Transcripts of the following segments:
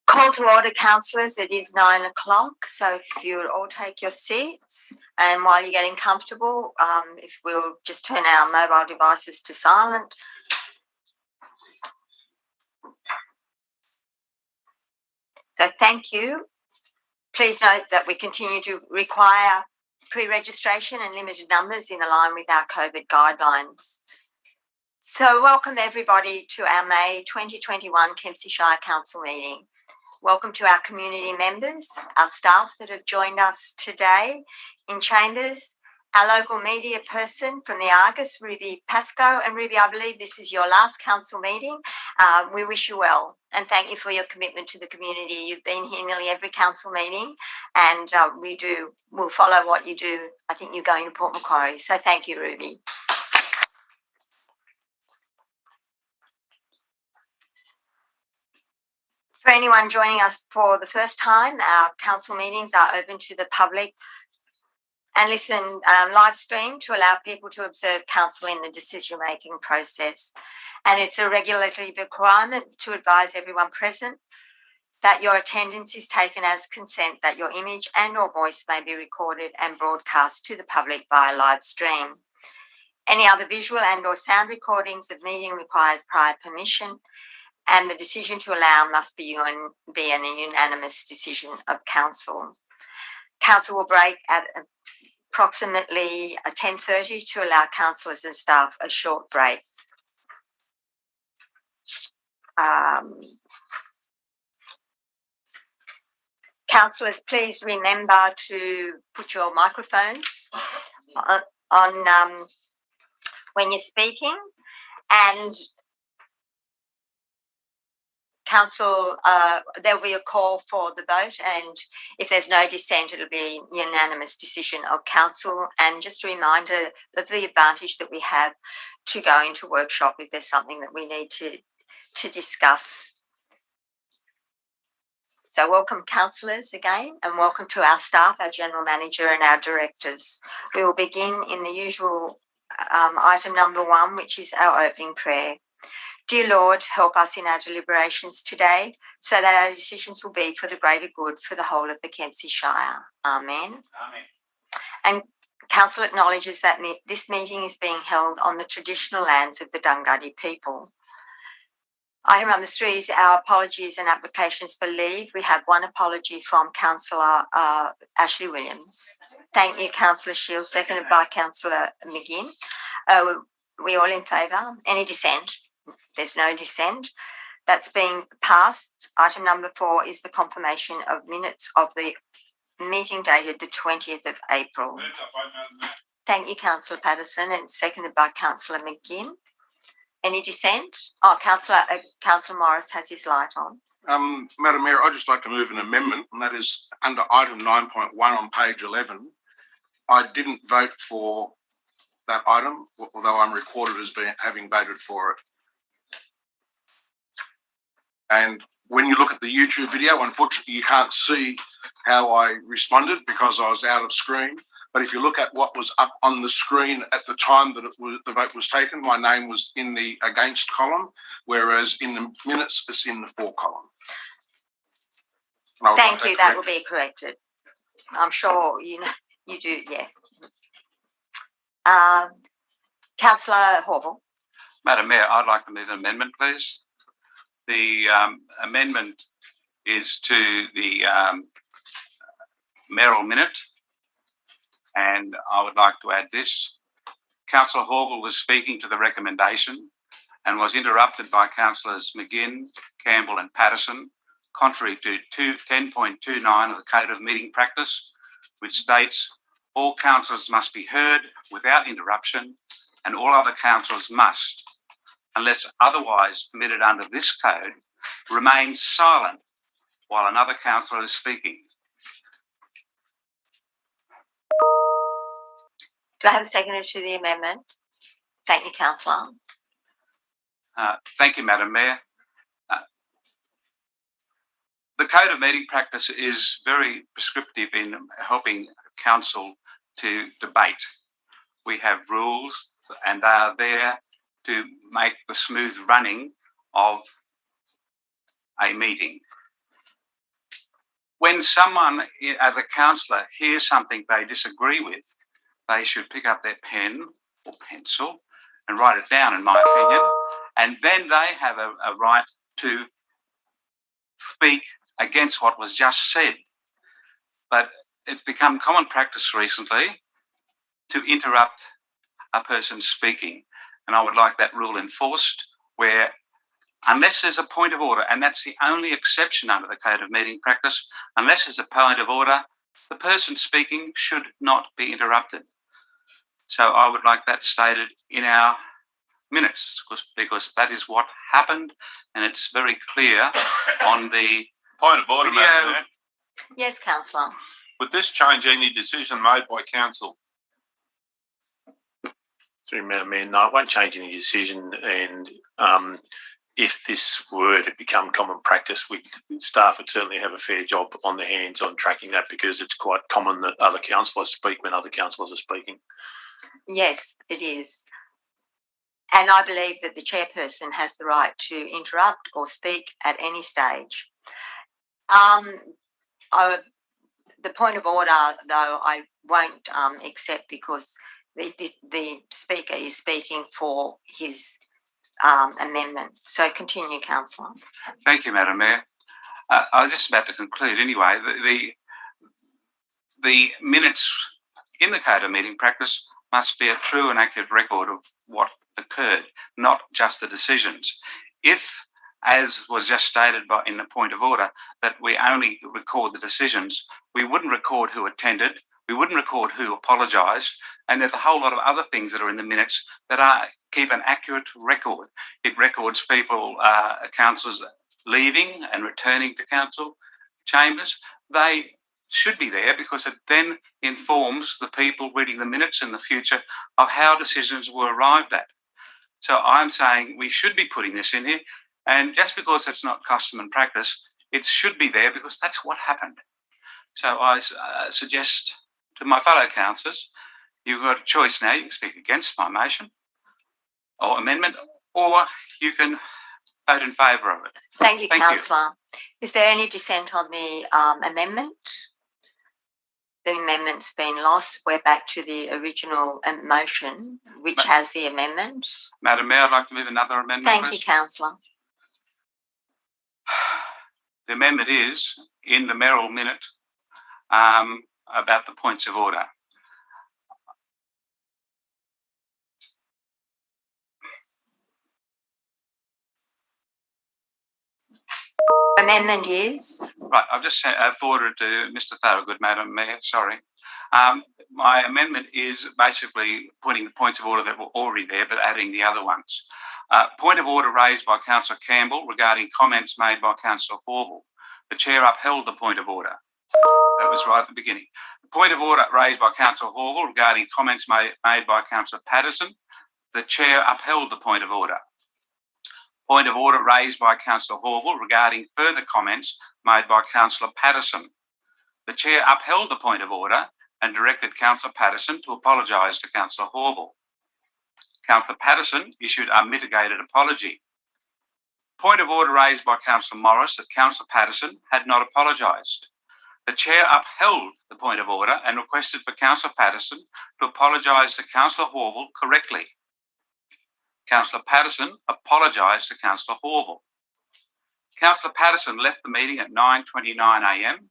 Call to order, councillors. It is 9 o'clock, so if you would all take your seats, and while you're getting comfortable, if we'll just turn our mobile devices to silent. So thank you. Please note that we continue to require pre-registration and limited numbers in line with our COVID guidelines. So welcome everybody to our May 2021 Kempsey Shire Council meeting. Welcome to our community members, our staff that have joined us today in chambers, our local media person from the Argus, Ruby Pascoe. And Ruby, I believe this is your last council meeting. We wish you well and thank you for your commitment to the community. You've been here nearly every council meeting, and we'll follow what you do. I think you're going to Port Macquarie, so thank you, Ruby. For anyone joining us for the first time, our council meetings are open to the public and listen live stream to allow people to observe council in the decision-making process. And it's a regulatory requirement to advise everyone present that your attendance is taken as consent, that your image and or voice may be recorded and broadcast to the public via live stream. Any other visual and or sound recordings of meeting requires prior permission, and the decision to allow must be an unanimous decision of council. Council will break at approximately 10:30 to allow councillors and staff a short break. Councillors, please remember to put your microphones on when you're speaking, and council, there'll be a call for the vote, and if there's no dissent, it'll be a unanimous decision of council. And just a reminder of the advantage that we have to go into workshop if there's something that we need to discuss. So welcome councillors again, and welcome to our staff, our general manager and our directors. We will begin in the usual item number 1, which is our opening prayer. Dear Lord, help us in our deliberations today so that our decisions will be for the greater good for the whole of the Kempsey Shire. Amen. Amen. And council acknowledges that this meeting is being held on the traditional lands of the Dunghutti people. Item number 3 is our apologies and applications for leave. We have one apology from Councillor Ashley Williams. Thank you, Councillor Shields, seconded by Councillor McGinn. We all in favour? Any dissent? There's no dissent. That's being passed. Item number 4 is the confirmation of minutes of the meeting dated the 20th of April. Thank you, Councillor Patterson, and seconded by Councillor McGinn. Any dissent? Oh, Councillor Morris has his light on. Madam Mayor, I'd just like to move an amendment, and that is under item 9.1 on page 11. I didn't vote for that item, although I'm recorded as having voted for it. And when you look at the YouTube video, unfortunately, you can't see how I responded because I was out of screen. But if you look at what was up on the screen at the time that the vote was taken, my name was in the against column, whereas in the minutes, it's in the for column. Thank you. That will be corrected. I'm sure you do, yeah. Councillor Horval. Madam Mayor, I'd like to move an amendment, please. The amendment is to the mayoral minute, and I would like to add this. Councillor Horval was speaking to the recommendation and was interrupted by Councillors McGinn, Campbell and Patterson, contrary to 10.29 of the Code of Meeting Practice, which states all councillors must be heard without interruption and all other councillors must, unless otherwise permitted under this code, remain silent while another councillor is speaking. Do I have a seconder to the amendment? Thank you, Councillor. Thank you, Madam Mayor. The Code of Meeting Practice is very prescriptive in helping council to debate. We have rules and they are there to make the smooth running of a meeting. When someone as a councillor hears something they disagree with, they should pick up their pen or pencil and write it down, in my opinion, and then they have a right to speak against what was just said. But it's become common practice recently to interrupt a person speaking, and I would like that rule enforced, where unless there's a point of order, and that's the only exception under the Code of Meeting Practice, unless there's a point of order, the person speaking should not be interrupted. So I would like that stated in our minutes, because that is what happened, and it's very clear on the Point of order, video. Madam Mayor. Yes, councillor. Would this change any decision made by council? Through Madam Mayor, no, it won't change any decision. And if this were to become common practice, staff would certainly have a fair job on their hands on tracking that, because it's quite common that other councillors speak when other councillors are speaking. Yes, it is. And I believe that the chairperson has the right to interrupt or speak at any stage. The point of order, though, I won't accept, because the speaker is speaking for his amendment. So continue, councillor. Thank you, Madam Mayor. I was just about to conclude anyway. The minutes in the Code of Meeting Practice must be a true and accurate record of what occurred, not just the decisions. If, as was just stated in the point of order, that we only record the decisions, we wouldn't record who attended, we wouldn't record who apologised, and there's a whole lot of other things that are in the minutes that keep an accurate record. It records people, councillors leaving and returning to council chambers. They should be there because it then informs the people reading the minutes in the future of how decisions were arrived at. So I'm saying we should be putting this in here, and just because it's not custom and practice, it should be there because that's what happened. So I suggest to my fellow councillors, you've got a choice now. You can speak against my motion or amendment, or you can vote in favour of it. Thank you, Thank you. councillor. Is there any dissent on the amendment? The amendment's been lost. We're back to the original motion, which has the amendment. Madam Mayor, I'd like to move another amendment. Thank you, please. councillor. The amendment is in the mayoral minute about the points of order. Amendment is? Right, I've just forwarded to Mr. Thorogood, Madam Mayor, sorry. My amendment is basically putting the points of order that were already there, but adding the other ones. Point of order raised by Councillor Campbell regarding comments made by Councillor Horval. The chair upheld the point of order. That was right at the beginning. The point of order raised by Councillor Horval regarding comments made by Councillor Patterson. The chair upheld the point of order. Point of order raised by Councillor Horval regarding further comments made by Councillor Patterson. The chair upheld the point of order and directed Councillor Patterson to apologise to Councillor Horval. Councillor Patterson issued a mitigated apology. Point of order raised by Councillor Morris that Councillor Patterson had not apologised. The chair upheld the point of order and requested for Councillor Patterson to apologise to Councillor Horval correctly. Councillor Patterson apologised to Councillor Horval. Councillor Patterson left the meeting at 9:29 a.m.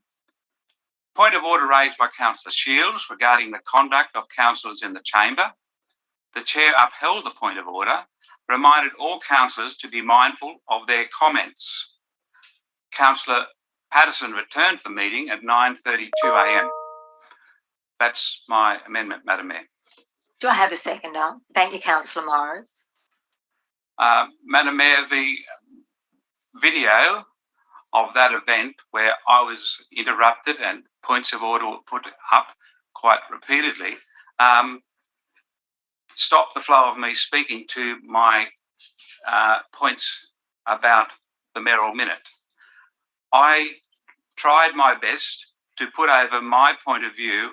Point of order raised by Councillor Shields regarding the conduct of councillors in the chamber. The chair upheld the point of order, reminded all councillors to be mindful of their comments. Councillor Patterson returned to the meeting at 9:32 a.m. That's my amendment, Madam Mayor. Do I have a seconder? Thank you, councillor Morris. Madam Mayor, the video of that event where I was interrupted and points of order were put up quite repeatedly stopped the flow of me speaking to my points about the mayoral minute. I tried my best to put over my point of view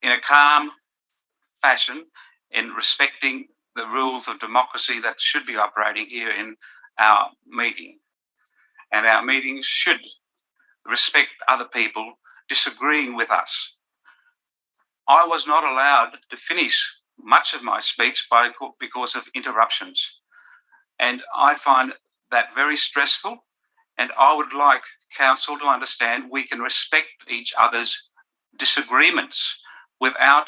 in a calm fashion in respecting the rules of democracy that should be operating here in our meeting. And our meetings should respect other people disagreeing with us. I was not allowed to finish much of my speech because of interruptions. And I find that very stressful. And I would like council to understand we can respect each other's disagreements without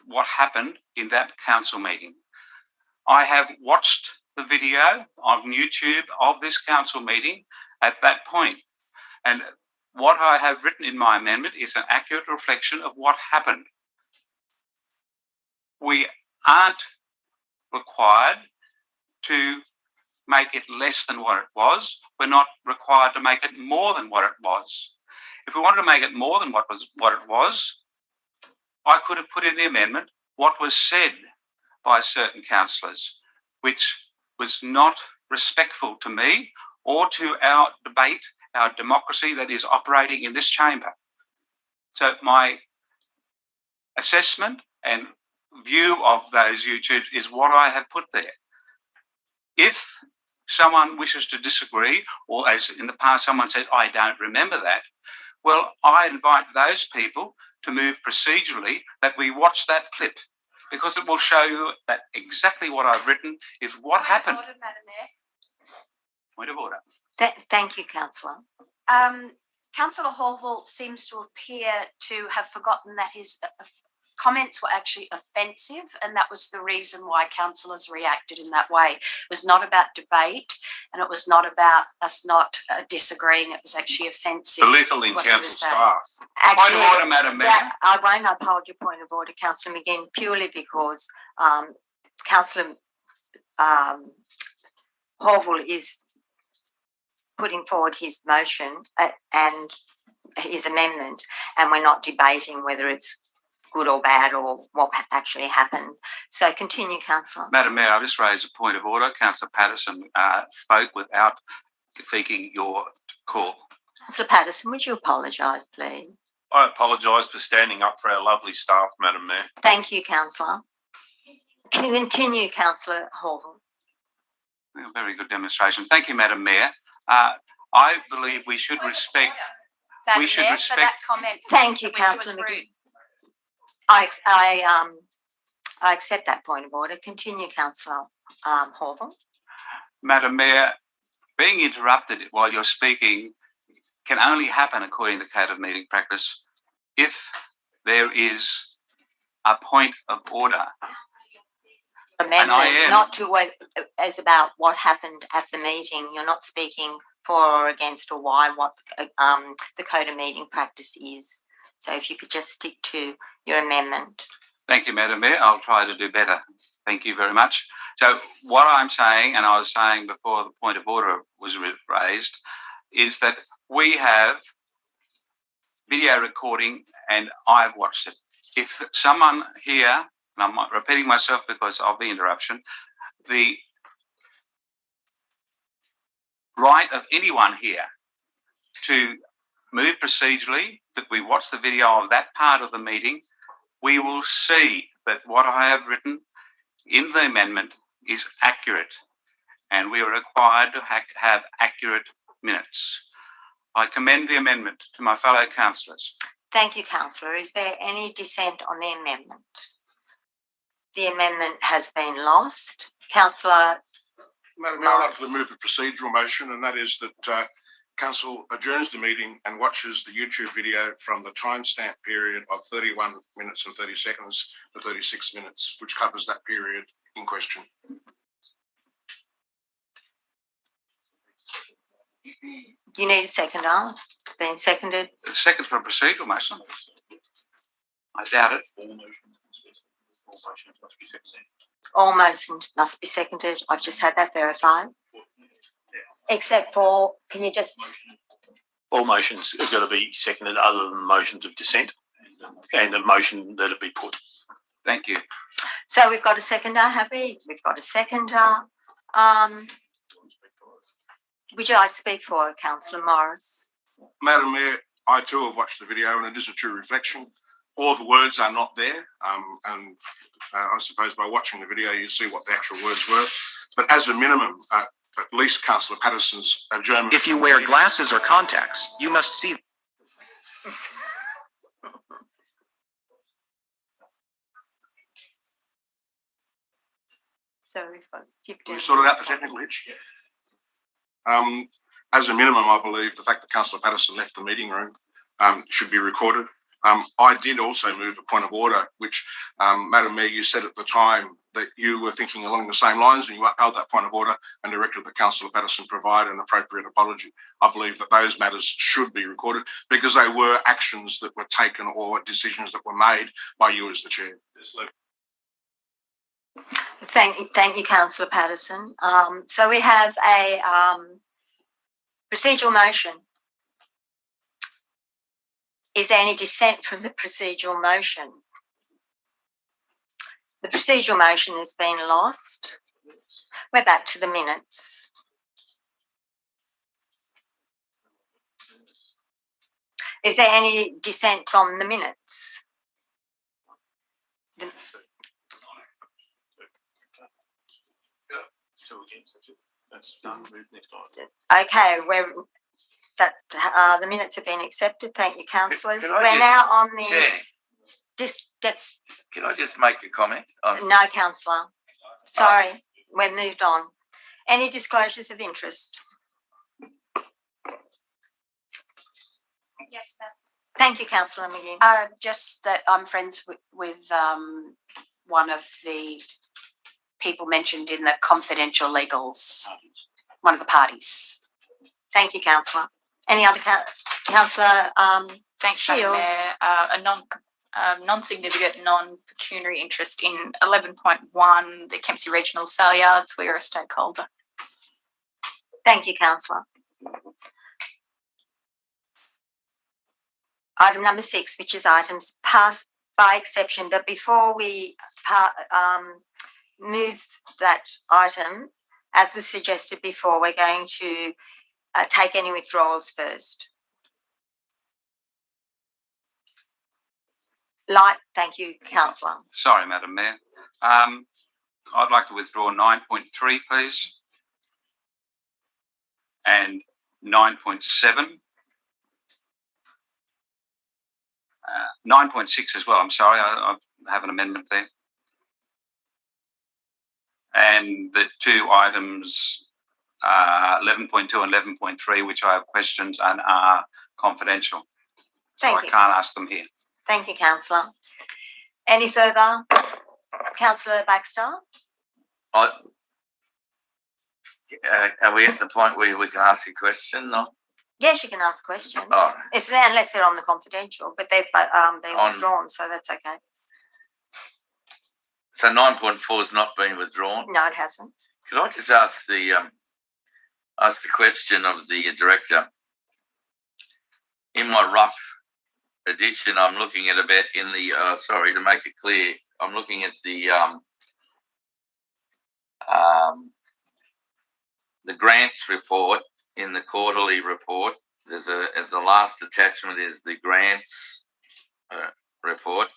what happened in that council meeting. I have watched the video on YouTube of this council meeting at that point. And what I have written in my amendment is an accurate reflection of what happened. We aren't required to make it less than what it was. We're not required to make it more than what it was. If we wanted to make it more than what it was, I could have put in the amendment what was said by certain councillors, which was not respectful to me or to our debate, our democracy that is operating in this chamber. So my assessment and view of those YouTubes is what I have put there. If someone wishes to disagree, or as in the past someone says, I don't remember that, well, I invite those people to move procedurally that we watch that clip, because it will show you that exactly what I've written is what happened. Point of order, Madam Mayor. Point of order. Thank you, Councillor. Councillor Horval seems to appear to have forgotten that his comments were actually offensive, and that was the reason why councillors reacted in that way. It was not about debate, and it was not about us not disagreeing. It was actually offensive. Belittling what he was council saying. staff. Point of order, Madam Mayor. I won't uphold your point of order, Councillor McGinn, purely because Councillor Horval is putting forward his motion and his amendment, and we're not debating whether it's good or bad or what actually happened. So continue, Councillor. Madam Mayor, I've just raised a point of order. Councillor Patterson spoke without seeking your call. Councillor Patterson, would you apologise, please? I apologise for standing up for our lovely staff, Madam Mayor. Thank you, Councillor. Continue, Councillor Horval. A very good demonstration. Thank you, Madam Mayor. I believe we should respect. Madam We should Mayor, respect- for that comment. Thank you, which was Councillor rude. McGinn. I accept that point of order. Continue, Councillor Horval. Madam Mayor, being interrupted while you're speaking can only happen, according to the Code of Meeting Practice, if there is a point of order. Amendment, I am. not to what as about what happened at the meeting. You're not speaking for or against or why what the Code of Meeting Practice is. So if you could just stick to your amendment. Thank you, Madam Mayor. I'll try to do better. Thank you very much. So what I'm saying, and I was saying before the point of order was raised, is that we have video recording and I've watched it. If someone here, and I'm repeating myself because of the interruption, the right of anyone here to move procedurally, that we watch the video of that part of the meeting, we will see that what I have written in the amendment is accurate, and we are required to have accurate minutes. I commend the amendment to my fellow councillors. Thank you, Councillor. Is there any dissent on the amendment? The amendment has been lost. Councillor, Madam Mayor, I'd like to move a procedural motion, and that is that Council adjourns the meeting and watches the YouTube video from the timestamp period of 31 minutes and 30 seconds to 36 minutes, which covers that period in question. you need a seconder. It's been seconded. Second for a procedural motion. I doubt it. All motions must be seconded. All motions must be seconded. I've just had that verified. Except for, can you just, All motions are going to be seconded other than motions of dissent and the motion that it be put. Thank you. so we've got a seconder, have we? We've got a seconder. Would you like to speak for it, Councillor Morris? Madam Mayor, I too have watched the video and it is a true reflection all the words are not there. I suppose by watching the video, you see what the actual words were. But as a minimum, at least Councillor Patterson's adjournment. If you wear glasses or contacts, you must see. So we've got We sorted out the technical hitch. As a minimum, I believe the fact that Councillor Patterson left the meeting room should be recorded. I did also move a point of order, which, Madam Mayor, you said at the time that you were thinking along the same lines, and you upheld that point of order and directed that Councillor Patterson provide an appropriate apology. I believe that those matters should be recorded because they were actions that were taken or decisions that were made by you as the chair. Thank you, Councillor Patterson. So we have a procedural motion. Is there any dissent from the procedural motion? The procedural motion has been lost. We're back to the minutes. Is there any dissent from the minutes? Okay, the minutes have been accepted. Thank you, councillors. Can I We're just- now on the Chair, can I just make a comment? no, councillor. Sorry, we've moved on. Any disclosures of interest? Yes, ma'am. Thank you, councillor McGinn. Just that I'm friends with one of the people mentioned in the confidential legals, one of the parties. Thank you, councillor. Any other councillor? Thanks, Madam Shield. Mayor. A non-significant, non-pecuniary interest in 11.1, the Kempsey Regional Saleyards. We are a stakeholder. Thank you, councillor. Item number 6, which is items passed by exception. But before we move that item, as was suggested before, we're going to take any withdrawals first. Thank you, councillor. Sorry, Madam Mayor. I'd like to withdraw 9.3, please. And 9.7. 9.6 as well, I'm sorry, I have an amendment there. And the two items, 11.2 and 11.3, which I have questions and are confidential. So Thank I you. can't ask them here. Thank you, councillor. Any further? Councillor Baxter? Are we at the point where we can ask a question? No? Yes, you can ask questions. Oh, It's unless they're on the confidential, but they're On- withdrawn, so that's okay. so 9.4 has not been withdrawn. No, it hasn't. Could I just ask the question of the director? In my rough edition, I'm looking at a bit in the sorry to make it clear. I'm looking at the grants report in the quarterly report. There's the last attachment is the grants report.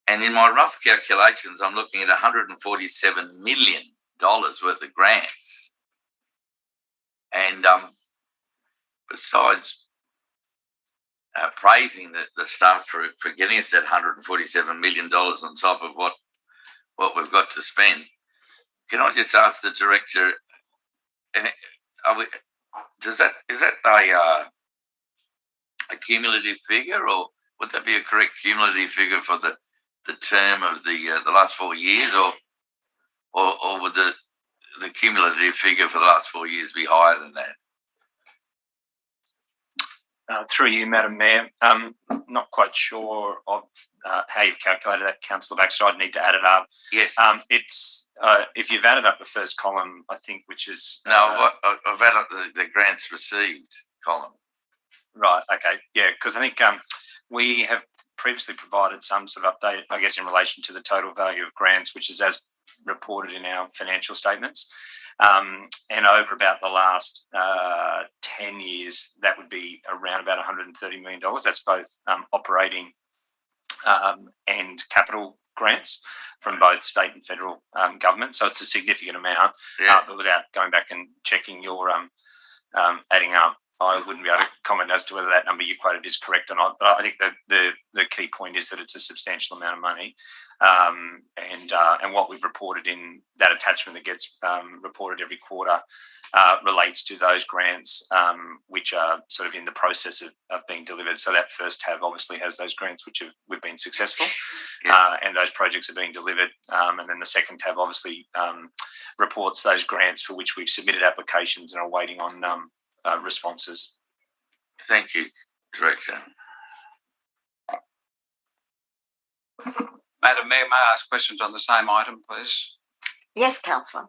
And in my rough calculations, I'm looking at $147 million worth of grants. And besides praising the staff for getting us that $147 million on top of what we've got to spend, can I just ask the director, is that a cumulative figure, or would that be a correct cumulative figure for the term of the last 4 years, or would the cumulative figure for the last 4 years be higher than that? Through you, Madam Mayor, not quite sure of how you've calculated that, Councillor Baxter. I'd need to add it up. Yeah. It's if you've added up the first column, I think, which is No, I've added up the grants received column. right. Okay, yeah, because I think we have previously provided some sort of update, I guess, in relation to the total value of grants, which is as reported in our financial statements. And over about the last 10 years, that would be around about $130 million. That's both operating and capital grants from both state and federal government. So it's a significant amount. But without going back and checking your adding up, I wouldn't be able to comment as to whether that number you quoted is correct or not. But I think that the key point is that it's a substantial amount of money, and what we've reported in that attachment that gets reported every quarter relates to those grants which are sort of in the process of being delivered. So that first tab obviously has those grants which we've been successful, and those projects are being delivered. And then the second tab obviously reports those grants for which we've submitted applications and are waiting on responses. Thank you, Director. Madam Mayor, may I ask questions on the same item, please? Yes, Councillor.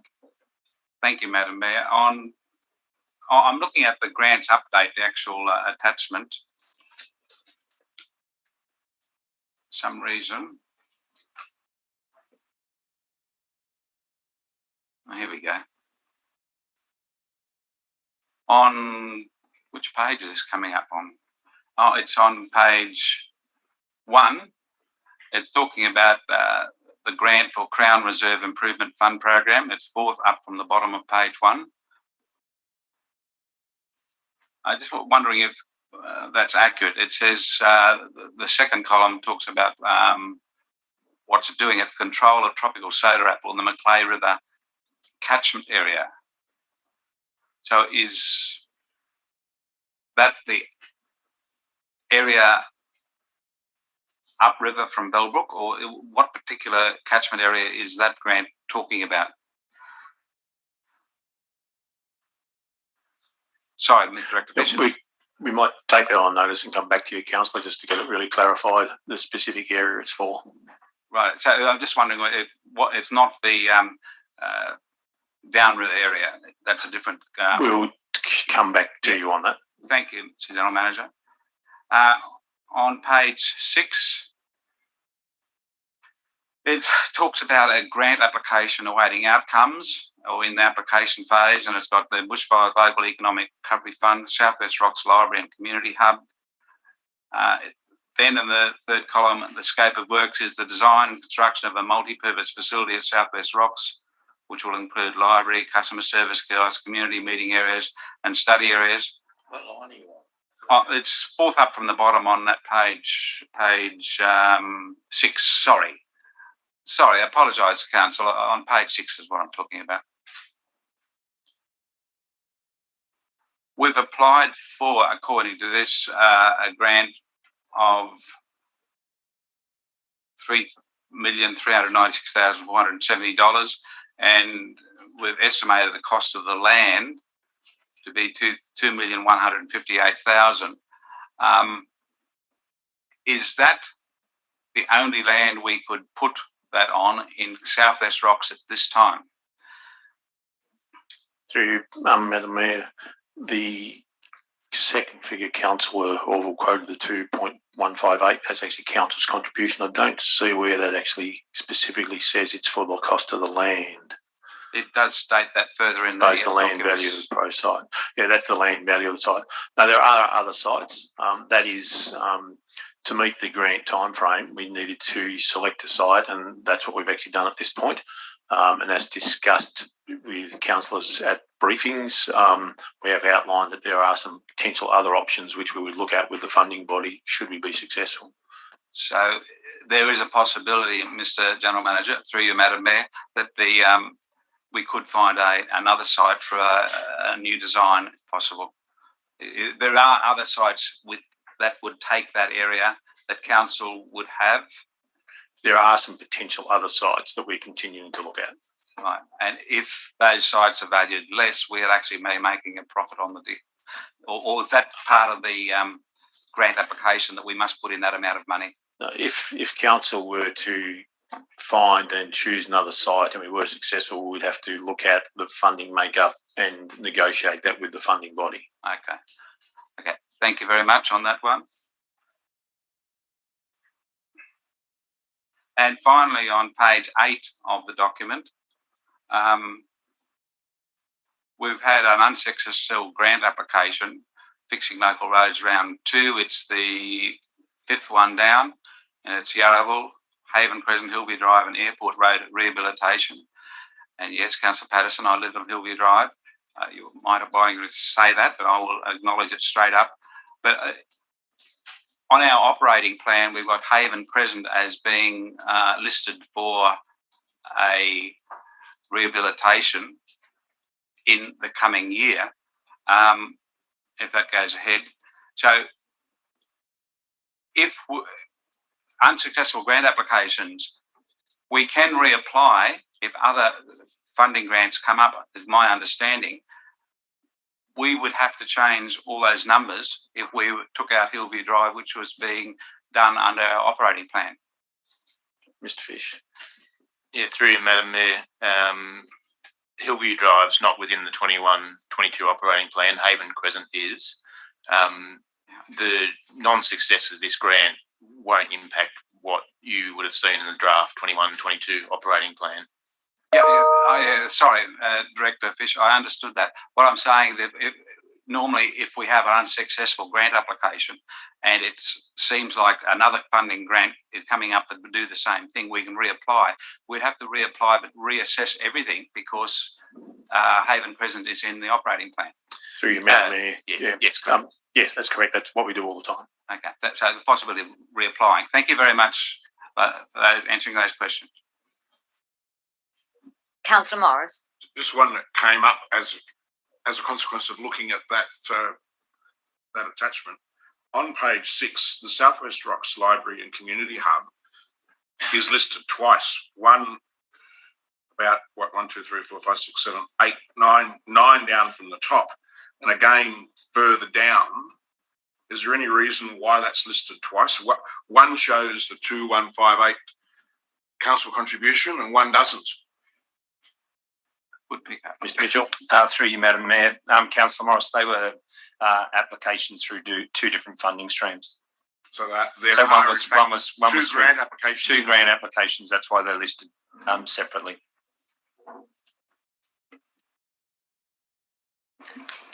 Thank you, Madam Mayor. I'm looking at the grants update, the actual attachment. For some reason. Oh, here we go. On which page is this coming up on? Oh, it's on page 1. It's talking about the grant for Crown Reserve Improvement Fund program. It's 4th up from the bottom of page 1. I just was wondering if that's accurate. It says the second column talks about what's it doing at the control of tropical soda apple in the Macleay River catchment area. So is that the area upriver from BELLBROOK, or what particular catchment area is that grant talking about? Sorry, Mr. Director Bishop. We might take that on notice and come back to you, Councillor, just to get it really clarified, the specific area it's for. Right, so I'm just wondering what it's not the downriver area. That's a different. We'll come back to you on that. Thank you, Mr. General Manager. On page 6, it talks about a grant application awaiting outcomes or in the application phase, and it's got the Bushfires Local Economic Recovery Fund, South West Rocks Library and Community Hub. Then in the third column, the scope of works is the design and construction of a multi-purpose facility at South West Rocks, which will include library, customer service kiosk, community meeting areas and study areas. What line are you on? Oh, it's 4th up from the bottom on that page 6. Sorry, I apologise, Council. On page 6 is what I'm talking about. We've applied for, according to this, a grant of $3,396,470, and we've estimated the cost of the land to be $2,158,000. Is that the only land we could put that on in South West Rocks at this time? Through Madam Mayor, the second figure Councillor Orville quoted, the 2.158, that's actually Council's contribution. I don't see where that actually specifically says it's for the cost of the land. It does state that further in the land value of the pro site. Yeah, that's the land value of the site. Now, there are other sites. That is, to meet the grant time frame, we needed to select a site, and that's what we've actually done at this point. And as discussed with councillors at briefings, we have outlined that there are some potential other options which we would look at with the funding body should we be successful. So there is a possibility, Mr. General Manager, through you, Madam Mayor, that we could find another site for a new design if possible. There are other sites that would take that area that council would have. There are some potential other sites that we're continuing to look at. Right, and if those sites are valued less, we're actually making a profit on the deal. Or is that part of the grant application that we must put in that amount of money? If council were to find and choose another site and we were successful, we'd have to look at the funding makeup and negotiate that with the funding body. Okay. Thank you very much on that one. And finally, on page 8 of the document, we've had an unsuccessful grant application, Fixing Local Roads Round 2. It's the 5th one down. and it's Yarraville, Haven Crescent, Hillview Drive and Airport Road rehabilitation. And yes, Councillor Patterson, I live on Hillview Drive. You might have been able to say that, but I will acknowledge it straight up. But on our operating plan, we've got Haven Crescent as being listed for a rehabilitation in the coming year, if that goes ahead. So if unsuccessful grant applications, we can reapply if other funding grants come up, is my understanding. We would have to change all those numbers if we took out Hillview Drive, which was being done under our operating plan. Mr. Fish. Yeah, through you, Madam Mayor. Hillview Drive's not within the 21-22 operating plan. Haven Crescent is. The non-success of this grant won't impact what you would have seen in the draft 21-22 operating plan. Sorry, Director Fish, I understood that. What I'm saying that normally if we have an unsuccessful grant application and it seems like another funding grant is coming up that would do the same thing, we can reapply. We'd have to reapply but reassess everything because Haven Crescent is in the operating plan. Through you, Madam Mayor. Yes, yes, that's correct. That's what we do all the time. Okay, so the possibility of reapplying. Thank you very much for answering those questions. Councillor Morris. Just one that came up as a consequence of looking at that that attachment. On page 6, the Southwest Rocks Library and Community Hub is listed twice. One about 1, 2, 3, 4, 5, 6, 7, 8, 9 down from the top, and again further down. Is there any reason why that's listed twice? One shows the 2158 council contribution and one doesn't. Would pick up. Mr. Mitchell, through you, Madam Mayor. Councillor Morris, they were applications through two different funding streams. So that there so are one was two grant applications. Two grant applications. That's why they're listed separately.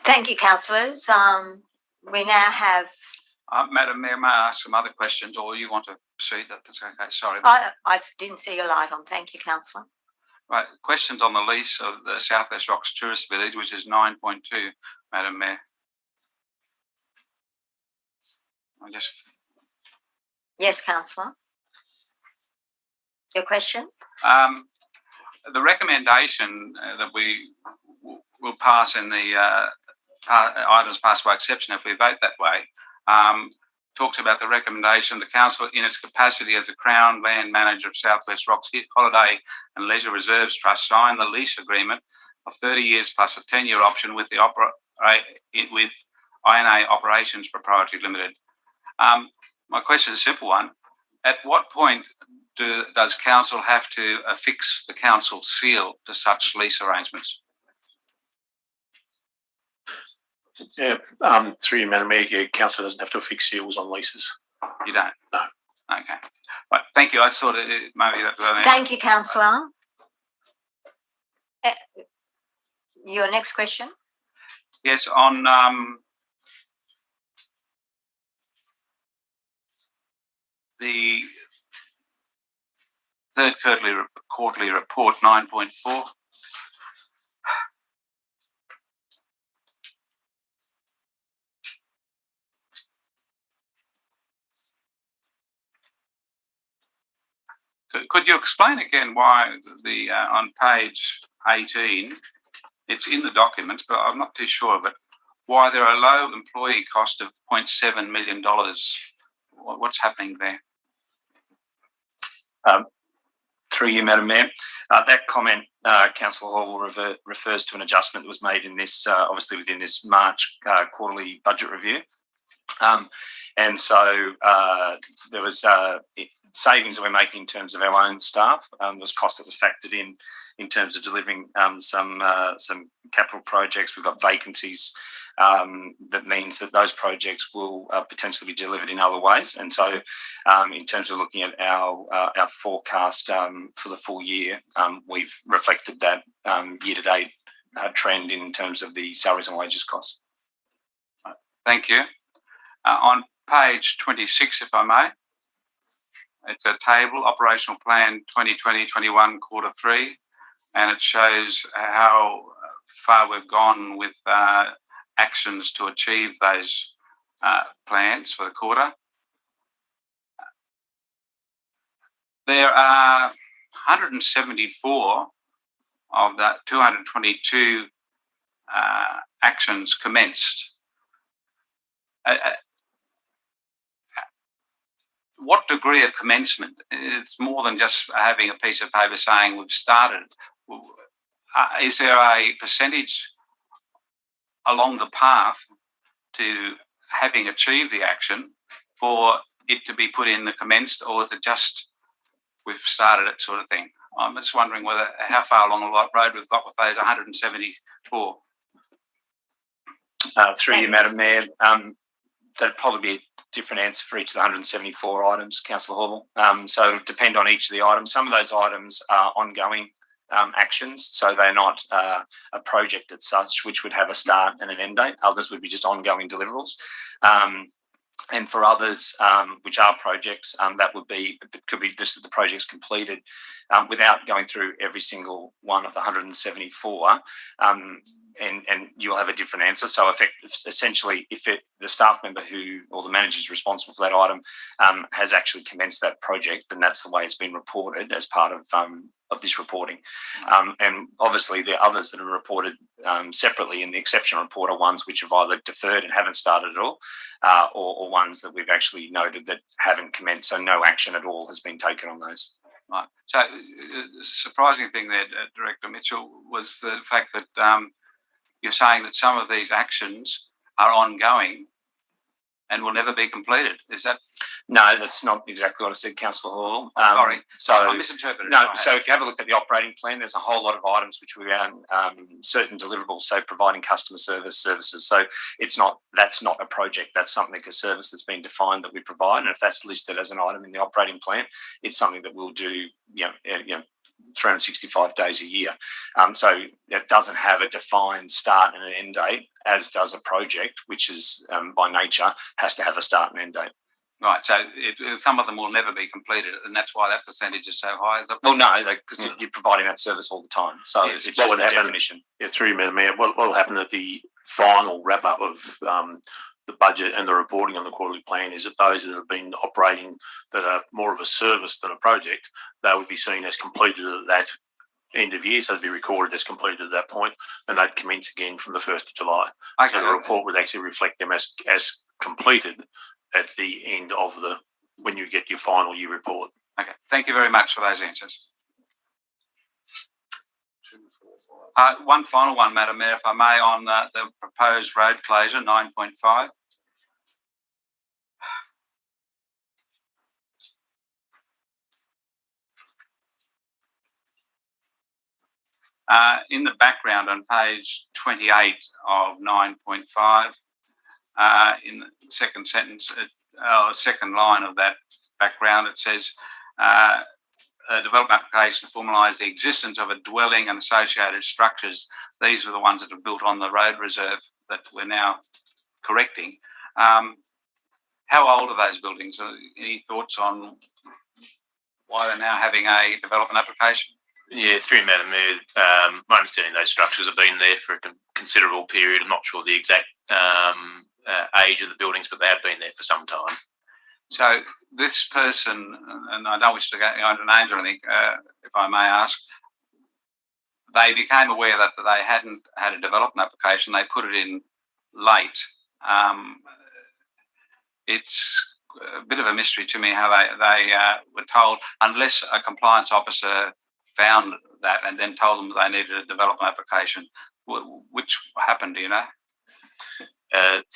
Thank you, councillors. We now have. Madam Mayor, may I ask some other questions, or you want to proceed? That's okay. Sorry. I didn't see your light on. Thank you, councillor. Right. Questions on the lease of the Southwest Rocks Tourist Village, which is 9.2, Madam Mayor. Yes, councillor. Your question? The recommendation that we will pass in the items passed by exception if we vote that way talks about the recommendation the council in its capacity as the Crown Land Manager of Southwest Rocks Holiday and Leisure Reserves Trust sign the lease agreement of 30 years plus a 10-year option with the with INA Operations Proprietary Limited. My question is a simple one. At what point does council have to affix the council seal to such lease arrangements? Yeah, through you, Madam Mayor, council doesn't have to affix seals on leases. You don't? No. Okay. Right. Thank you. I thought maybe that was an answer. Thank you, councillor. Your next question? Yes, on the third quarterly report 9.4. Could you explain again why the on page 18, it's in the documents, but I'm not too sure of it, why there are low employee cost of $0.7 million? What's happening there? Through you, Madam Mayor. That comment, Councillor Hall, refers to an adjustment that was made in this, obviously within this March quarterly budget review. And so there was savings that we're making in terms of our own staff. There's costs that were factored in terms of delivering some capital projects. We've got vacancies that means that those projects will potentially be delivered in other ways. And so in terms of looking at our forecast for the full year, we've reflected that year-to-date trend in terms of the salaries and wages costs. Thank you. On page 26, if I may. It's a table, operational plan 2020-21 quarter 3, and it shows how far we've gone with actions to achieve those plans for the quarter. There are 174 of that 222 actions commenced. What degree of commencement? It's more than just having a piece of paper saying we've started. Is there a percentage along the path to having achieved the action for it to be put in the commenced, or is it just we've started it sort of thing? I'm just wondering how far along the road we've got with those 174. Through you, Madam Mayor, that'd probably be a different answer for each of the 174 items, Councillor Horval. So it depend on each of the items. Some of those items are ongoing actions, so they're not a project as such, which would have a start and an end date. Others would be just ongoing deliverables. And for others, which are projects, that could be just that the project's completed without going through every single one of the 174. And you'll have a different answer. So essentially, if the staff member or the manager is responsible for that item has actually commenced that project, then that's the way it's been reported as part of this reporting. And obviously, the others that are reported separately in the exception report are ones which have either deferred and haven't started at all, or ones that we've actually noted that haven't commenced. So no action at all has been taken on those. Right. So the surprising thing there, Director Mitchell, was the fact that you're saying that some of these actions are ongoing and will never be completed. Is that? No, that's not exactly what I said, Councillor Hall. Sorry, so I misinterpreted. No, so if you have a look at the operating plan, there's a whole lot of items which we are certain deliverables, so providing customer services. So that's not a project. That's something, a service that's been defined that we provide, and if that's listed as an item in the operating plan, it's something that we'll do. 365 days a year. So it doesn't have a defined start and an end date, as does a project, which is by nature has to have a start and end date. Right. So some of them will never be completed, and that's why that percentage is so high. Well, no, because you're providing that service all the time. So yes. It's just a definition. Yeah, through you, Madam Mayor. What will happen at the final wrap up of the budget and the reporting on the quarterly plan is that those that have been operating that are more of a service than a project, they would be seen as completed at that end of year, so they'd be recorded as completed at that point, and they'd commence again from the 1st of July. Okay. So the report would actually reflect them as completed at the end of when you get your final year report. Okay, thank you very much for those answers. One final one, Madam Mayor, if I may, on the proposed road closure, 9.5. In the background on page 28 of 9.5, in the second sentence, second line of that background, it says, a development application to formalise the existence of a dwelling and associated structures. These were the ones that are built on the road reserve that we're now correcting. How old are those buildings? Any thoughts on why they're now having a development application? Yeah, through Madam Mayor, my understanding those structures have been there for a considerable period. I'm not sure the exact age of the buildings, but they have been there for some time. So this person, and I don't wish to go into names or anything, if I may ask, they became aware that they hadn't had a development application. They put it in late. It's a bit of a mystery to me how they were told, unless a compliance officer found that and then told them that they needed a development application. Which happened, do you know?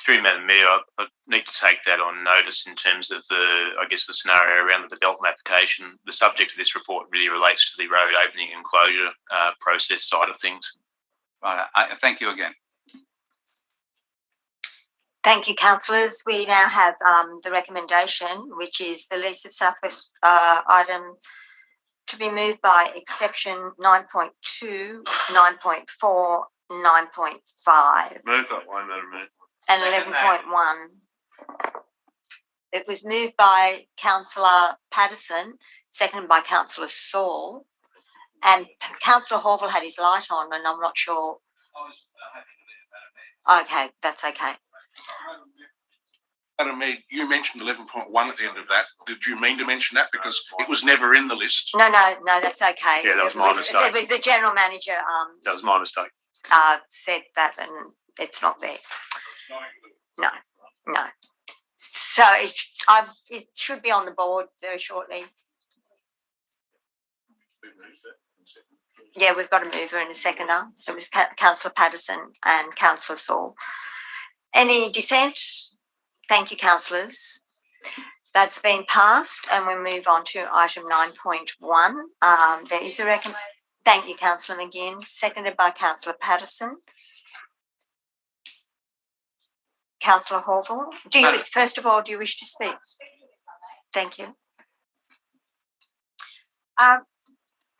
Through Madam Mayor, I need to take that on notice in terms of the scenario around the development application. The subject of this report really relates to the road opening and closure process side of things. Right. Thank you again. Thank you, councillors. We now have the recommendation, which is the lease of Southwest item to be moved by exception 9.2, 9.4, 9.5. Move that one, Madam Mayor. And 11.1. it was moved by Councillor Patterson, seconded by Councillor Saul. And Councillor Horville had his light on, and I'm not sure. Okay, that's okay. Madam Mayor, you mentioned 11.1 at the end of that. Did you mean to mention that? Because it was never in the list. No, that's okay. Yeah, that was my mistake. It was the general manager That was my mistake. said that, and it's not there. No. So it should be on the board very shortly. Yeah, we've got a mover and a seconder. It was Councillor Patterson and Councillor Saul. Any dissent? Thank you, councillors. That's been passed, and we move on to item 9.1. There is a thank you, Councillor McGinn, seconded by Councillor Patterson. Councillor Horville, first of all, do you wish to speak? Thank you.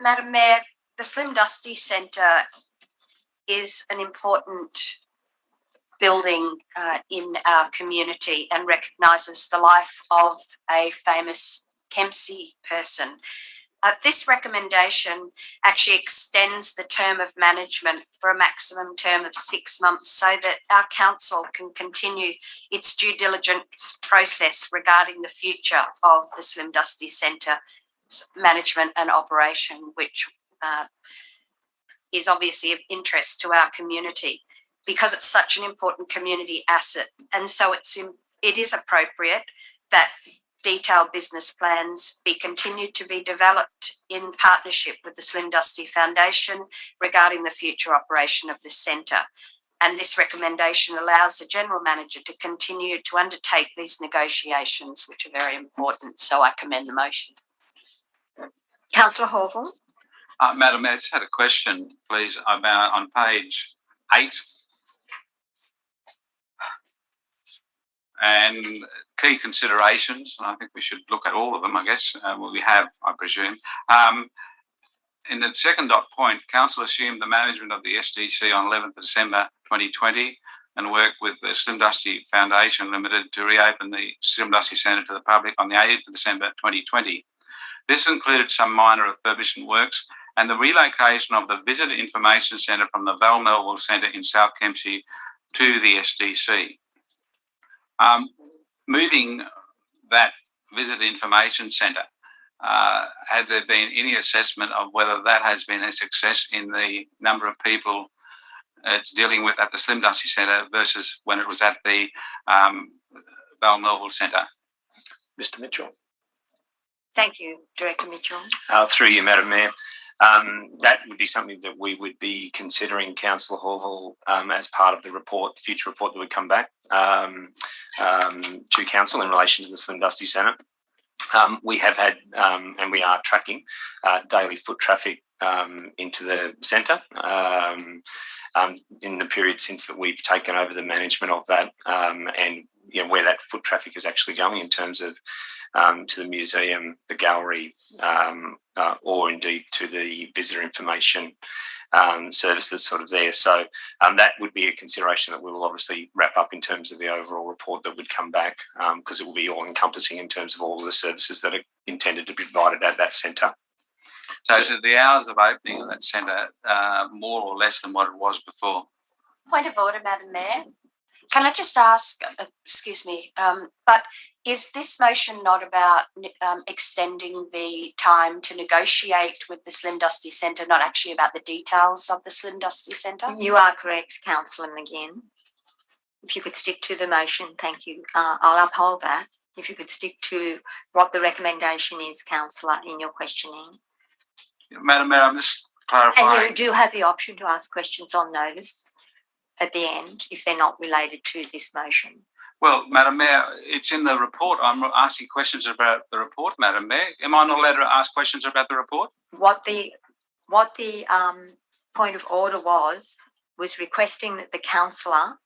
Madam Mayor, the Slim Dusty Centre is an important building in our community and recognises the life of a famous Kempsey person. This recommendation actually extends the term of management for a maximum term of 6 months so that our council can continue its due diligence process regarding the future of the Slim Dusty Centre management and operation, which is obviously of interest to our community because it's such an important community asset. And so it is appropriate that detailed business plans be continued to be developed in partnership with the Slim Dusty Foundation regarding the future operation of this centre. And this recommendation allows the General Manager to continue to undertake these negotiations, which are very important. So I commend the motion. Councillor Horville. Madam Mayor, I just had a question, please, about on page 8 and key considerations. And I think we should look at all of them, I guess. We have, I presume. In the second dot point, Council assumed the management of the SDC on 11th of December 2020 and worked with the Slim Dusty Foundation Limited to reopen the Slim Dusty Centre to the public on the 8th of December 2020. This included some minor refurbishment works and the relocation of the Visitor Information Centre from the Val Melville Centre in South Kempsey to the SDC. Moving that Visitor Information Centre, has there been any assessment of whether that has been a success in the number of people it's dealing with at the Slim Dusty Centre versus when it was at the Val Melville Centre? Mr. Mitchell. Thank you, Director Mitchell. Through you, Madam Mayor. That would be something that we would be considering, Councillor Horville, as part of the report, future report that would come back to Council in relation to the Slim Dusty Centre. We have had, and we are tracking daily foot traffic into the centre in the period since that we've taken over the management of that, and where that foot traffic is actually going in terms of to the museum, the gallery, or indeed to the visitor information service that's sort of there. So that would be a consideration that we will obviously wrap up in terms of the overall report that would come back, because it will be all encompassing in terms of all of the services that are intended to be provided at that centre. So the hours of opening of that centre more or less than what it was before? Point of order, Madam Mayor. Can I just ask, excuse me, but is this motion not about extending the time to negotiate with the Slim Dusty Centre, not actually about the details of the Slim Dusty Centre? You are correct, Councillor McGinn. If you could stick to the motion, thank you. I'll uphold that. If you could stick to what the recommendation is, Councillor, in your questioning. Madam Mayor, I'm just clarifying. And you do have the option to ask questions on notice at the end if they're not related to this motion. Well, Madam Mayor, it's in the report. I'm asking questions about the report, Madam Mayor. Am I not allowed to ask questions about the report? What the point of order was requesting that the councillor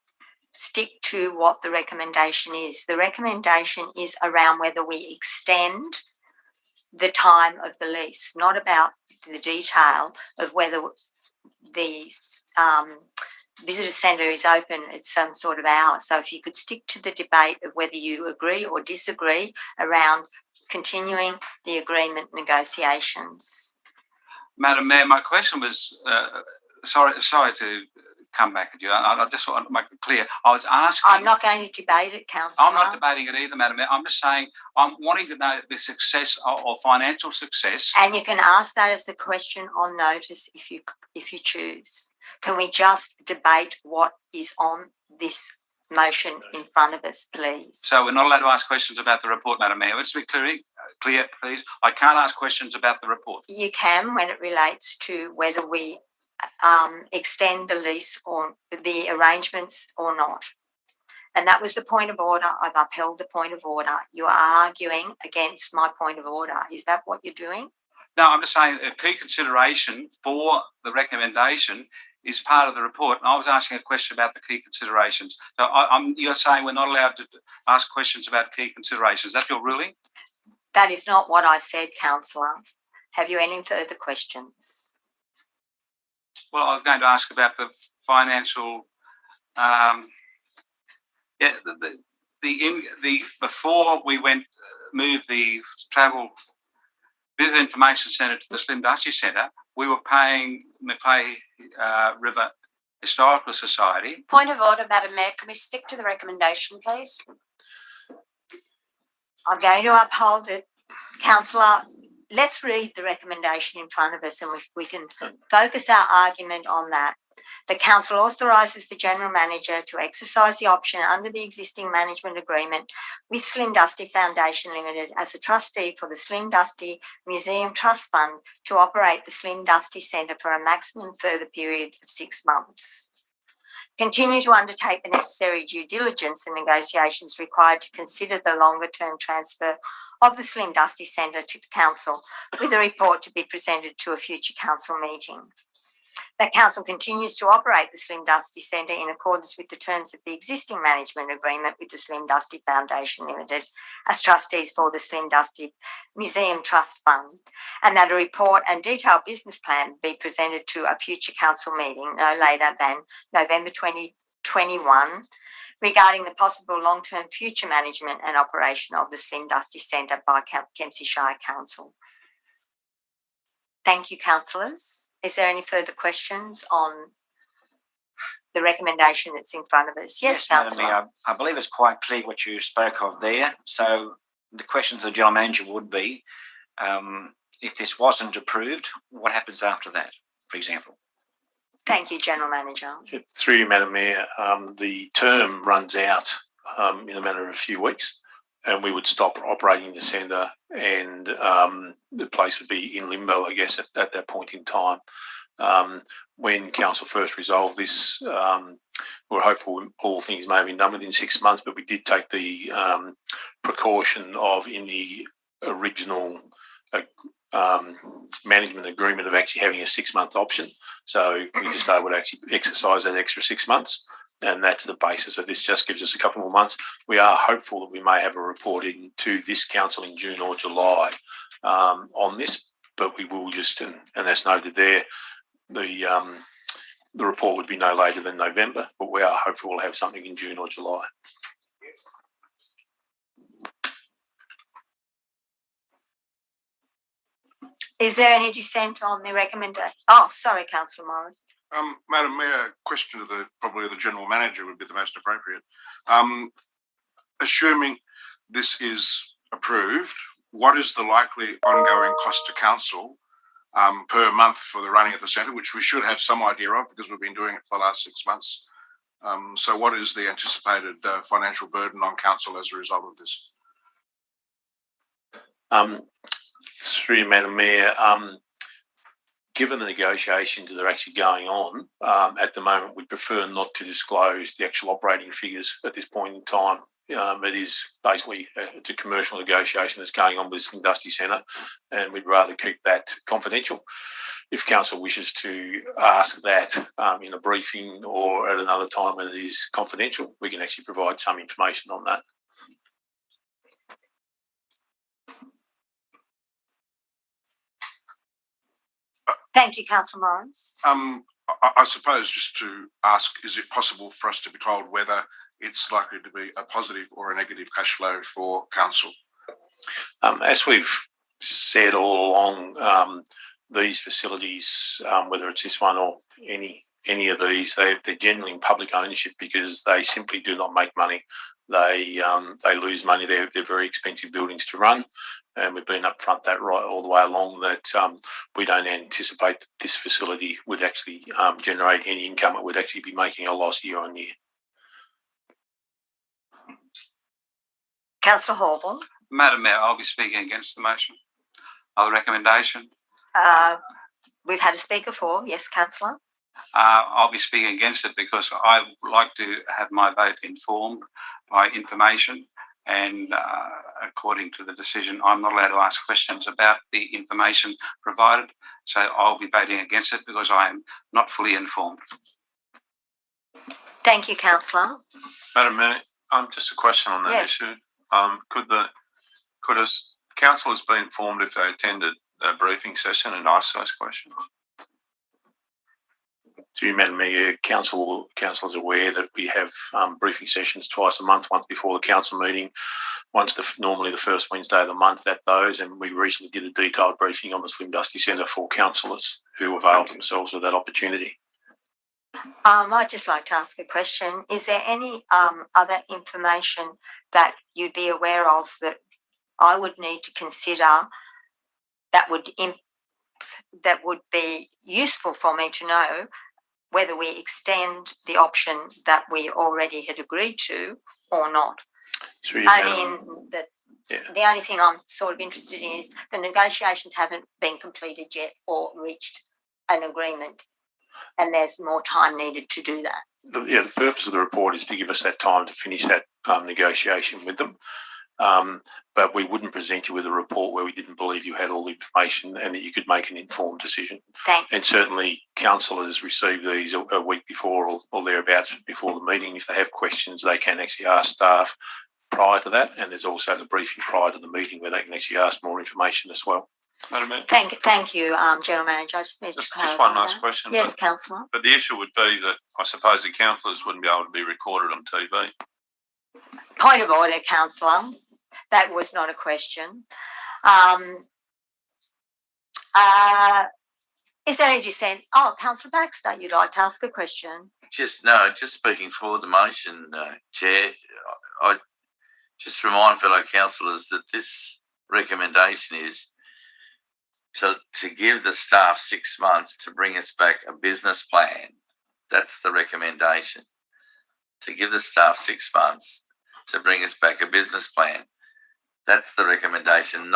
stick to what the recommendation is. The recommendation is around whether we extend the time of the lease, not about the detail of whether the visitor centre is open at some sort of hour. So if you could stick to the debate of whether you agree or disagree around continuing the agreement negotiations. Madam Mayor, my question was, sorry to come back at you. I just want to make it clear. I was asking. I'm not going to debate it, Councillor. I'm not debating it either, Madam Mayor. I'm just saying I'm wanting to know the success or financial success. And you can ask that as the question on notice if you choose. Can we just debate what is on this motion in front of us, please? So we're not allowed to ask questions about the report, Madam Mayor. Let's be clear, please. I can't ask questions about the report. You can when it relates to whether we extend the lease or the arrangements or not. And that was the point of order. I've upheld the point of order. You are arguing against my point of order. Is that what you're doing? No, I'm just saying a key consideration for the recommendation is part of the report. And I was asking a question about the key considerations. So you're saying we're not allowed to ask questions about key considerations. That's your ruling? That is not what I said, Councillor. Have you any further questions? Well, I was going to ask about the financial. Before we moved the travel visitor information centre to the Slim Dusty Centre, we were paying Macleay River Historical Society. Point of order, Madam Mayor. Can we stick to the recommendation, please? I'm going to uphold it, Councillor. Let's read the recommendation in front of us and we can focus our argument on that. The Council authorises the General Manager to exercise the option under the existing management agreement with Slim Dusty Foundation Limited as a trustee for the Slim Dusty Museum Trust Fund to operate the Slim Dusty Centre for a maximum further period of 6 months. Continue to undertake the necessary due diligence and negotiations required to consider the longer-term transfer of the Slim Dusty Centre to the Council, with a report to be presented to a future Council meeting. The Council continues to operate the Slim Dusty Centre in accordance with the terms of the existing management agreement with the Slim Dusty Foundation Limited as trustees for the Slim Dusty Museum Trust Fund, and that a report and detailed business plan be presented to a future Council meeting no later than November 2021 regarding the possible long-term future management and operation of the Slim Dusty Centre by Kempsey Shire Council. Thank you, councillors. Is there any further questions on the recommendation that's in front of us? Yes, councillor. Madam Mayor, I believe it's quite clear what you spoke of there. So the question to the General Manager would be, if this wasn't approved, what happens after that, for example? Thank you, General Manager. Through you, Madam Mayor, the term runs out in a matter of a few weeks, and we would stop operating the centre, and the place would be in limbo, I guess, at that point in time. When Council first resolved this, we were hopeful all things may have been done within 6 months, but we did take the precaution of, in the original management agreement, of actually having a 6-month option. So we just able to actually exercise that extra 6 months, and that's the basis of this. Just gives us a couple more months. We are hopeful that we may have a report into this council in June or July on this, but we will just, and that's noted there, the report would be no later than November, but we are hopeful we'll have something in June or July. Is there any dissent on the recommendation? Oh, sorry, Councillor Morris. Madam Mayor, question to probably the General Manager would be the most appropriate. Assuming this is approved, what is the likely ongoing cost to Council per month for the running of the centre, which we should have some idea of because we've been doing it for the last 6 months? So what is the anticipated financial burden on Council as a result of this? Through you, Madam Mayor, given the negotiations that are actually going on at the moment, we prefer not to disclose the actual operating figures at this point in time. It is basically it's a commercial negotiation that's going on with Slim Dusty Centre, and we'd rather keep that confidential. If Council wishes to ask that in a briefing or at another time when it is confidential, we can actually provide some information on that. Thank you, Councillor Morris. I suppose just to ask, is it possible for us to be told whether it's likely to be a positive or a negative cash flow for council? As we've said all along, these facilities, whether it's this one or any of these, they're generally in public ownership because they simply do not make money. They lose money. They're very expensive buildings to run, and we've been upfront that right all the way along that we don't anticipate that this facility would actually generate any income. It would actually be making a loss year on year. Councillor Horval. Madam Mayor, I'll be speaking against the motion. The recommendation. We've had a speaker for, yes, Councillor. I'll be speaking against it because I would like to have my vote informed by information, and according to the decision, I'm not allowed to ask questions about the information provided. So I'll be voting against it because I am not fully informed. Thank you, Councillor. Madam Mayor, just a question on that Yes. issue. Could a councillors be informed if they attended a briefing session and asked those questions? Through you, Madam Mayor, council is aware that we have briefing sessions twice a month, once before the council meeting, normally the first Wednesday of the month at those, and we recently did a detailed briefing on the Slim Dusty Centre for councillors who availed themselves of that opportunity. I'd just like to ask a question. Is there any other information that you'd be aware of that I would need to consider that would be useful for me to know whether we extend the option that we already had agreed to or not? The only thing I'm sort of interested in is the negotiations haven't been completed yet or reached an agreement, and there's more time needed to do that. The purpose of the report is to give us that time to finish that negotiation with them. But we wouldn't present you with a report where we didn't believe you had all the information and that you could make an informed decision. And certainly councillors receive these a week before or thereabouts before the meeting. If they have questions, they can actually ask staff prior to that, and there's also the briefing prior to the meeting where they can actually ask more information as well. Madam Mayor? Thank you, General Manager. I just need to clarify. Just one last question. Yes, Councillor. But the issue would be that I suppose the councillors wouldn't be able to be recorded on TV. Point of order, Councillor. That was not a question. Is there any dissent? Oh, Councillor Baxter, you'd like to ask a question? Just speaking for the motion, Chair, I just remind fellow councillors that this recommendation is to give the staff 6 months to bring us back a business plan. That's the recommendation. To give the staff 6 months to bring us back a business plan. That's the recommendation,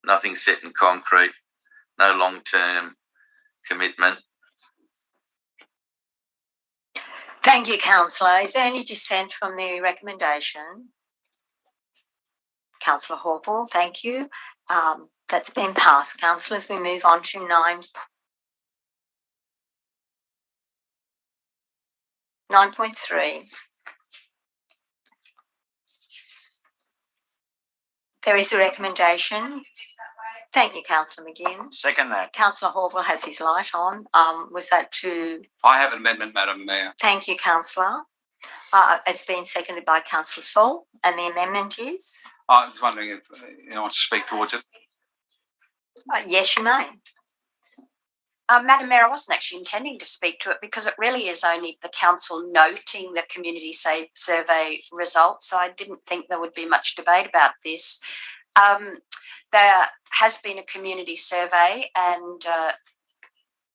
nothing set in concrete, no long-term commitment. Thank you, Councillor. Is there any dissent from the recommendation? Councillor Horval, thank you. That's been passed. Councillors, we move on to 9.3. There is a recommendation. Thank you, Councillor McGinn. Second that. Councillor Horval has his light on. Was that to? I have an amendment, Madam Mayor. Thank you, Councillor. It's been seconded by Councillor Saul, and the amendment is? I was wondering if you want to speak towards it. Yes, you may. Madam Mayor, I wasn't actually intending to speak to it because it really is only the council noting the community survey results. So I didn't think there would be much debate about this. There has been a community survey, and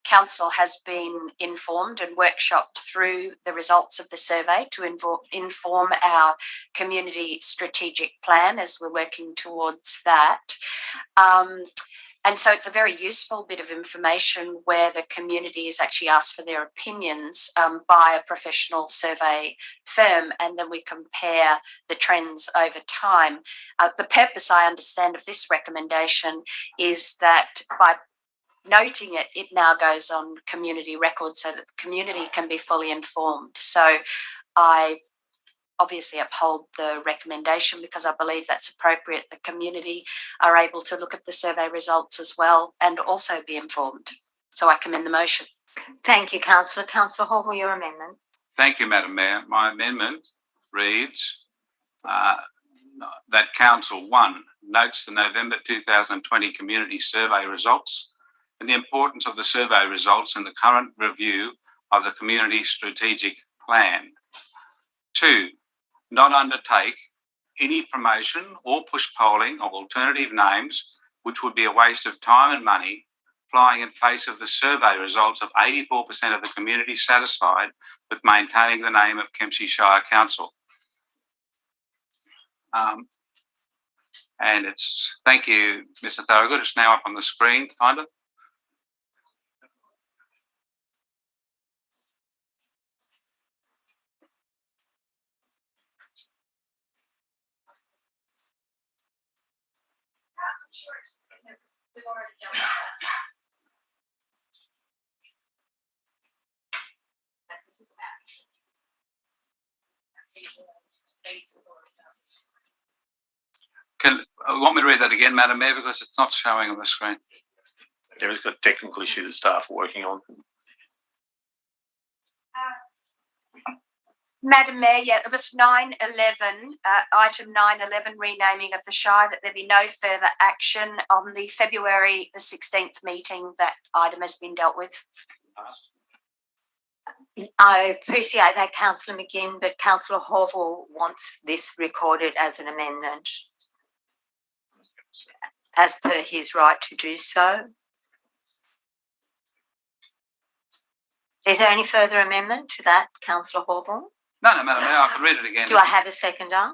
council has been informed and workshopped through the results of the survey to inform our community strategic plan as we're working towards that. And so it's a very useful bit of information where the community is actually asked for their opinions by a professional survey firm, and then we compare the trends over time. The purpose, I understand, of this recommendation is that by noting it, it now goes on community record so that the community can be fully informed. So I obviously uphold the recommendation because I believe that's appropriate. The community are able to look at the survey results as well and also be informed. So I commend the motion. Thank you, councillor. Councillor Hall, your amendment. Thank you, Madam Mayor. My amendment reads that Council 1 notes the November 2020 community survey results and the importance of the survey results in the current review of the community strategic plan. 2, not undertake any promotion or push polling of alternative names, which would be a waste of time and money, flying in face of the survey results of 84% of the community satisfied with maintaining the name of Kempsey Shire Council. And it's, thank you, Mr. Thorogood. It's now up on the screen, kind of. We've already done that. This is Want me to read that again, Madam Mayor, because it's not showing on the screen. There is a technical issue that staff are working on. Madam Mayor, yeah, it was 9.11, item 9.11, renaming of the Shire, that there be no further action on the February the 16th meeting. That item has been dealt with. I appreciate that, Councillor McGinn, but Councillor Horval wants this recorded as an amendment, as per his right to do so. Is there any further amendment to that, Councillor Horval? No, Madam Mayor, I can read it again. Do I have a seconder?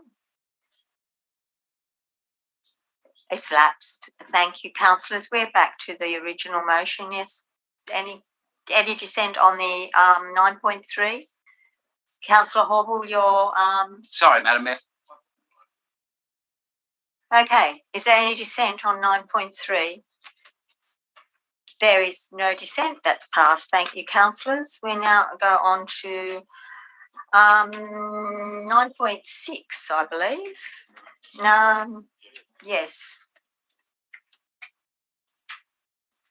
It's lapsed. Thank you, councillors. We're back to the original motion. Yes. Any dissent on the 9.3? Councillor Horval, your Sorry, Madam Mayor. Okay. Is there any dissent on 9.3? There is no dissent. That's passed. Thank you, councillors. We now go on to 9.6, I believe. Yes.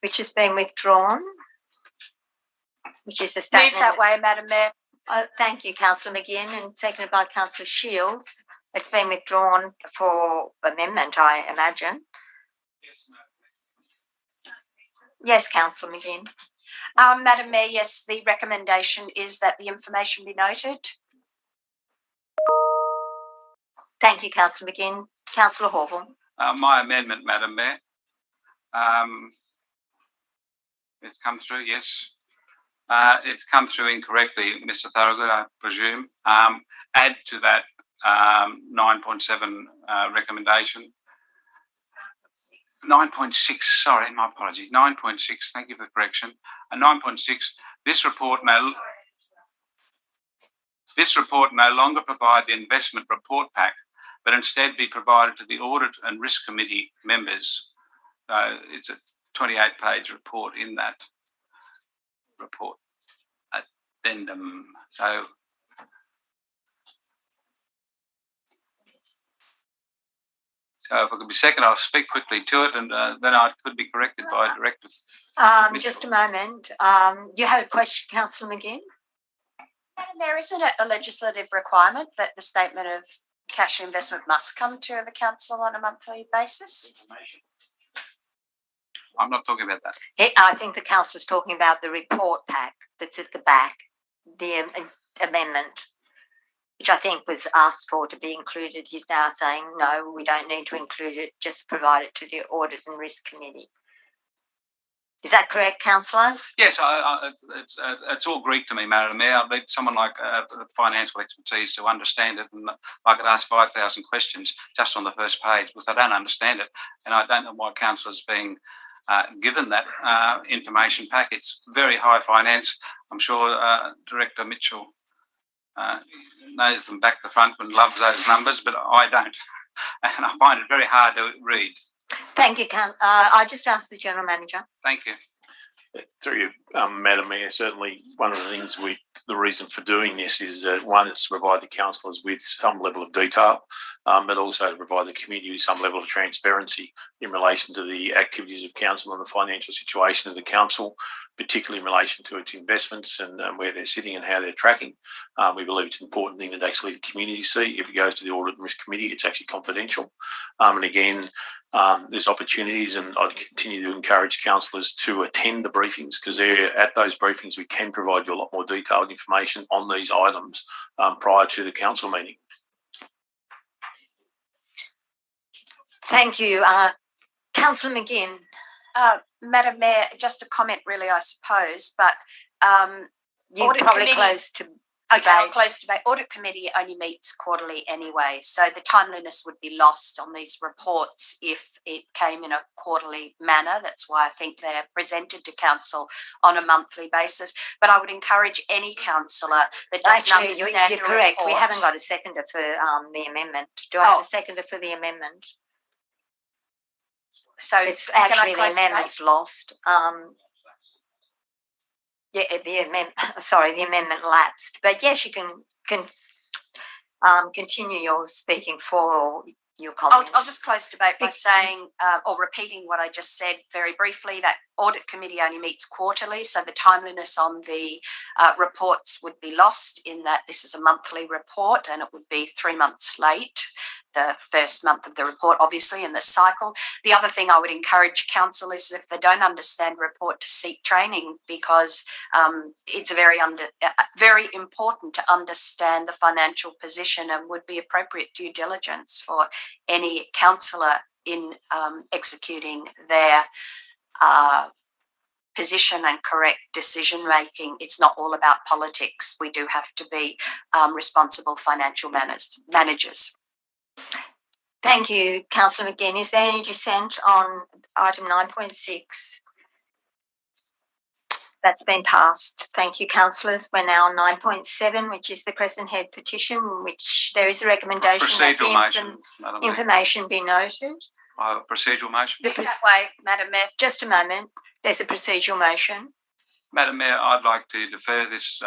Which has been withdrawn. Which is a statement. Move that way, Madam Mayor. Thank you, Councillor McGinn, and seconded by Councillor Shields. It's been withdrawn for amendment, I imagine. Yes, Councillor McGinn. Madam Mayor, yes, the recommendation is that the information be noted. Thank you, Councillor McGinn. Councillor Horval. My amendment, Madam Mayor. It's come through, yes. It's come through incorrectly, Mr. Thorogood, I presume. Add to that 9.7 recommendation. 9.6, sorry, my apologies. 9.6, thank you for the correction. 9.6, this report no longer provide the investment report pack, but instead be provided to the Audit and Risk Committee members. It's a 28-page report in that report addendum. So if I could be second, I'll speak quickly to it, and then I could be corrected by Director. Just a moment. You had a question, Councillor McGinn? Madam Mayor, isn't it a legislative requirement that the statement of cash investment must come to the council on a monthly basis? I'm not talking about that. I think the council was talking about the report pack that's at the back, the amendment, which I think was asked for to be included. He's now saying, no, we don't need to include it, just provide it to the Audit and Risk Committee. Is that correct, councillors? Yes, it's all Greek to me, Madam Mayor. I need someone like financial expertise to understand it, and I could ask 5,000 questions just on the first page because I don't understand it, and I don't know why councillors being given that information pack. It's very high finance. I'm sure Director Mitchell knows them back to front and loves those numbers, but I don't, and I find it very hard to read. Thank you, I just asked the General Manager. Thank you. Through you, Madam Mayor, certainly one of the things the reason for doing this is one, it's to provide the councillors with some level of detail, but also to provide the community with some level of transparency in relation to the activities of council and the financial situation of the council. particularly in relation to its investments and where they're sitting and how they're tracking. We believe it's an important thing that actually the community see. If it goes to the Audit and Risk Committee, it's actually confidential. And again, there's opportunities, and I'd continue to encourage councillors to attend the briefings, because at those briefings we can provide you a lot more detailed information on these items prior to the council meeting. Thank you. Councillor McGinn. Madam Mayor, just a comment really, I suppose, but You Audit probably committee- close to okay, I'll debate. close debate. Audit committee only meets quarterly anyway, so the timeliness would be lost on these reports if it came in a quarterly manner. That's why I think they're presented to council on a monthly basis. But I would encourage any councillor that doesn't Actually, understand you're a correct. We report- haven't got a seconder for the amendment. Do I have Oh. a seconder for the amendment? So It's can I actually the close debate? amendment's lost. Yeah, the amendment lapsed. But yes, you can continue your speaking for or your comment. I'll just close debate by saying, or repeating what I just said very briefly, that audit committee only meets quarterly, so the timeliness on the reports would be lost in that this is a monthly report and it would be 3 months late, the first month of the report, obviously, in the cycle. The other thing I would encourage council is if they don't understand report to seek training, because it's very important to understand the financial position and would be appropriate due diligence for any councillor in executing their position and correct decision making. It's not all about politics. We do have to be responsible financial managers. Thank you, Councillor McGinn. Is there any dissent on item 9.6? That's been passed. Thank you, councillors. We're now on 9.7, which is the Crescent Head petition, which there is a recommendation that Procedural the motion, Madam Mayor. information be noted. Procedural motion. That way, Madam Mayor. Just a moment. There's a procedural motion. Madam Mayor, I'd like to defer this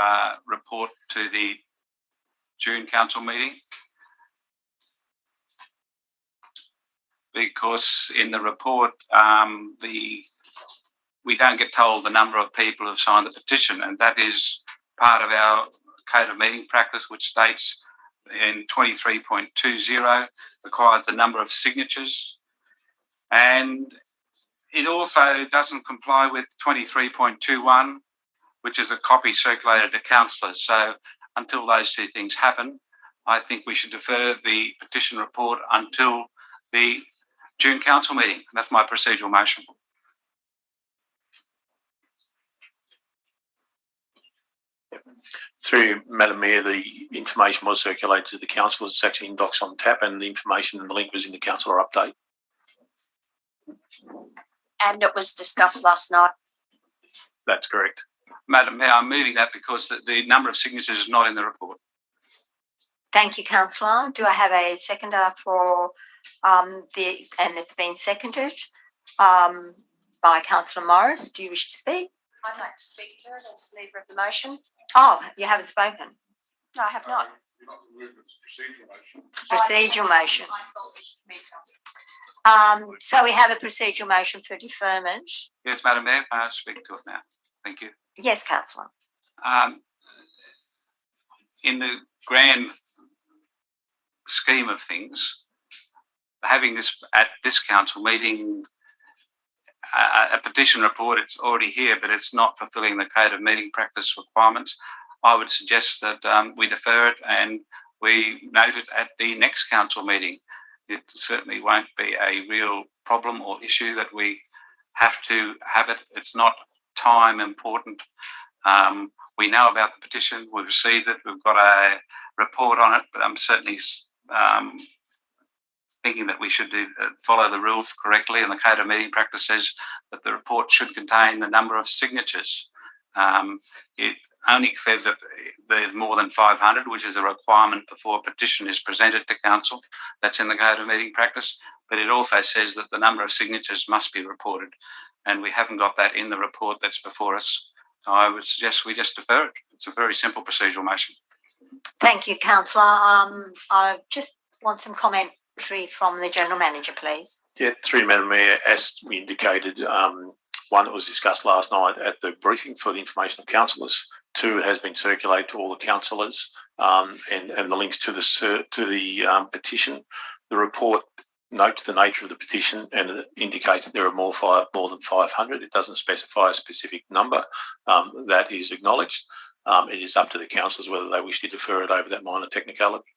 report to the June council meeting, because in the report we don't get told the number of people who have signed the petition, and that is part of our code of meeting practice, which states in 23.20 requires the number of signatures, and it also doesn't comply with 23.21, which is a copy circulated to councillors. So until those two things happen, I think we should defer the petition report until the June council meeting. That's my procedural motion. Through Madam Mayor, the information was circulated to the councillors. It's actually in Docs on Tap, and the information and the link was in the councillor update. And it was discussed last night. That's correct. Madam Mayor, I'm moving that because the number of signatures is not in the report. Thank you, councillor. Do I have a seconder for and it's been seconded by Councillor Morris. Do you wish to speak? I'd like to speak to it as leader of the motion. Oh, you haven't spoken. No, I have not. It's a procedural motion. So we have a procedural motion for deferment. Yes, Madam Mayor, I'll speak to it now. Thank you. Yes, councillor. In the grand scheme of things, having this at this council meeting, a petition report, it's already here, but it's not fulfilling the code of meeting practice requirements. I would suggest that we defer it and we note it at the next council meeting. It certainly won't be a real problem or issue that we have to have it. It's not time important. We know about the petition, we've received it, we've got a report on it, but I'm certainly thinking that we should follow the rules correctly, and the code of meeting practice says that the report should contain the number of signatures. It only says that there's more than 500, which is a requirement before a petition is presented to council. That's in the code of meeting practice, but it also says that the number of signatures must be reported, and we haven't got that in the report that's before us. I would suggest we just defer it. It's a very simple procedural motion. Thank you, councillor. I just want some commentary from the General Manager, please. Yeah, through Madam Mayor, as we indicated, one, it was discussed last night at the briefing for the information of councillors. Two, it has been circulated to all the councillors, and the links to the petition. The report notes the nature of the petition and it indicates that there are more than 500. It doesn't specify a specific number that is acknowledged. It is up to the councillors whether they wish to defer it over that minor technicality.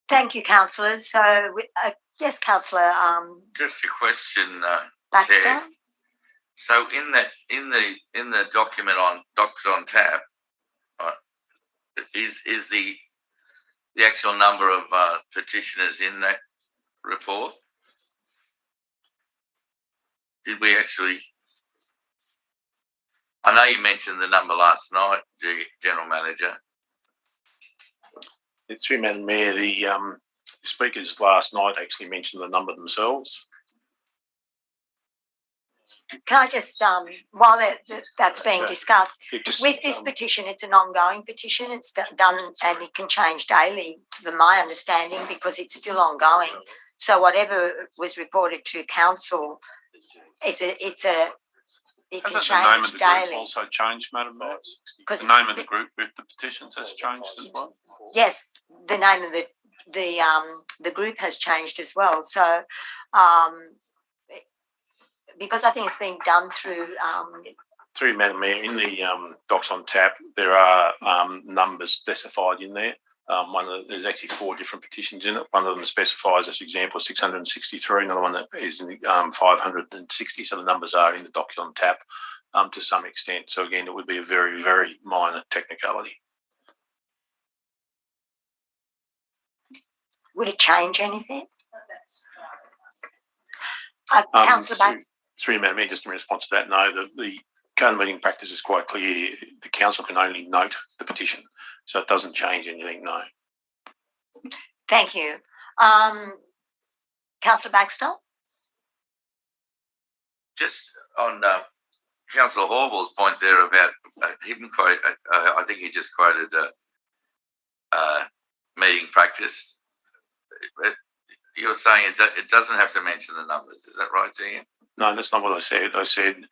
Thank you, councillors. So, yes, councillor. Just a question, Baxter. Chair. So in the document on docs on tap, is the actual number of petitioners in that report? Did we actually? I know you mentioned the number last night, the General Manager. Through Madam Mayor, the speakers last night actually mentioned the number themselves. Can I just, while that's being discussed, Just, with this petition, it's an ongoing petition. It's done and it can change daily, from my understanding, because it's still ongoing. So whatever was reported to council, it can Hasn't the name of change the group daily. also changed, Madam Mayor? Because The name of the group with the petitions has changed as well? yes, the name of the group has changed as well. So, because I think it's being done through. Through Madam Mayor, in the docs on tap, there are numbers specified in there. There's actually 4 different petitions in it. One of them specifies, as example, 663. Another one that is in 560. So the numbers are in the docs on tap to some extent. So again, it would be a very, very minor technicality. Would it change anything? Councillor Bates. Through Madam Mayor, just in response to that, no, the code of meeting practice is quite clear. The council can only note the petition, so it doesn't change anything, no. Thank you. Councillor Baxter? Just on Councillor Horville's point there about hidden quote, I think he just quoted meeting practice. You're saying it doesn't have to mention the numbers, is that right, Ian? No, that's not what I said. I said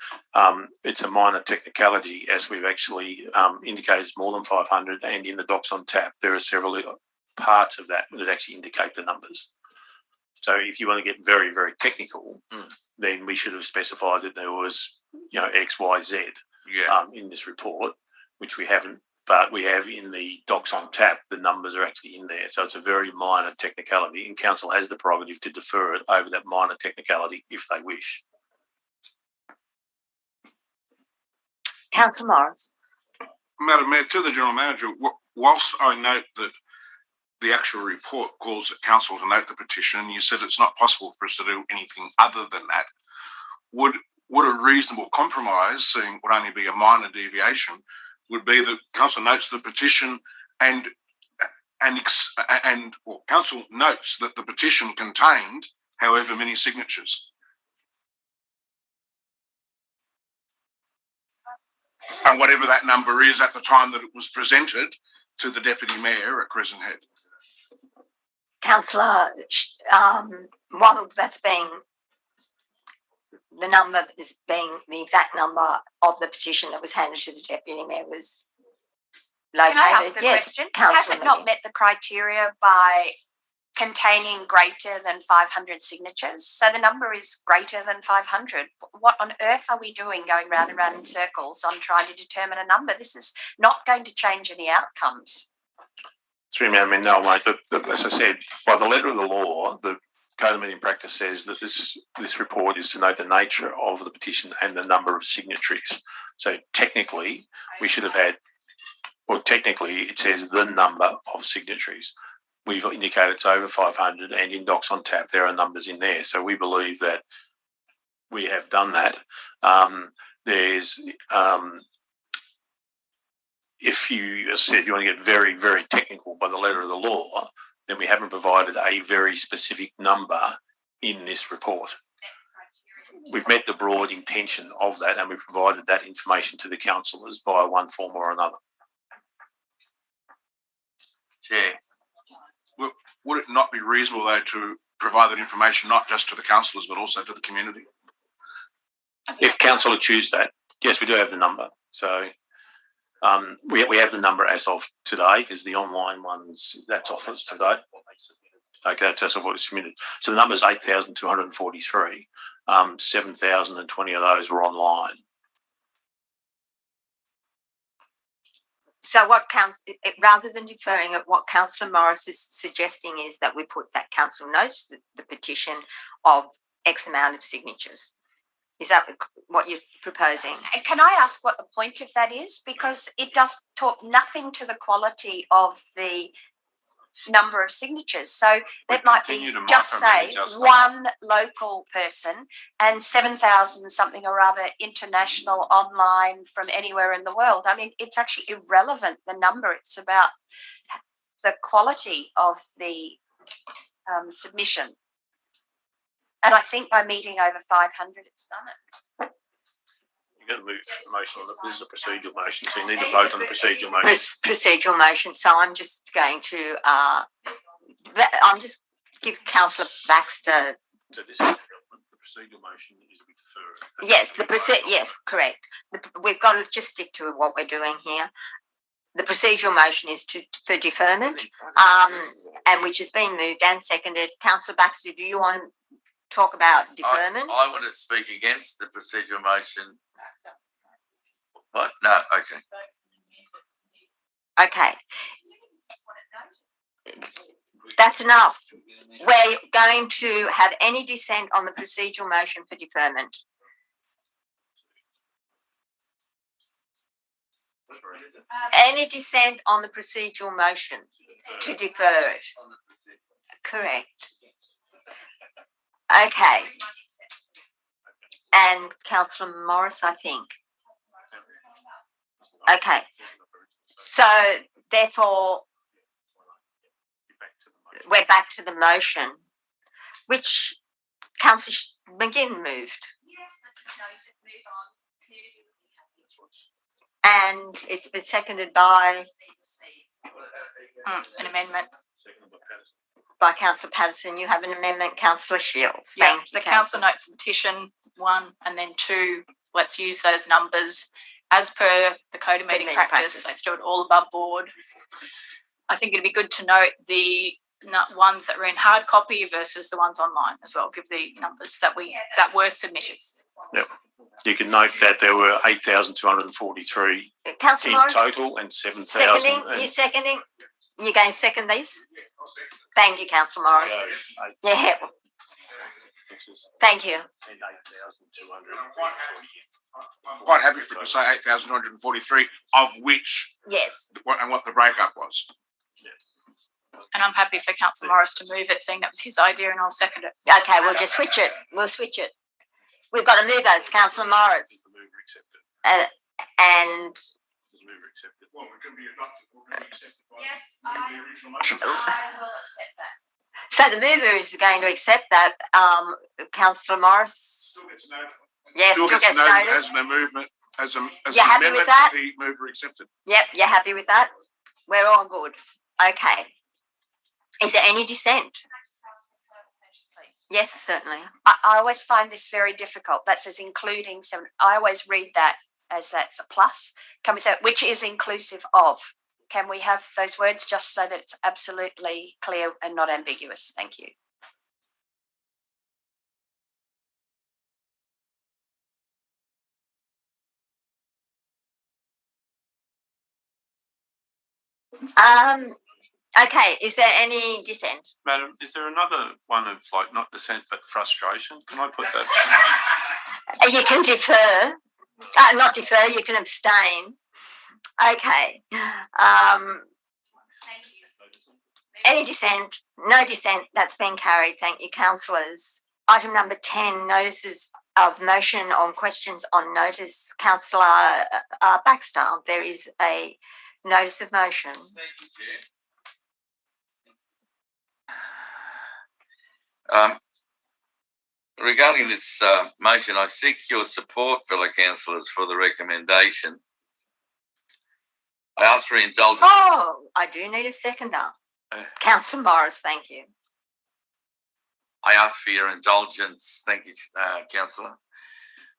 it's a minor technicality, as we've actually indicated it's more than 500, and in the docs on tap, there are several parts of that actually indicate the numbers. So if you want to get very, very technical, then we should have specified that there was, X, Y, Z in this report, which we haven't. But we have in the docs on tap, the numbers are actually in there. So it's a very minor technicality, and council has the prerogative to defer it over that minor technicality if they wish. Councillor Morris. Madam Mayor, to the General Manager, whilst I note that the actual report calls the council to note the petition, you said it's not possible for us to do anything other than that. Would a reasonable compromise, seeing would only be a minor deviation, would be that council notes the petition and council notes that the petition contained however many signatures. And whatever that number is at the time that it was presented to the Deputy Mayor at Crescent Head. Councillor, while that's being, the number is being the exact number of the petition that was handed to the Deputy Mayor was located. Can I ask a yes, question? Councillor Has it not Milligan. met the criteria by containing greater than 500 signatures? So the number is greater than 500. What on earth are we doing going round and round in circles on trying to determine a number? This is not going to change any outcomes. Through me, I mean, no, mate, as I said, by the letter of the law, the Code of Meeting Practice says that this report is to note the nature of the petition and the number of signatories. So technically, we should have had, well, technically it says the number of signatories. We've indicated it's over 500, and in docs on tap, there are numbers in there. So we believe that we have done that. If you, as I said, you want to get very, very technical by the letter of the law, then we haven't provided a very specific number in this report. We've met the broad intention of that, and we've provided that information to the councillors via one form or another. Chair. Would it not be reasonable, though, to provide that information not just to the councillors but also to the community. If councillor choose that, yes, we do have the number. So we have the number as of today because the online ones, that's off us today. Okay, that's what was submitted. So the number is 8,243. 7,020 of those were online. So what rather than deferring it, what Councillor Morris is suggesting is that we put that council notes the petition of X amount of signatures. Is that what you're proposing? Can I ask what the point of that is? Because it does talk nothing to the quality of the number of signatures. So that might be just say one local person and 7,000 something or other international online from anywhere in the world. I mean, it's actually irrelevant, the number. It's about the quality of the submission. And I think by meeting over 500, it's done it. You're going to move the motion on this is a procedural motion, so you need to vote on the procedural motion. Procedural motion. So I'm just going to give Councillor Baxter. So this is irrelevant. The procedural motion is we defer it. Yes, yes, correct. We've got to just stick to what we're doing here. The procedural motion is for deferment, and which has been moved and seconded. Councillor Baxter, do you want to talk about deferment? I want to speak against the procedural motion. What? No, okay. Okay. That's enough. We're going to have any dissent on the procedural motion for deferment. Any dissent on the procedural motion to defer it? Correct. Okay. And Councillor Morris, I think. Okay. So therefore, we're back to the motion, which Councillor McGinn moved. Yes, this is noted. Move on. Community will be happy. And it's been seconded by An amendment. by Councillor Patterson. You have an amendment, Councillor Shields. Yeah, Thank you. the council notes the petition 1 and then 2. Let's use those numbers as per the code of meeting practice. Let's do it all above board. I think it'd be good to note the ones that were in hard copy versus the ones online as well. Give the numbers that were submitted. Yep. You can note that there were 8,243 Councillor in Morris, total and 7,000. seconding. You seconding? You're going to second these? Thank you, Councillor Morris. Yeah. Thank you. I'm quite happy for it to say 8,243, of which Yes. and what the breakup was. And I'm happy for Councillor Morris to move it, seeing that was his idea, and I'll second it. Okay, we'll just switch it. We'll switch it. We've got to move those, Councillor Morris. And Well, it can be adopted. Yes, I will accept that. so the mover is going to accept that. Councillor Morris. Yes, Still still gets gets noted noted. as an amendment, as an You're happy with amendment that? the mover accepted. Yep, you're happy with that? We're all good. Okay. Is there any dissent? Yes, certainly. I always find this very difficult. That says including 7. I always read that as that's a plus. Can we say which is inclusive of? Can we have those words just so that it's absolutely clear and not ambiguous? Thank you. Okay, is there any dissent? Madam, is there another one of like not dissent but frustration? Can I put that? You can defer. Not defer, you can abstain. Okay. Any dissent? No dissent. That's been carried. Thank you, councillors. Item number 10, notices of motion on questions on notice. Councillor Baxter, there is a notice of motion. Thank you, Chair. Regarding this motion, I seek your support, fellow councillors, for the recommendation. I ask for indulgence. Oh, I do need a seconder. Councillor Morris, thank you. I ask for your indulgence. Thank you, Councillor.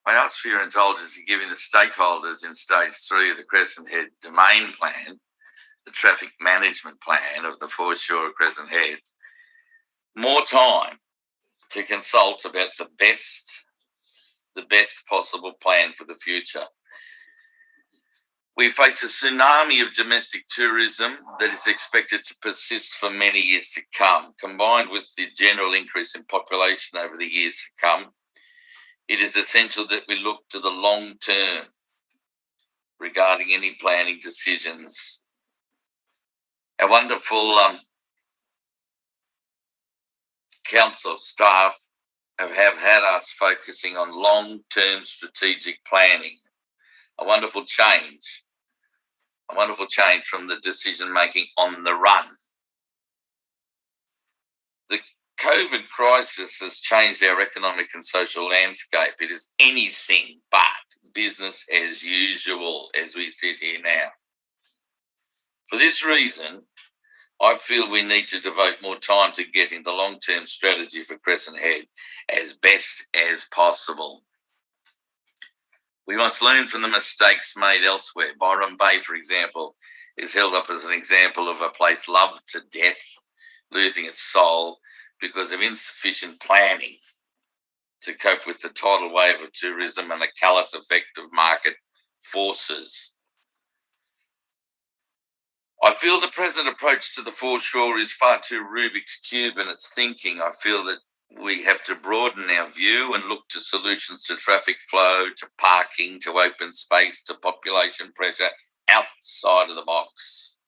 I ask for your indulgence in giving the stakeholders in stage 3 of the Crescent Head domain plan, the traffic management plan of the foreshore Crescent Head, more time to consult about the best possible plan for the future. We face a tsunami of domestic tourism that is expected to persist for many years to come. Combined with the general increase in population over the years to come, it is essential that we look to the long term regarding any planning decisions. Our wonderful council staff have had us focusing on long-term strategic planning. A wonderful change from the decision making on the run. The COVID crisis has changed our economic and social landscape. It is anything but business as usual as we sit here now. For this reason, I feel we need to devote more time to getting the long-term strategy for Crescent Head as best as possible. We must learn from the mistakes made elsewhere. Byron Bay, for example, is held up as an example of a place loved to death, losing its soul because of insufficient planning to cope with the tidal wave of tourism and the callous effect of market forces. I feel the present approach to the foreshore is far too Rubik's Cube in its thinking. I feel that we have to broaden our view and look to solutions to traffic flow, to parking, to open space, to population pressure outside of the box.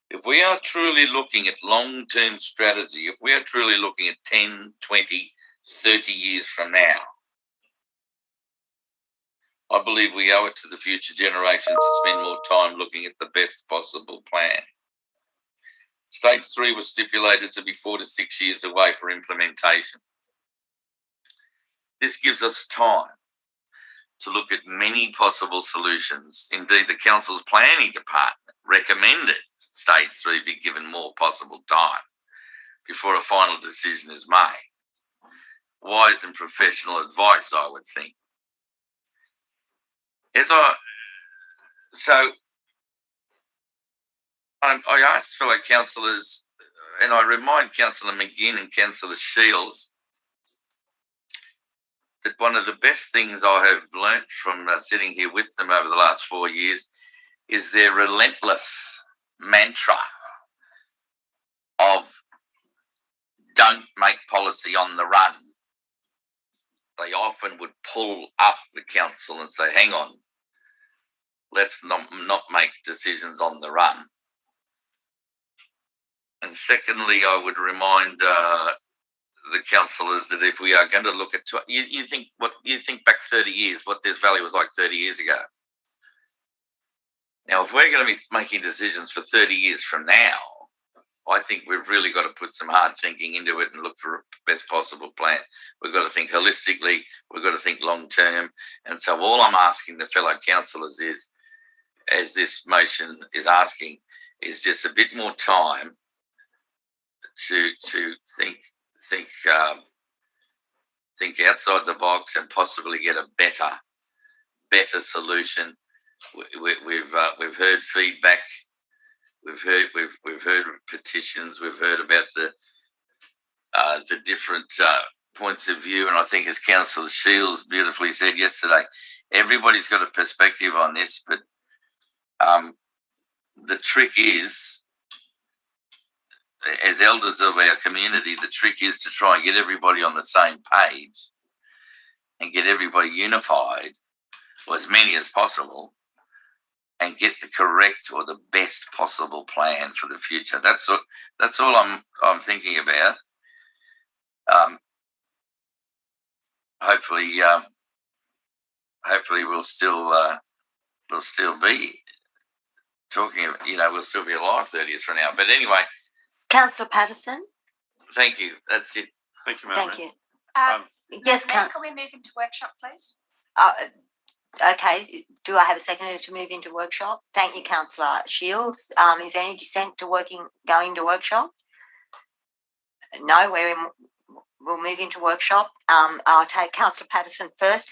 If we are truly looking at long-term strategy, if we are truly looking at 10, 20, 30 years from now, I believe we owe it to the future generation to spend more time looking at the best possible plan. Stage 3 was stipulated to be 4 to 6 years away for implementation. This gives us time to look at many possible solutions. Indeed, the Council's planning department recommended Stage 3 be given more possible time before a final decision is made. Wise and professional advice, I would think. I asked fellow councillors, and I remind Councillor McGinn and Councillor Shields that one of the best things I have learnt from sitting here with them over the last 4 years is their relentless mantra of don't make policy on the run. They often would pull up the council and say, hang on, let's not make decisions on the run. And secondly, I would remind the councillors that if we are going to look at, you think back 30 years, what this valley was like 30 years ago. Now, if we're going to be making decisions for 30 years from now, I think we've really got to put some hard thinking into it and look for a best possible plan. We've got to think holistically. We've got to think long term. And so all I'm asking the fellow councillors is, as this motion is asking, is just a bit more time to think outside the box and possibly get a better solution. We've heard feedback. We've heard petitions. We've heard about the different points of view, and I think, as Councillor Shields beautifully said yesterday, everybody's got a perspective on this. But the trick is, as elders of our community, the trick is to try and get everybody on the same page and get everybody unified, or as many as possible, and get the correct or the best possible plan for the future. That's all I'm thinking about. Hopefully we'll still be talking. We'll still be alive 30 years from now. But anyway, Councillor Patterson. Thank you. That's it. Thank you, Madam Thank Mayor. you. Yes, Can we move into workshop, please? Okay. Do I have a seconder to move into workshop? Thank you, Councillor Shields. Is there any dissent to going to workshop? No, we're in we'll move into workshop. I'll take Councillor Patterson first.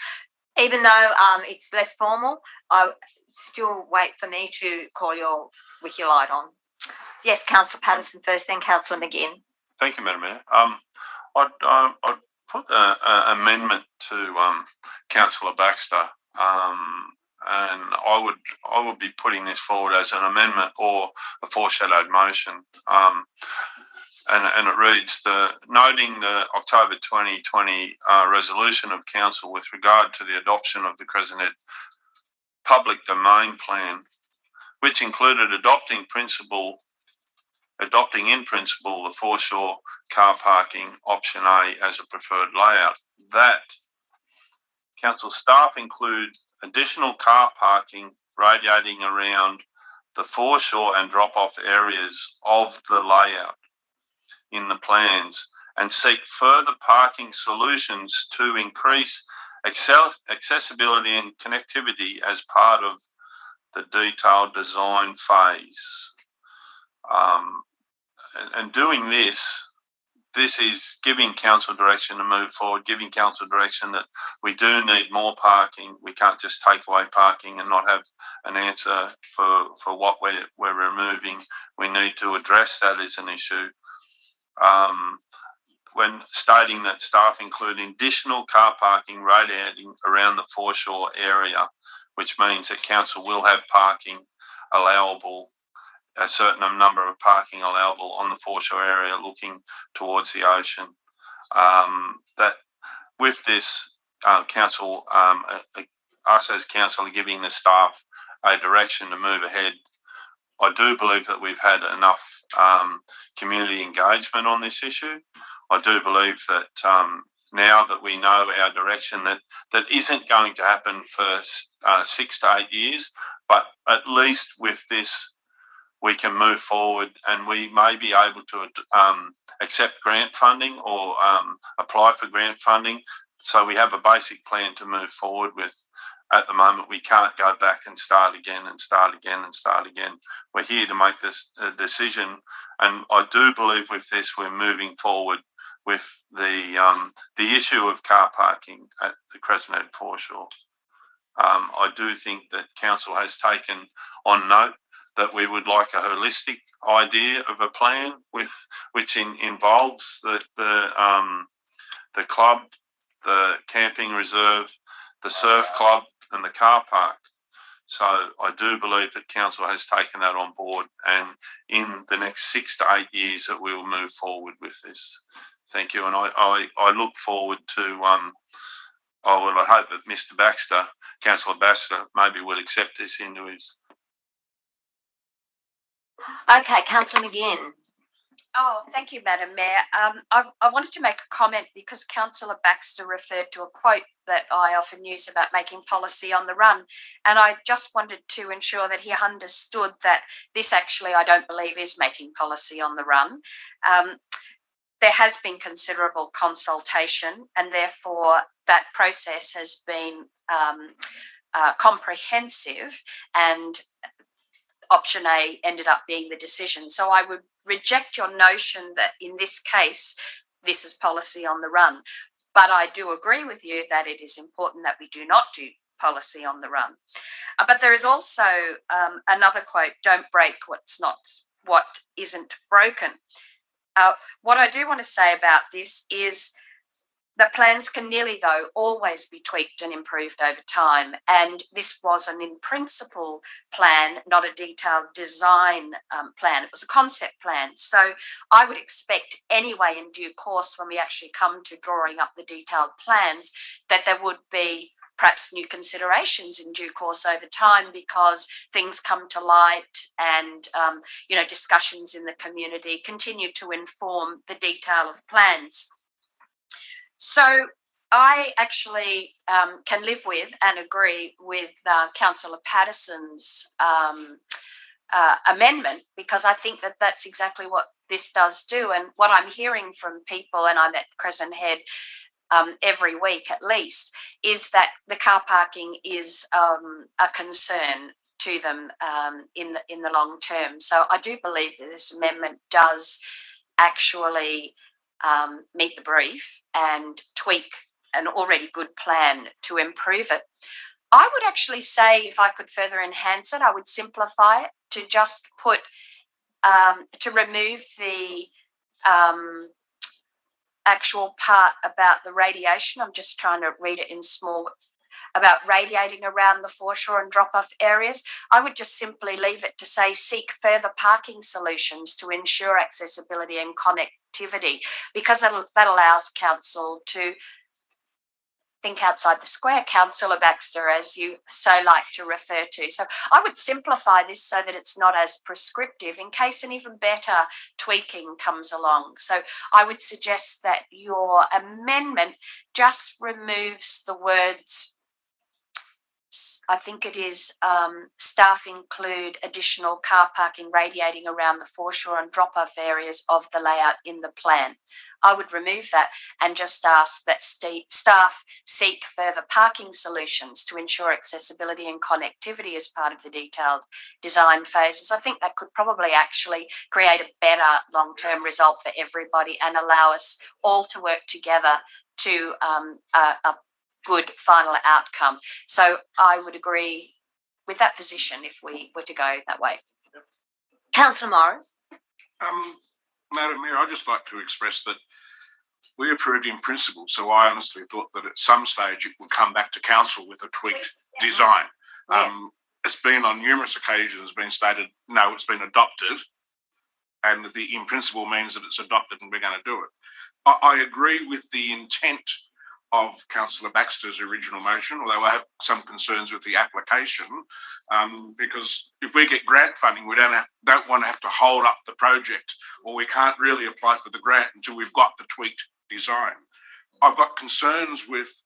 Even though it's less formal, I still wait for me to call with your light on. Yes, Councillor Patterson first, then Councillor McGinn. Thank you, Madam Mayor. I'd put an amendment to Councillor Baxter, and I would be putting this forward as an amendment or a foreshadowed motion. And it reads, noting the October 2020 resolution of Council with regard to the adoption of the CRESCENT public domain plan, which included adopting in principle the foreshore car parking option A as a preferred layout. That Council staff include additional car parking radiating around the foreshore and drop-off areas of the layout in the plans, and seek further parking solutions to increase accessibility and connectivity as part of the detailed design phase. And doing this is giving Council direction to move forward, giving Council direction that we do need more parking. We can't just take away parking and not have an answer for what we're removing. We need to address that as an issue. When stating that staff include additional car parking radiating around the foreshore area, which means that Council will have parking allowable, a certain number of parking allowable on the foreshore area looking towards the ocean. That with this, Council, us as Council are giving the staff a direction to move ahead. I do believe that we've had enough community engagement on this issue. I do believe that now that we know our direction, that isn't going to happen for 6 to 8 years, but at least with this, we can move forward and we may be able to accept grant funding or apply for grant funding. So we have a basic plan to move forward with. At the moment, we can't go back and start again and start again and start again. We're here to make this decision, and I do believe with this we're moving forward with the issue of car parking at the CRESCENT foreshore. I do think that Council has taken on note that we would like a holistic idea of a plan which involves the club, the camping reserve, the surf club, and the car park. So I do believe that Council has taken that on board, and in the next 6 to 8 years that we will move forward with this. Thank you, and I look forward to. I hope that Mr. Baxter, Councillor Baxter, maybe will accept this into his. Okay, Councillor McGinn. Oh, thank you, Madam Mayor. I wanted to make a comment because Councillor Baxter referred to a quote that I often use about making policy on the run. And I just wanted to ensure that he understood that this actually, I don't believe, is making policy on the run. There has been considerable consultation, and therefore that process has been comprehensive, and option A ended up being the decision. So I would reject your notion that in this case, this is policy on the run. But I do agree with you that it is important that we do not do policy on the run. But there is also another quote, don't break what isn't broken. What I do want to say about this is the plans can nearly, though, always be tweaked and improved over time. And this was an in principle plan, not a detailed design plan. It was a concept plan. So I would expect anyway in due course when we actually come to drawing up the detailed plans that there would be perhaps new considerations in due course over time because things come to light and, discussions in the community continue to inform the detail of plans. So I actually can live with and agree with Councillor Patterson's amendment because I think that that's exactly what this does do. And what I'm hearing from people, and I'm at Crescent Head every week at least, is that the car parking is a concern to them in the long term. So I do believe that this amendment does actually meet the brief and tweak an already good plan to improve it. I would actually say, if I could further enhance it, I would simplify it to just put, to remove the actual part about the radiation. I'm just trying to read it in small, about radiating around the foreshore and drop-off areas. I would just simply leave it to say, seek further parking solutions to ensure accessibility and connectivity, because that allows council to think outside the square, Councillor Baxter, as you so like to refer to. So I would simplify this so that it's not as prescriptive in case an even better tweaking comes along. So I would suggest that your amendment just removes the words, I think it is, staff include additional car parking radiating around the foreshore and drop-off areas of the layout in the plan. I would remove that and just ask that staff seek further parking solutions to ensure accessibility and connectivity as part of the detailed design phases. I think that could probably actually create a better long-term result for everybody and allow us all to work together to a good final outcome. So I would agree with that position if we were to go that way. Councillor Morris. Madam Mayor, I'd just like to express that we approved in principle, so I honestly thought that at some stage it would come back to council with a tweaked design. It's been on numerous occasions been stated, no, it's been adopted, and the in principle means that it's adopted and we're going to do it. I agree with the intent of Councillor Baxter's original motion, although I have some concerns with the application, because if we get grant funding, we don't want to have to hold up the project, or we can't really apply for the grant until we've got the tweaked design. I've got concerns with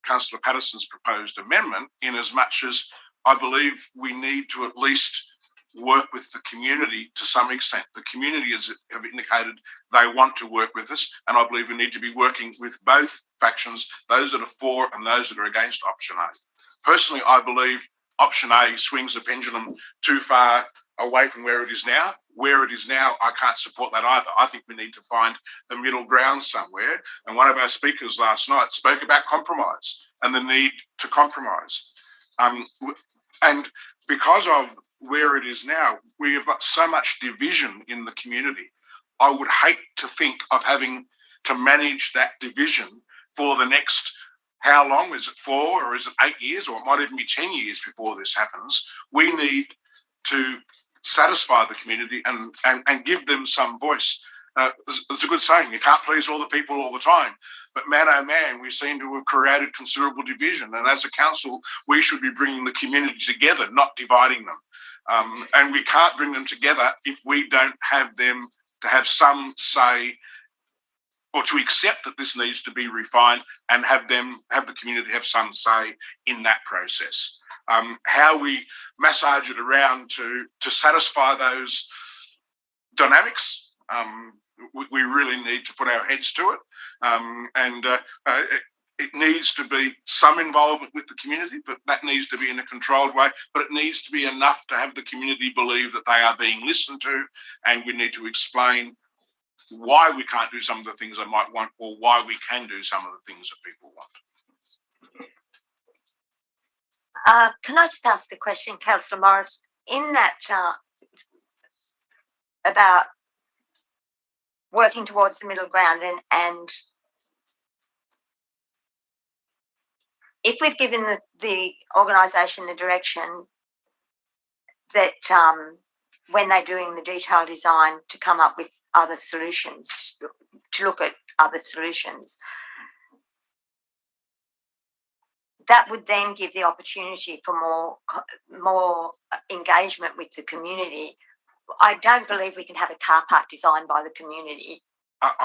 Councillor Patterson's proposed amendment in as much as I believe we need to at least work with the community to some extent. The community have indicated they want to work with us, and I believe we need to be working with both factions, those that are for and those that are against option A. Personally, I believe option A swings the pendulum too far away from where it is now. Where it is now, I can't support that either. I think we need to find the middle ground somewhere. And one of our speakers last night spoke about compromise and the need to compromise. And because of where it is now, we have got so much division in the community. I would hate to think of having to manage that division for the next, how long? Is it 4 or is it 8 years, or it might even be 10 years before this happens? We need to satisfy the community and give them some voice. There's a good saying, you can't please all the people all the time, but man oh man, we seem to have created considerable division, and as a council we should be bringing the community together, not dividing them. And we can't bring them together if we don't have them to have some say, or to accept that this needs to be refined and have the community have some say in that process. How we massage it around to satisfy those dynamics, we really need to put our heads to it. It needs to be some involvement with the community, but that needs to be in a controlled way. But it needs to be enough to have the community believe that they are being listened to, and we need to explain why we can't do some of the things they might want, or why we can do some of the things that people want. Can I just ask a question, Councillor Morris? In that about working towards the middle ground, and if we've given the organisation the direction that when they're doing the detailed design to come up with other solutions, to look at other solutions, that would then give the opportunity for more engagement with the community. I don't believe we can have a car park designed by the community,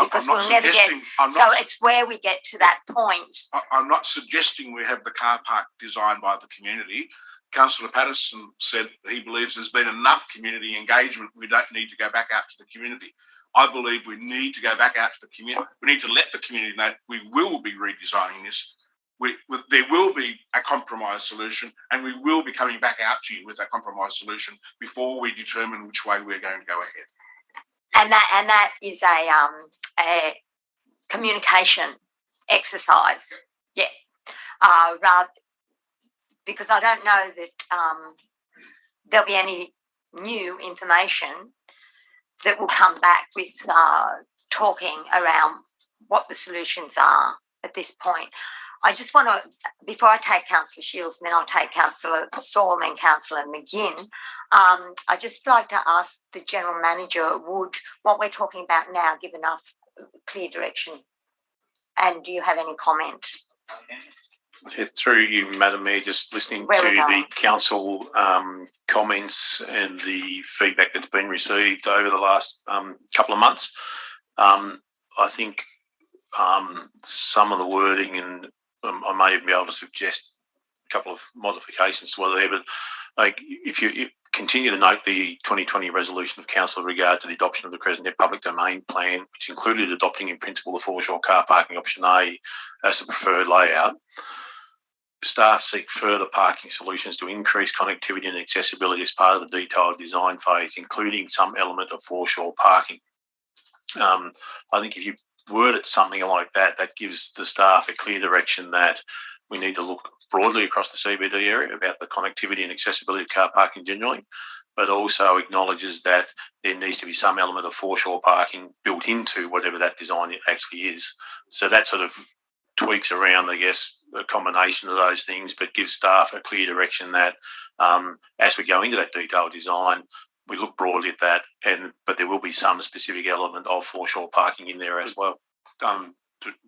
because we'll never get. So it's where we get to that point. I'm not suggesting we have the car park designed by the community. Councillor Patterson said he believes there's been enough community engagement. We don't need to go back out to the community. I believe we need to go back out to the community. We need to let the community know we will be redesigning this. There will be a compromise solution, and we will be coming back out to you with that compromise solution before we determine which way we're going to go ahead. And that is a communication exercise. Yeah. Rather, because I don't know that there'll be any new information that will come back with talking around what the solutions are at this point. I just want to, before I take Councillor Shields, and then I'll take Councillor Saul and then Councillor McGinn, I'd just like to ask the General Manager, would what we're talking about now give enough clear direction? And do you have any comment? Through you, Madam Mayor, just listening to the council comments and the feedback that's been received over the last couple of months, I think some of the wording, and I may even be able to suggest a couple of modifications to what are there, but like if you continue to note the 2020 resolution of council with regard to the adoption of the Crescent Head public domain plan, which included adopting in principle the foreshore car parking option A as the preferred layout. Staff seek further parking solutions to increase connectivity and accessibility as part of the detailed design phase, including some element of foreshore parking. I think if you word it something like that, that gives the staff a clear direction that we need to look broadly across the CBD area about the connectivity and accessibility of car parking generally, but also acknowledges that there needs to be some element of foreshore parking built into whatever that design actually is. So that sort of tweaks around, I guess, a combination of those things, but gives staff a clear direction that as we go into that detailed design, we look broadly at that, but there will be some specific element of foreshore parking in there as well.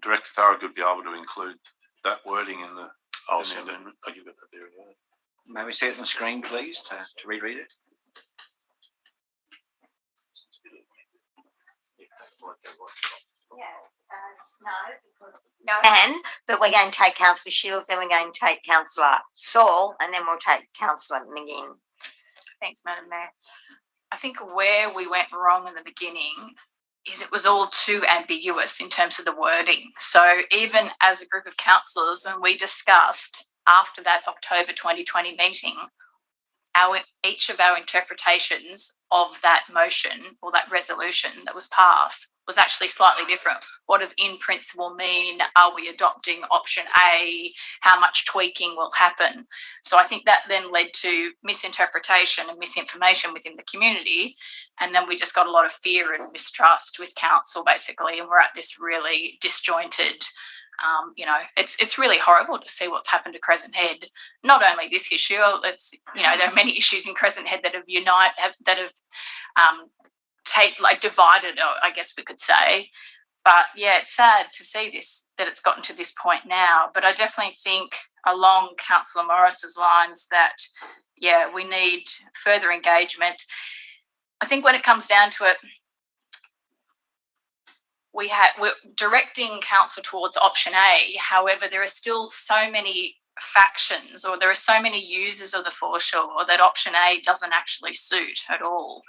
Director Thorogood would be able to include that wording in the. I'll send it. I'll give it there. May we see it on the screen, please, to reread it? No. But we're going to take Councillor Shields, then we're going to take Councillor Saul, and then we'll take Councillor McGinn. Thanks, Madam Mayor. I think where we went wrong in the beginning is it was all too ambiguous in terms of the wording. So even as a group of councillors, when we discussed after that October 2020 meeting, each of our interpretations of that motion or that resolution that was passed was actually slightly different. What does in principle mean? Are we adopting option A? How much tweaking will happen? So I think that then led to misinterpretation and misinformation within the community. And then we just got a lot of fear and mistrust with council basically. And we're at this really disjointed, it's really horrible to see what's happened to Crescent Head. Not only this issue, there are many issues in Crescent Head that have divided, I guess we could say. But yeah, it's sad to see that it's gotten to this point now. But I definitely think along Councillor Morris's lines that, yeah, we need further engagement. I think when it comes down to it, we're directing council towards option A. However, there are still so many factions, or there are so many users of the foreshore that option A doesn't actually suit at all.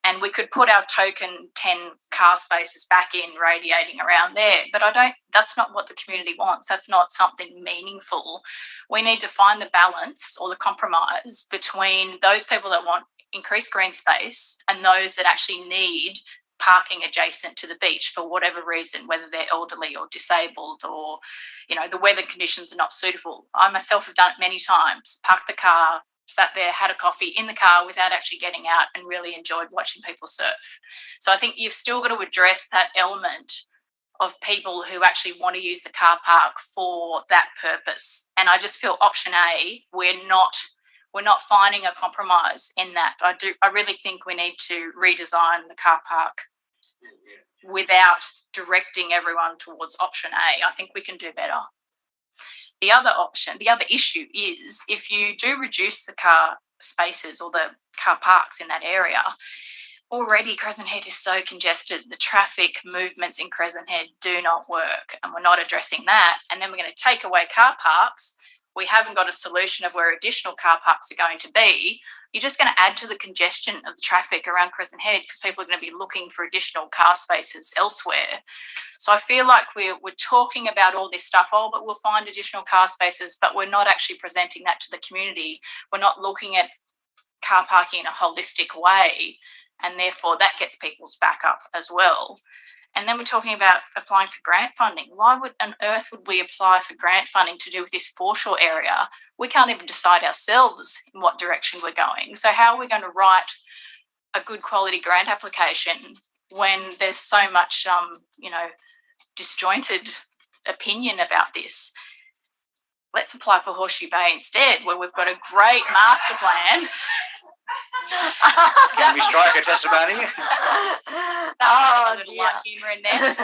And we could put our token 10 car spaces back in, radiating around there, but that's not what the community wants. That's not something meaningful. We need to find the balance or the compromise between those people that want increased green space and those that actually need parking adjacent to the beach for whatever reason, whether they're elderly or disabled or, the weather conditions are not suitable. I myself have done it many times, parked the car, sat there, had a coffee in the car without actually getting out and really enjoyed watching people surf. So I think you've still got to address that element of people who actually want to use the car park for that purpose. And I just feel option A, we're not finding a compromise in that. I really think we need to redesign the car park without directing everyone towards option A. I think we can do better. The other issue is if you do reduce the car spaces or the car parks in that area, already Crescent Head is so congested. The traffic movements in Crescent Head do not work, and we're not addressing that. And then we're going to take away car parks. We haven't got a solution of where additional car parks are going to be. You're just going to add to the congestion of the traffic around Crescent Head because people are going to be looking for additional car spaces elsewhere. So I feel like we're talking about all this stuff, but we'll find additional car spaces, but we're not actually presenting that to the community. We're not looking at car parking in a holistic way, and therefore that gets people's back up as well. And then we're talking about applying for grant funding. Why on earth would we apply for grant funding to do with this foreshore area? We can't even decide ourselves in what direction we're going. So how are we going to write a good quality grant application when there's so much, disjointed opinion about this? Let's apply for Horseshoe Bay instead, where we've got a great master plan. Can we strike a testimony? A little light humour in there.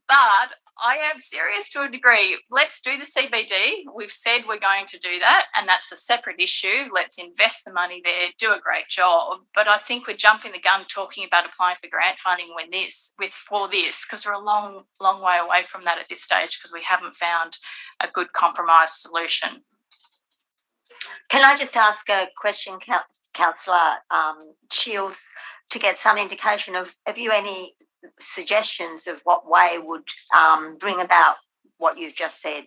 But I am serious to a degree. Let's do the CBD. We've said we're going to do that, and that's a separate issue. Let's invest the money there, do a great job. But I think we're jumping the gun talking about applying for grant funding for this, because we're a long, long way away from that at this stage, because we haven't found a good compromise solution. Can I just ask a question, Councillor Shields, to get some indication of, have you any suggestions of what way would bring about what you've just said?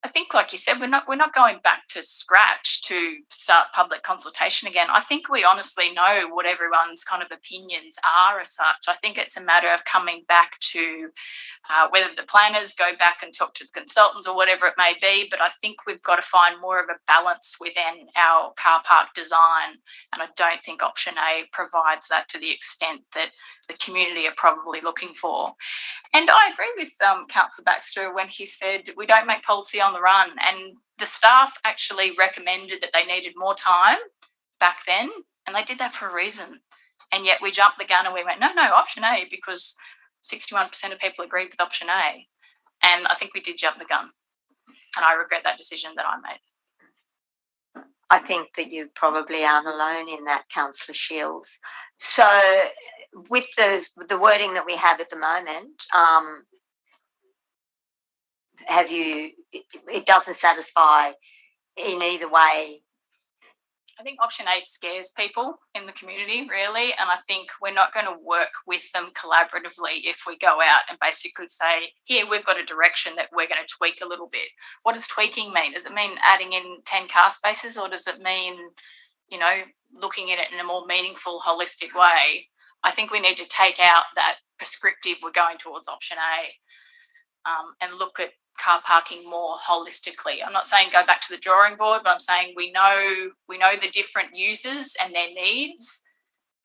I think, like you said, we're not going back to scratch to start public consultation again. I think we honestly know what everyone's kind of opinions are as such. I think it's a matter of coming back to whether the planners go back and talk to the consultants or whatever it may be, but I think we've got to find more of a balance within our car park design, and I don't think option A provides that to the extent that the community are probably looking for. And I agree with Councillor Baxter when he said we don't make policy on the run, and the staff actually recommended that they needed more time back then, and they did that for a reason. And yet we jumped the gun and we went, no, option A, because 61% of people agreed with option A. And I think we did jump the gun, and I regret that decision that I made. I think that you probably aren't alone in that, Councillor Shields. So with the wording that we have at the moment, it doesn't satisfy in either way? I think option A scares people in the community, really, and I think we're not going to work with them collaboratively if we go out and basically say, here, we've got a direction that we're going to tweak a little bit. What does tweaking mean? Does it mean adding in 10 car spaces, or does it mean, looking at it in a more meaningful, holistic way? I think we need to take out that prescriptive, we're going towards option A, and look at car parking more holistically. I'm not saying go back to the drawing board, but I'm saying we know the different users and their needs.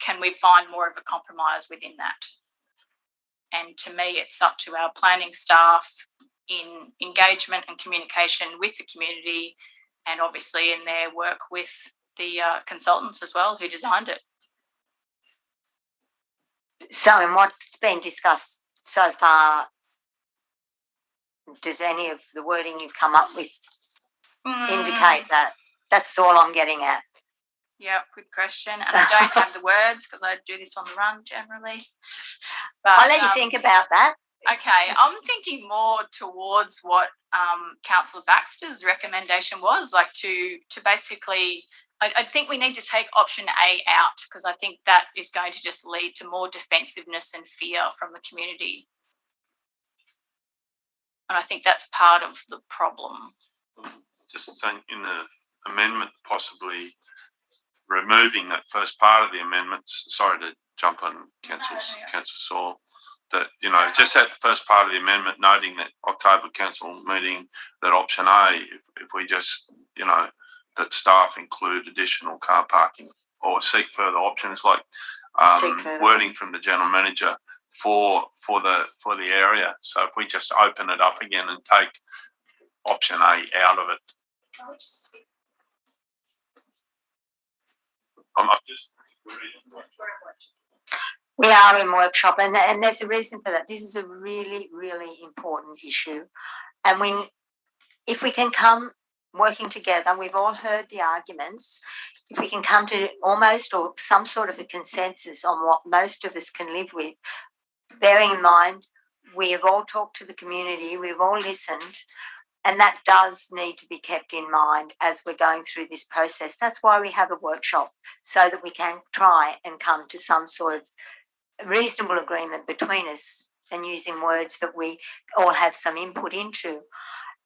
Can we find more of a compromise within that? And to me, it's up to our planning staff in engagement and communication with the community, and obviously in their work with the consultants as well who designed it. So in what's been discussed so far, does any of the wording you've come up with indicate that? That's all I'm getting at. Yeah, good question. And I don't have the words because I do this on the run generally. But I'll let you think about that. Okay, I'm thinking more towards what Councillor Baxter's recommendation was, like to basically, I think we need to take option A out, because I think that is going to just lead to more defensiveness and fear from the community. And I think that's part of the problem. Just saying, in the amendment, possibly removing that first part of the amendments. Sorry to jump on Councillor Saul. That, just that first part of the amendment, noting that October council meeting, that option A, if we just, that staff include additional car parking or seek further options, like wording from the general manager for the area. So if we just open it up again and take option A out of it. I'm just. We are in workshop, and there's a reason for that. This is a really, really important issue. And if we can come working together, we've all heard the arguments, if we can come to almost or some sort of a consensus on what most of us can live with, bearing in mind we have all talked to the community, we've all listened, and that does need to be kept in mind as we're going through this process. That's why we have a workshop, so that we can try and come to some sort of reasonable agreement between us, and using words that we all have some input into.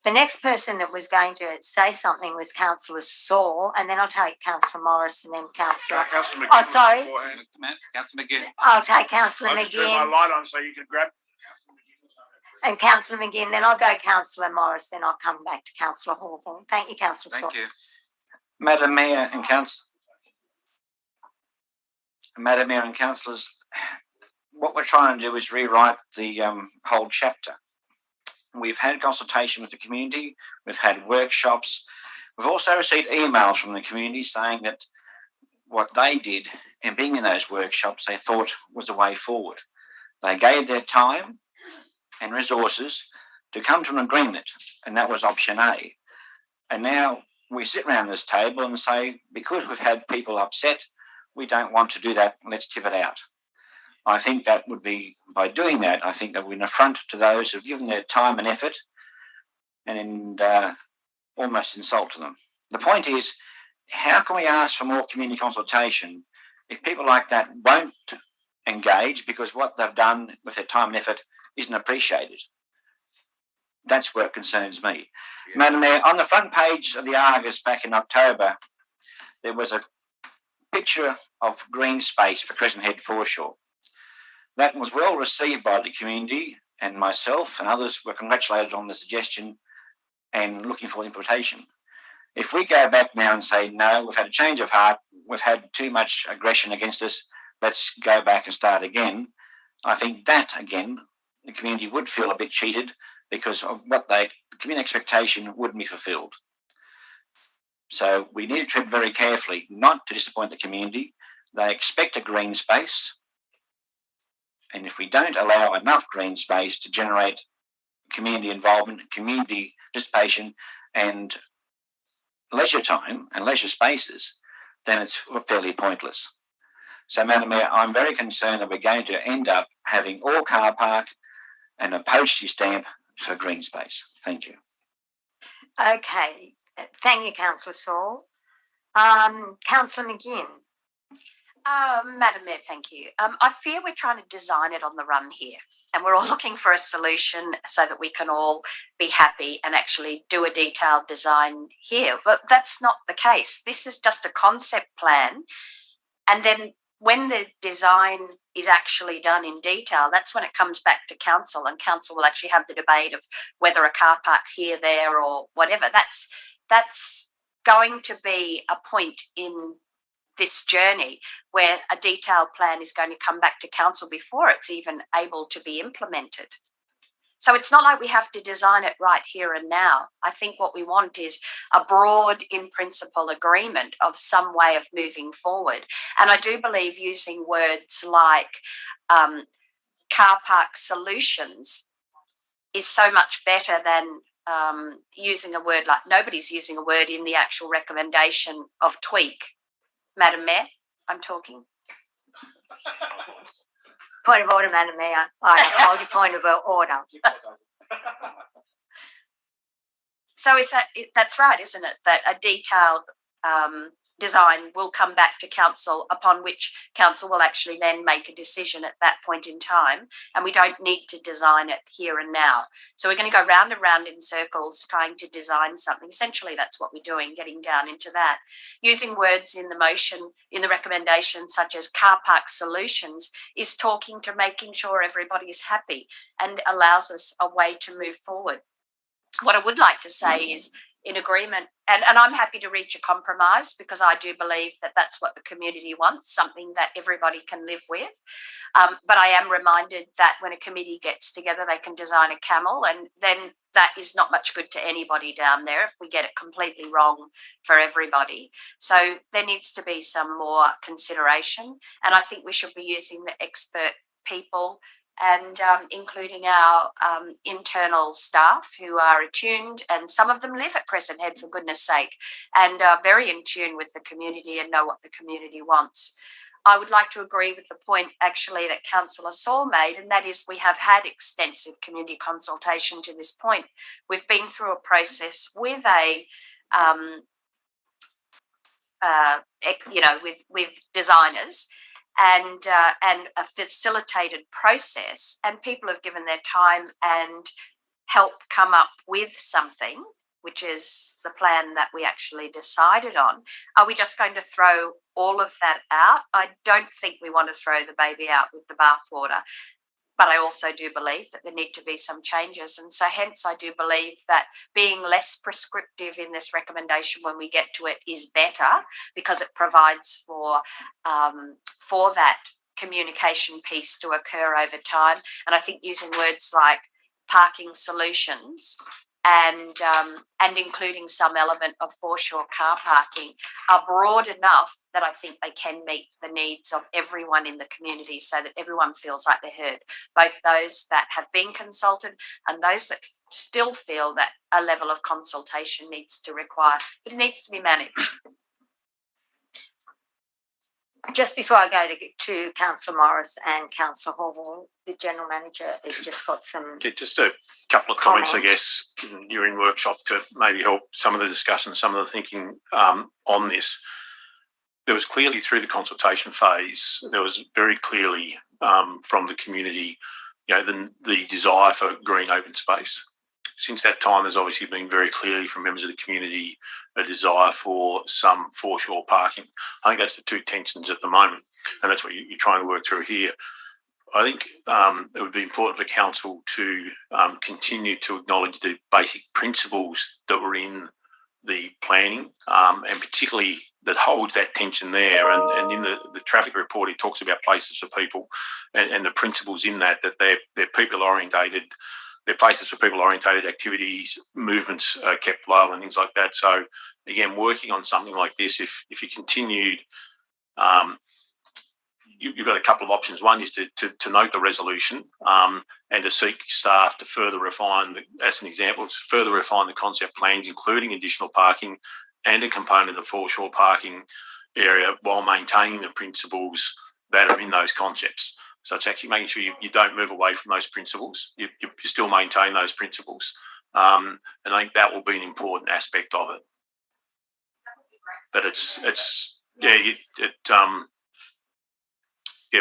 The next person that was going to say something was Councillor Saul, and then I'll take Councillor Morris and then Councillor. Councillor McGinn. Oh, sorry. Councillor McGinn. I'll take Councillor I just turned my McGinn light on so you can grab. and Councillor McGinn. Then I'll go Councillor Morris. Then I'll come back to Councillor Hawthorne. Thank you, Councillor Saul. Thank you. Madam Mayor and Madam Mayor and councillors, what we're trying to do is rewrite the whole chapter. We've had consultation with the community, we've had workshops, we've also received emails from the community saying that what they did and being in those workshops they thought was the way forward. They gave their time and resources to come to an agreement, and that was option A. And now we sit around this table and say, because we've had people upset, we don't want to do that, let's tip it out. I think that would be, by doing that, I think that we're an affront to those who've given their time and effort and almost insult to them. The point is, how can we ask for more community consultation if people like that won't engage because what they've done with their time and effort isn't appreciated? That's where it concerns me. Yeah. Madam Mayor, on the front page of the Argus back in October, there was a picture of green space for Crescent Head Foreshore. That was well received by the community, and myself and others were congratulated on the suggestion and looking for implementation. If we go back now and say, no, we've had a change of heart, we've had too much aggression against us, let's go back and start again, I think that, again, the community would feel a bit cheated because of what the community expectation wouldn't be fulfilled. So we need to tread very carefully not to disappoint the community. They expect a green space. And if we don't allow enough green space to generate community involvement, community participation and leisure time and leisure spaces, then it's fairly pointless. So, Madam Mayor, I'm very concerned that we're going to end up having all car park and a postage stamp for green space. Thank you. Okay. Thank you, Councillor Saul. Councillor McGinn. Madam Mayor, thank you. I fear we're trying to design it on the run here, and we're all looking for a solution so that we can all be happy and actually do a detailed design here. But that's not the case. This is just a concept plan, and then when the design is actually done in detail, that's when it comes back to council, and council will actually have the debate of whether a car park's here, there, or whatever. That's going to be a point in this journey where a detailed plan is going to come back to council before it's even able to be implemented. So it's not like we have to design it right here and now. I think what we want is a broad, in principle, agreement of some way of moving forward. And I do believe using words like car park solutions is so much better than using a word like, nobody's using a word in the actual recommendation of tweak. Madam Mayor, I'm talking. Point of order, Madam Mayor. I hold your point of order. So that's right, isn't it? That a detailed design will come back to council, upon which council will actually then make a decision at that point in time, and we don't need to design it here and now. So we're going to go round and round in circles trying to design something. Essentially, that's what we're doing, getting down into that. Using words in the motion, in the recommendation, such as car park solutions, is talking to making sure everybody is happy and allows us a way to move forward. What I would like to say is, in agreement, and I'm happy to reach a compromise, because I do believe that that's what the community wants, something that everybody can live with. But I am reminded that when a committee gets together, they can design a camel, and then that is not much good to anybody down there if we get it completely wrong for everybody. So there needs to be some more consideration, and I think we should be using the expert people and including our internal staff who are attuned, and some of them live at Crescent Head, for goodness sake, and are very in tune with the community and know what the community wants. I would like to agree with the point actually that Councillor Saul made, and that is we have had extensive community consultation to this point. We've been through a process with a with designers, and a facilitated process, and people have given their time and help come up with something, which is the plan that we actually decided on, are we just going to throw all of that out? I don't think we want to throw the baby out with the bathwater. But I also do believe that there need to be some changes. And so hence I do believe that being less prescriptive in this recommendation when we get to it is better, because it provides for that communication piece to occur over time. And I think using words like parking solutions and including some element of foreshore car parking are broad enough that I think they can meet the needs of everyone in the community, so that everyone feels like they're heard, both those that have been consulted and those that still feel that a level of consultation needs to require, but it needs to be managed. Just before I go to Councillor Morris and Councillor Horwell, the General Manager has just got some... Just a couple of comments, I guess, during workshop to maybe help some of the discussion, some of the thinking on this. There was clearly, through the consultation phase, there was very clearly from the community, the desire for green open space. Since that time, there's obviously been very clearly from members of the community a desire for some foreshore parking. I think that's the two tensions at the moment, and that's what you're trying to work through here. I think it would be important for council to continue to acknowledge the basic principles that were in the planning, and particularly that holds that tension there. And in the traffic report, it talks about places for people and the principles in that they're people orientated. They're places for people-orientated activities, movements kept low and things like that. So, again, working on something like this, if you continued, you've got a couple of options. One is to note the resolution and to seek staff to further refine, as an example, to further refine the concept plans, including additional parking and a component of foreshore parking area, while maintaining the principles that are in those concepts. So it's actually making sure you don't move away from those principles. You still maintain those principles. And I think that will be an important aspect of it. But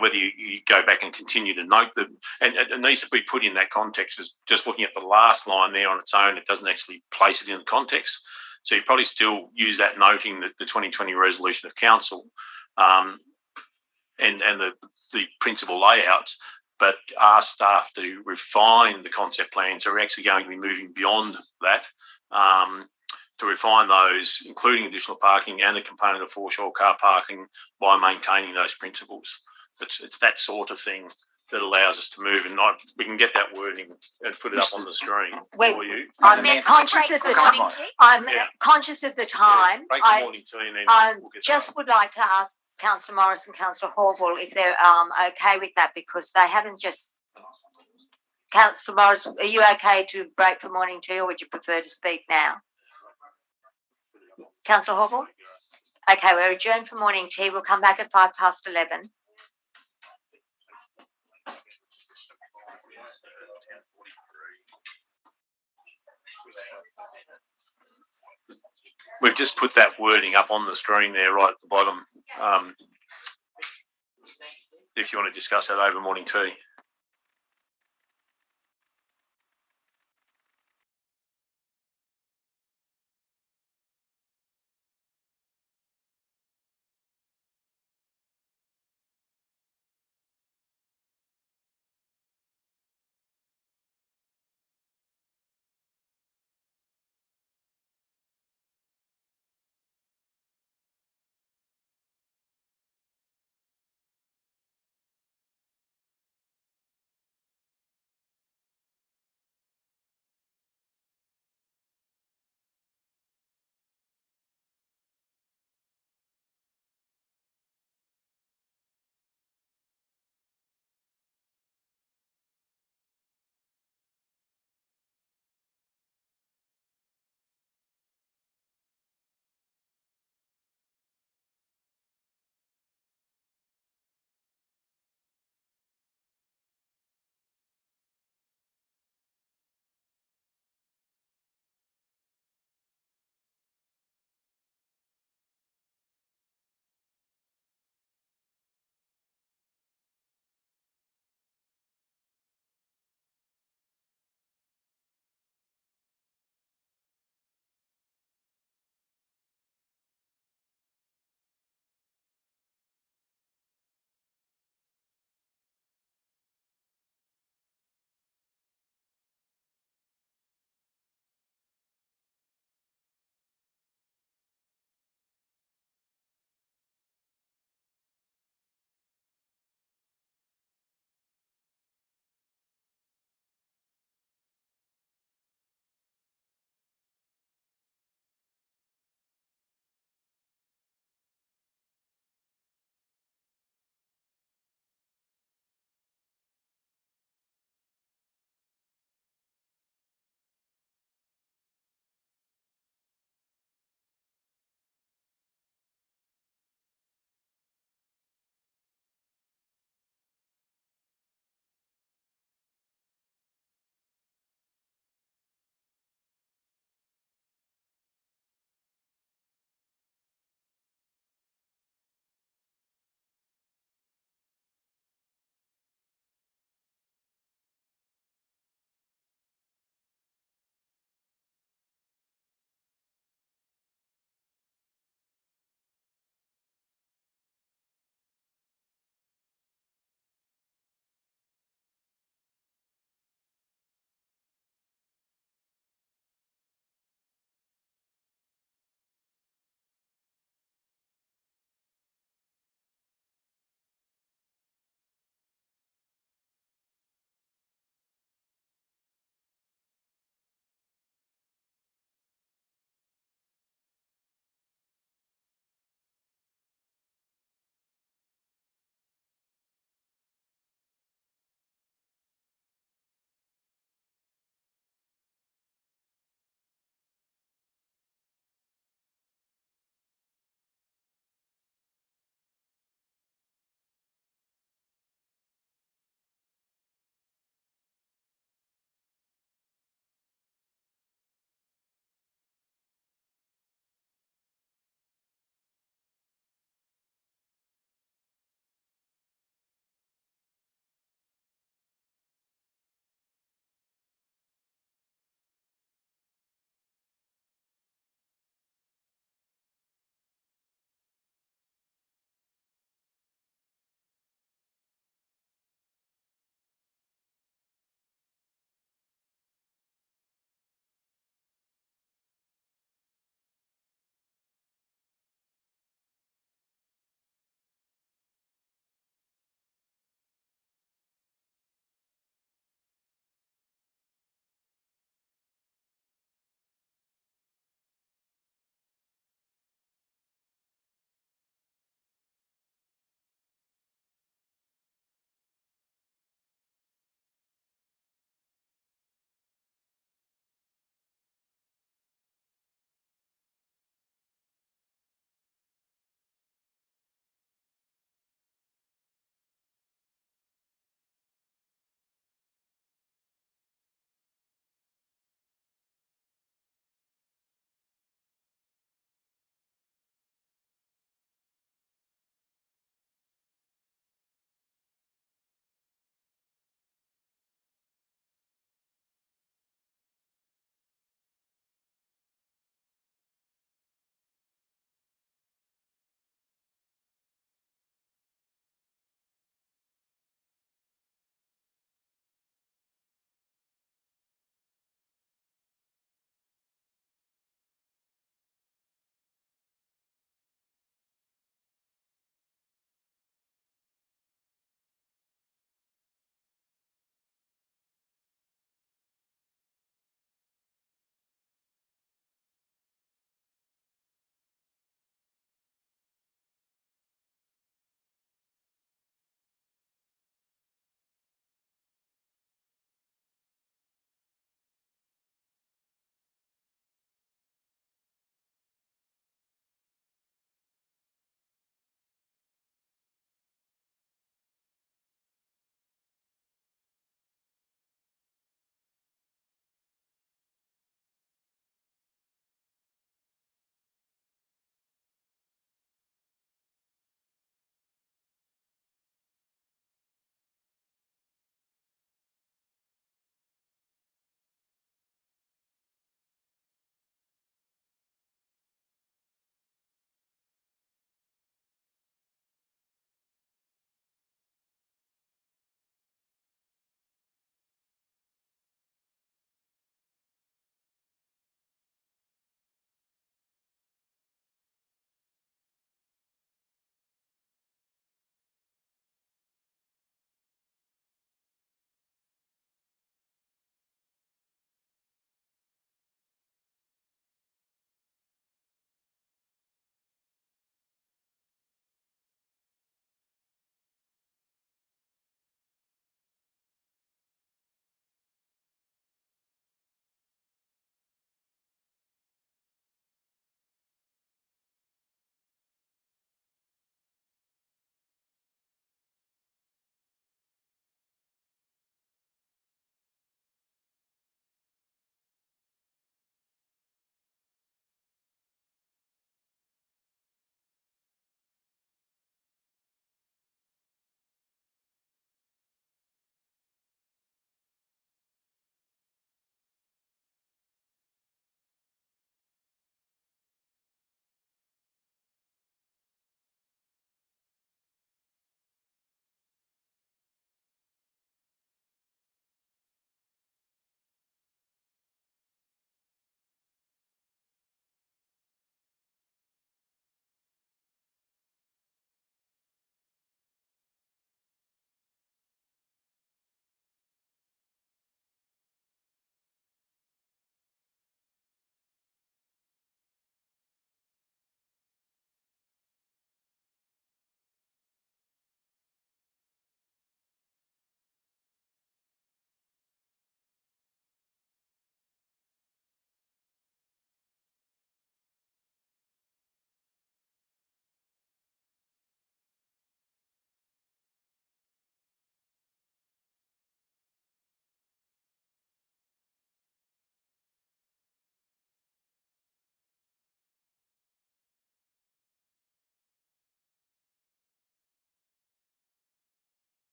whether you go back and continue to note them, and it needs to be put in that context. As just looking at the last line there on its own, it doesn't actually place it in context. So you probably still use that noting that the 2020 resolution of council and the principal layouts, but ask staff to refine the concept plans. So we're actually going to be moving beyond that to refine those, including additional parking and a component of foreshore car parking, by maintaining those principles. It's that sort of thing that allows us to move, and we can get that wording and put it up on the screen for you. I'm conscious of the time. Conscious of the time. Break the morning tea and then we'll get just would like to ask Councillor Morris and Councillor Horwell if they're okay with that, because they haven't just... Councillor Morris, are you okay to break for morning tea, or would you prefer to speak now? Councillor Horwell? Okay, we're adjourned for morning tea. We'll come back at 11:05. We've just put that wording up on the screen there, right at the bottom. If you want to discuss that over morning tea.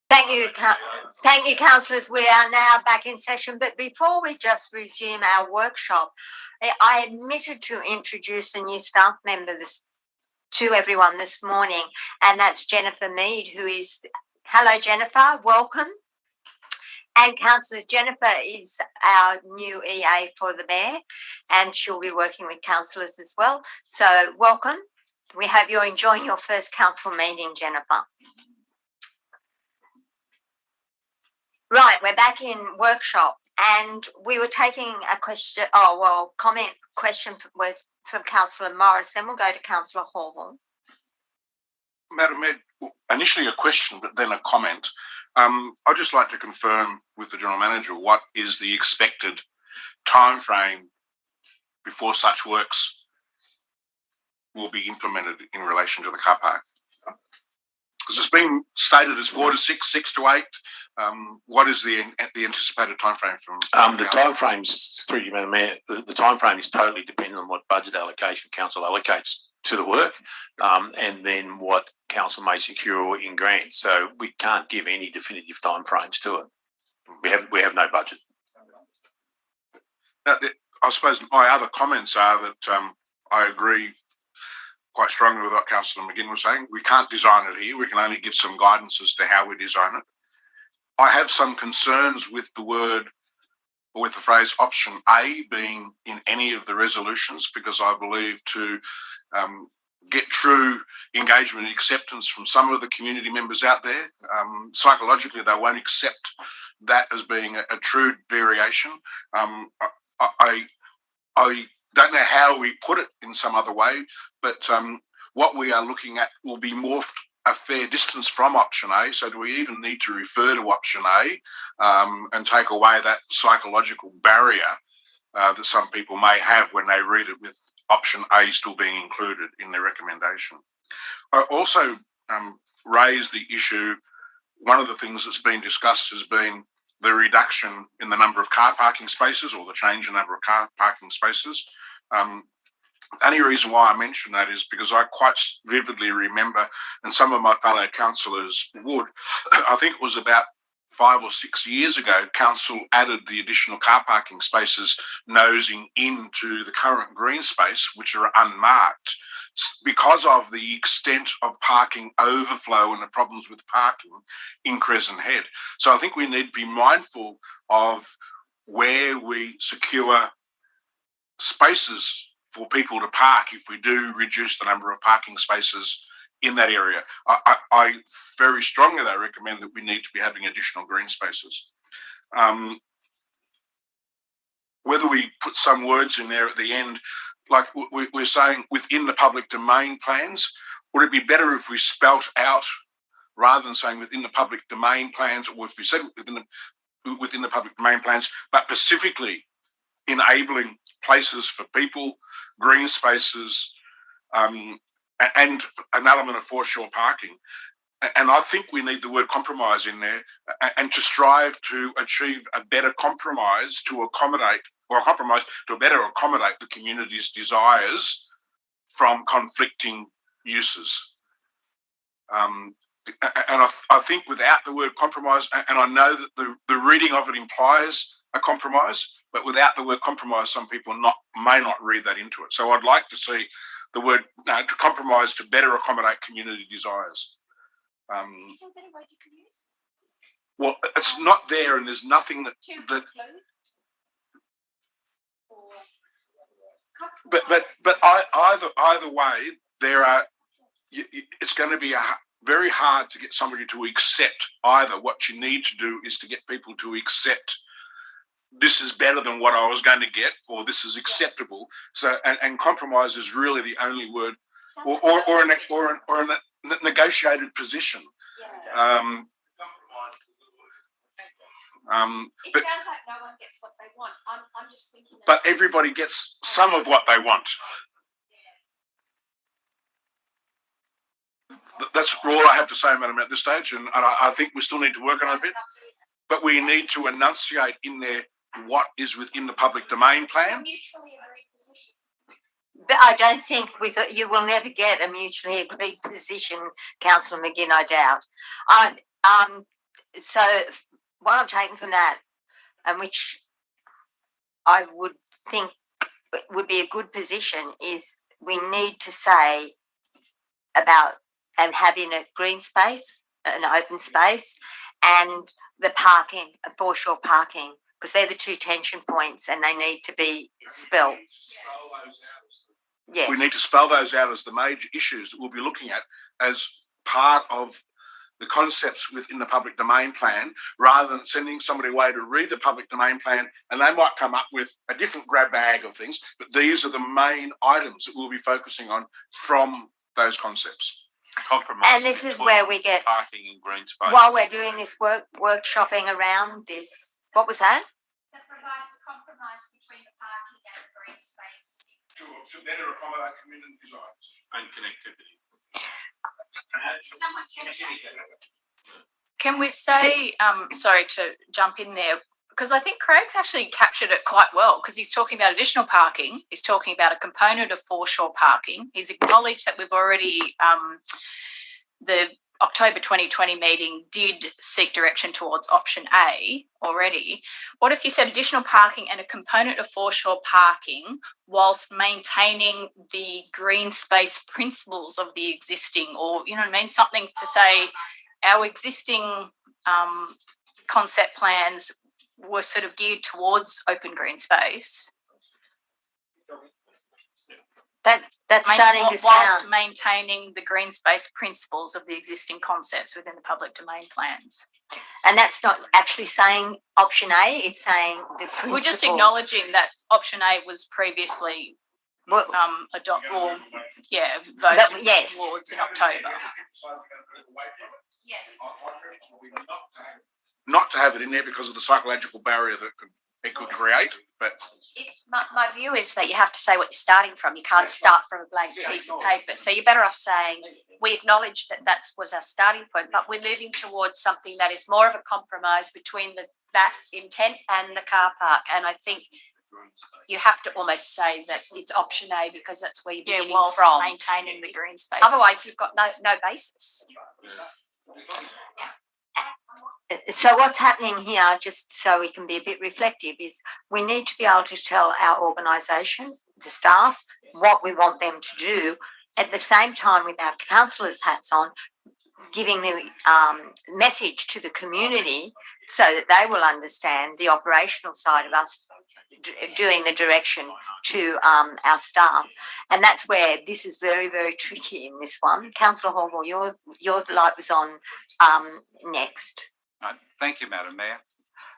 Thank you, councillors. We are now back in session, but before we just resume our workshop, I admitted to introduce a new staff member to everyone this morning, and that's Jennifer Mead, who is, hello Jennifer, welcome. And councillors, Jennifer is our new EA for the Mayor, and she'll be working with councillors as well. So welcome. We hope you're enjoying your first council meeting, Jennifer. Right, we're back in workshop, and we were taking a question, question from Councillor Morris, then we'll go to Councillor Horval. Madam Mayor, initially a question, but then a comment. I'd just like to confirm with the General Manager what is the expected time frame before such works will be implemented in relation to the car park. Because it's been stated as 4 to 6, 6 to 8. What is the anticipated time frame from? The time frames, through you, Madam Mayor, the time frame is totally dependent on what budget allocation council allocates to the work, and then what council may secure in grants. So we can't give any definitive time frames to it. We have no budget. Now, I suppose my other comments are that I agree quite strongly with what Councillor McGinn was saying. We can't design it here. We can only give some guidance as to how we design it. I have some concerns with the word, or with the phrase option A being in any of the resolutions, because I believe to get true engagement and acceptance from some of the community members out there, psychologically they won't accept that as being a true variation. I don't know how we put it in some other way, but what we are looking at will be morphed a fair distance from option A. So do we even need to refer to option A and take away that psychological barrier that some people may have when they read it with option A still being included in their recommendation? I also raised the issue, one of the things that's been discussed has been the reduction in the number of car parking spaces, or the change in number of car parking spaces. The only reason why I mention that is because I quite vividly remember, and some of my fellow councillors would, I think it was about 5 or 6 years ago, council added the additional car parking spaces nosing into the current green space, which are unmarked, because of the extent of parking overflow and the problems with parking in Crescent Head. So I think we need to be mindful of where we secure spaces for people to park if we do reduce the number of parking spaces in that area. I very strongly though recommend that we need to be having additional green spaces. Whether we put some words in there at the end, like we're saying within the public domain plans, would it be better if we spelt out, rather than saying within the public domain plans, or if we said within the public domain plans, but specifically enabling places for people, green spaces, and an element of foreshore parking. And I think we need the word compromise in there, and to strive to achieve a better compromise to accommodate, or a compromise to better accommodate the community's desires from conflicting uses. And I think without the word compromise, and I know that the reading of it implies a compromise, but without the word compromise, some people may not read that into it. So I'd like to see the word to compromise to better accommodate community desires. Is there a better word you can use? Well, it's not there, and there's nothing that. But either way, there are. It's going to be very hard to get somebody to accept either. What you need to do is to get people to accept this is better than what I was going to get, or this is acceptable. So, and compromise is really the only word, or a negotiated position. It sounds like no one gets what they want. I'm just thinking. But everybody gets some of what they want. That's all I have to say, Madam, at this stage, and I think we still need to work on it a bit. But we need to enunciate in there what is within the public domain plan. Mutually agreed position. But I don't think you will never get a mutually agreed position, Councillor McGinn, I doubt. So what I'm taking from that, and which I would think would be a good position, is we need to say about and having a green space, an open space, and the parking, foreshore parking, because they're the two tension points and they need to be spelled. Yes. We need to spell those out as the major issues that we'll be looking at as part of the concepts within the public domain plan, rather than sending somebody away to read the public domain plan and they might come up with a different grab bag of things. But these are the main items that we'll be focusing on from those concepts. Compromise. And this is where we get, parking and green space. while we're doing this workshopping around this, what was that? That provides a compromise between the parking and the green space. To better accommodate community desires and connectivity. Can we say, sorry to jump in there, because I think Craig's actually captured it quite well, because he's talking about additional parking, he's talking about a component of foreshore parking, he's acknowledged that we've already, the October 2020 meeting did seek direction towards option A already. What if you said additional parking and a component of foreshore parking whilst maintaining the green space principles of the existing, or, you know what I mean, something to say our existing concept plans were sort of geared towards open green space. That's starting to whilst sound. maintaining the green space principles of the existing concepts within the public domain plans. And that's not actually saying option A, it's saying the principles. We're just acknowledging that option A was previously voted yes. towards in October. Yes. Not to have it in there because of the psychological barrier that it could create, but My view is that you have to say what you're starting from. You can't start from a blank piece of paper. So you're better off saying, we acknowledge that that was our starting point, but we're moving towards something that is more of a compromise between that intent and the car park. And I think you have to almost say that it's option A, because that's where you're beginning whilst from. maintaining the green space. Otherwise, you've got no basis. So what's happening here, just so we can be a bit reflective, is we need to be able to tell our organisation, the staff, what we want them to do, at the same time with our councillors' hats on, giving the message to the community so that they will understand the operational side of us doing the direction to our staff. And that's where this is very, very tricky in this one. Councillor Horval, your light was on next. Thank you, Madam Mayor.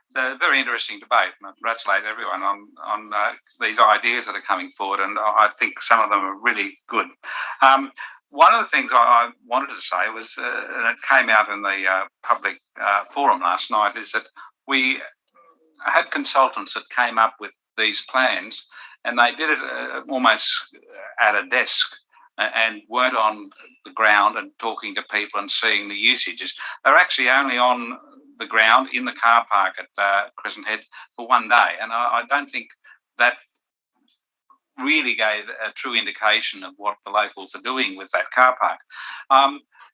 It's a very interesting debate, and I congratulate everyone on these ideas that are coming forward, and I think some of them are really good. One of the things I wanted to say was, and it came out in the public forum last night, is that we had consultants that came up with these plans, and they did it almost at a desk and weren't on the ground and talking to people and seeing the usages. They're actually only on the ground in the car park at Crescent Head for one day, and I don't think that really gave a true indication of what the locals are doing with that car park.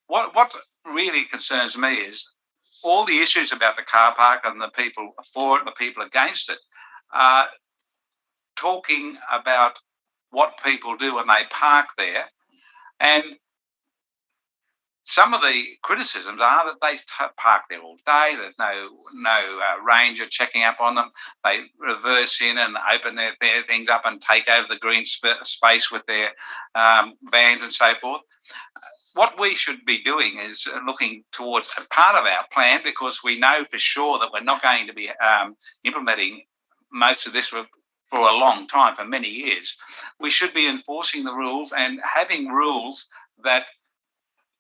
What really concerns me is all the issues about the car park and the people for it, the people against it, talking about what people do when they park there. And some of the criticisms are that they park there all day. There's no ranger checking up on them. They reverse in and open their things up and take over the green space with their vans and so forth. What we should be doing is looking towards a part of our plan, because we know for sure that we're not going to be implementing most of this for a long time, for many years. We should be enforcing the rules and having rules that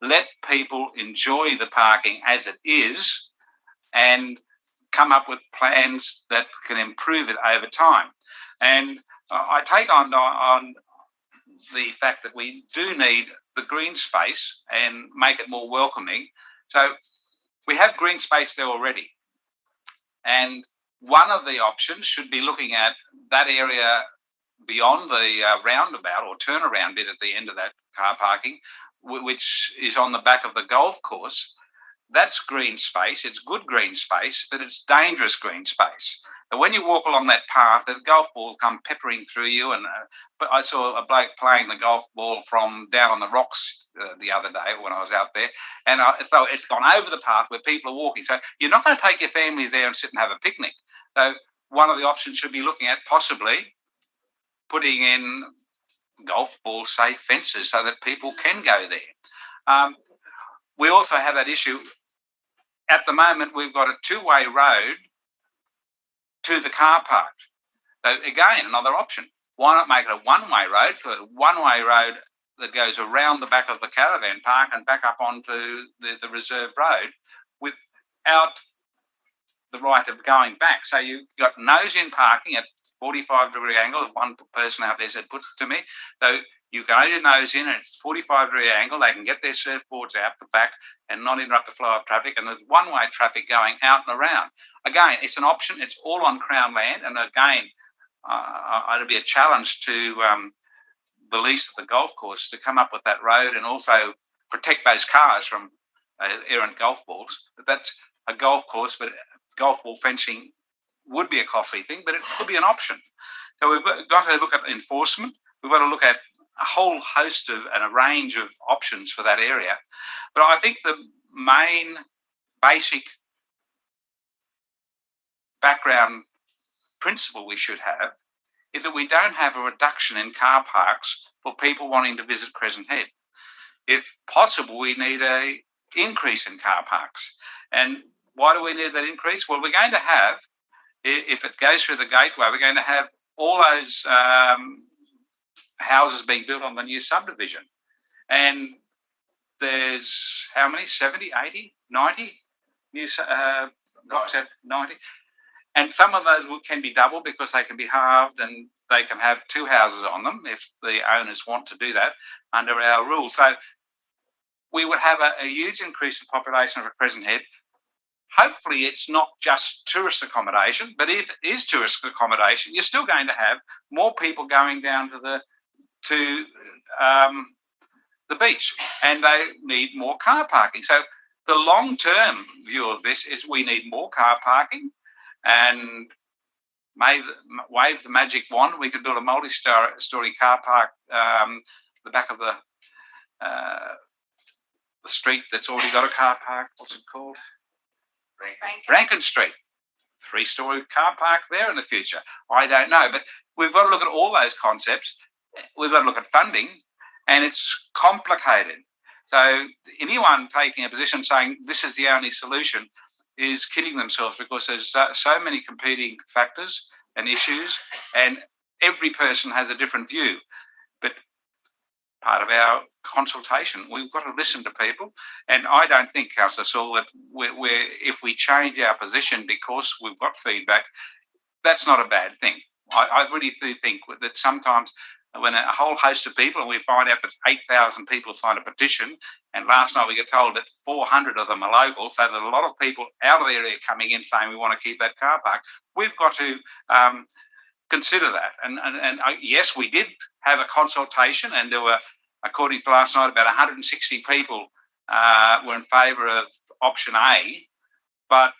let people enjoy the parking as it is and come up with plans that can improve it over time. And I take on the fact that we do need the green space and make it more welcoming. So we have green space there already. And one of the options should be looking at that area beyond the roundabout or turnaround bit at the end of that car parking, which is on the back of the golf course, that's green space. It's good green space, but it's dangerous green space. But when you walk along that path, there's golf balls come peppering through you. And but I saw a bloke playing the golf ball from down on the rocks the other day when I was out there, and so it's gone over the path where people are walking. So you're not going to take your families there and sit and have a picnic. So one of the options should be looking at possibly putting in golf ball safe fences so that people can go there. We also have that issue. At the moment, we've got a two-way road to the car park. So again, another option. Why not make it a one-way road? So a one-way road that goes around the back of the caravan park and back up onto the reserve road without the right of going back. So you've got nose-in parking at 45-degree angle, as one person out there said, put it to me. So you can only nose in and it's 45-degree angle. They can get their surfboards out the back and not interrupt the flow of traffic. And there's one-way traffic going out and around. Again, it's an option. It's all on Crown land. And again, it'll be a challenge to the lease of the golf course to come up with that road and also protect those cars from errant golf balls. But that's a golf course, but golf ball fencing would be a costly thing, but it could be an option. So we've got to look at enforcement. We've got to look at a whole host of and a range of options for that area. But I think the main basic background principle we should have is that we don't have a reduction in car parks for people wanting to visit Crescent Head. If possible, we need an increase in car parks. And why do we need that increase? Well, we're going to have, if it goes through the gateway, we're going to have all those houses being built on the new subdivision. And there's how many? 70, 80, 90 new blocks? 90. And some of those can be double because they can be halved and they can have two houses on them if the owners want to do that under our rules. So we would have a huge increase in population for Crescent Head. Hopefully it's not just tourist accommodation, but if it is tourist accommodation, you're still going to have more people going down to the beach, and they need more car parking. So the long-term view of this is we need more car parking, and wave the magic wand. We could build a multi-story car park the back of the street that's already got a car park. What's it called? Rankin Street. 3-story car park there in the future. I don't know, but we've got to look at all those concepts. We've got to look at funding, and it's complicated. So anyone taking a position saying this is the only solution is kidding themselves, because there's so many competing factors and issues, and every person has a different view. But part of our consultation, we've got to listen to people. And I don't think, Councillor Saul, that if we change our position because we've got feedback, that's not a bad thing. I really do think that sometimes when a whole host of people, and we find out that 8,000 people signed a petition, and last night we get told that 400 of them are local, so there's a lot of people out of the area coming in saying we want to keep that car park. We've got to consider that. And yes, we did have a consultation, and there were, according to last night, about 160 people were in favour of option A, but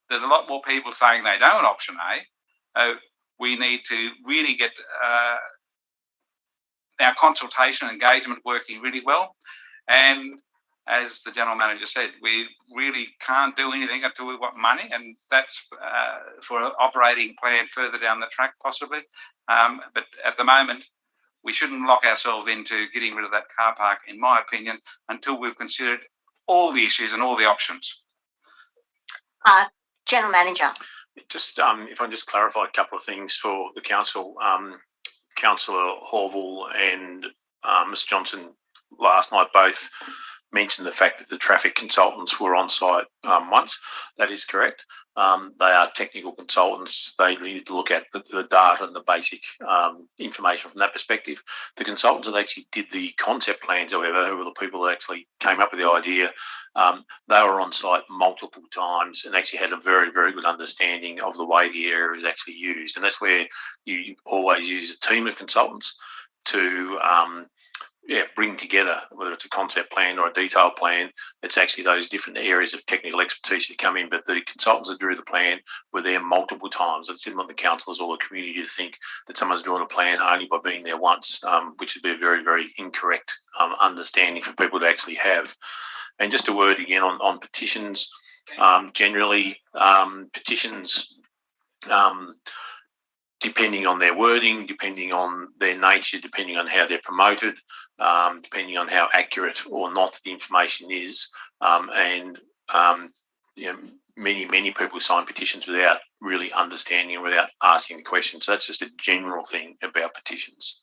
there's a lot more people saying they don't want option A. We need to really get our consultation engagement working really well. And as the General Manager said, we really can't do anything until we've got money, and that's for an operating plan further down the track possibly. But at the moment, we shouldn't lock ourselves into getting rid of that car park, in my opinion, until we've considered all the issues and all the options. General Manager. Just if I can just clarify a couple of things for the council. Councillor Horval and Mr Johnson last night both mentioned the fact that the traffic consultants were on site once. That is correct. They are technical consultants. They need to look at the data and the basic information from that perspective. The consultants that actually did the concept plans, however, who were the people that actually came up with the idea, they were on site multiple times and actually had a very, very good understanding of the way the area is actually used. And that's where you always use a team of consultants to bring together, whether it's a concept plan or a detailed plan. It's actually those different areas of technical expertise that come in, but the consultants that drew the plan were there multiple times. It didn't want the councillors or the community to think that someone's drawn a plan only by being there once, which would be a very, very incorrect understanding for people to actually have. And just a word again on petitions. Generally, petitions, depending on their wording, depending on their nature, depending on how they're promoted, depending on how accurate or not the information is, many people sign petitions without really understanding and without asking the questions. So that's just a general thing about petitions.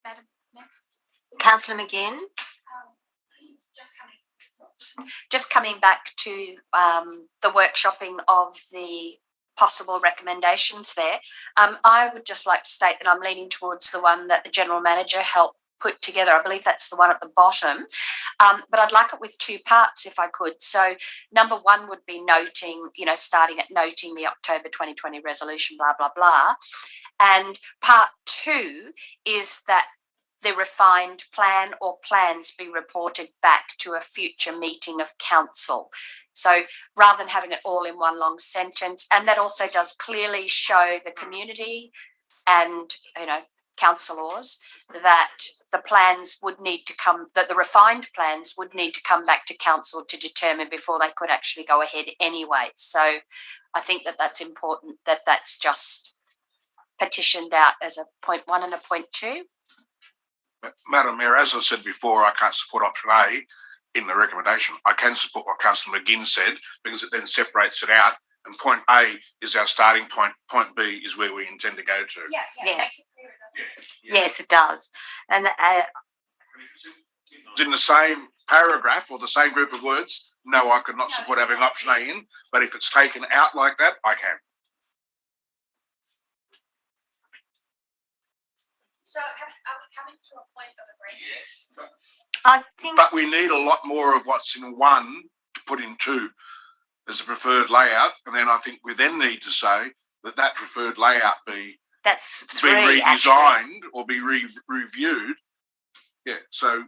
Madam Mayor? Councillor McGinn. Just coming back to the workshopping of the possible recommendations there, I would just like to state that I'm leaning towards the one that the General Manager helped put together. I believe that's the one at the bottom, but I'd like it with two parts if I could. So number one would be noting, starting at noting the October 2020 resolution, blah, blah, blah. And part two is that the refined plan or plans be reported back to a future meeting of council. So rather than having it all in one long sentence, and that also does clearly show the community and, councillors that the plans would need to come, that the refined plans would need to come back to council to determine before they could actually go ahead anyway. So I think that that's important, that that's just petitioned out as a point one and a point two. Madam Mayor, as I said before, I can't support option A in the recommendation. I can support what Councillor McGinn said because it then separates it out. And point A is our starting point. Point B is where we intend to go to. Yeah. Makes it clear, yes, it does. And it's in the same paragraph or the same group of words, no, I could not support having option A in. But if it's taken out like that, I can. So are we coming to a point of agreement? I think, but we need a lot more of what's in one to put in two as a preferred layout, and then I think we then need to say that preferred layout be redesigned or be reviewed. Yeah, so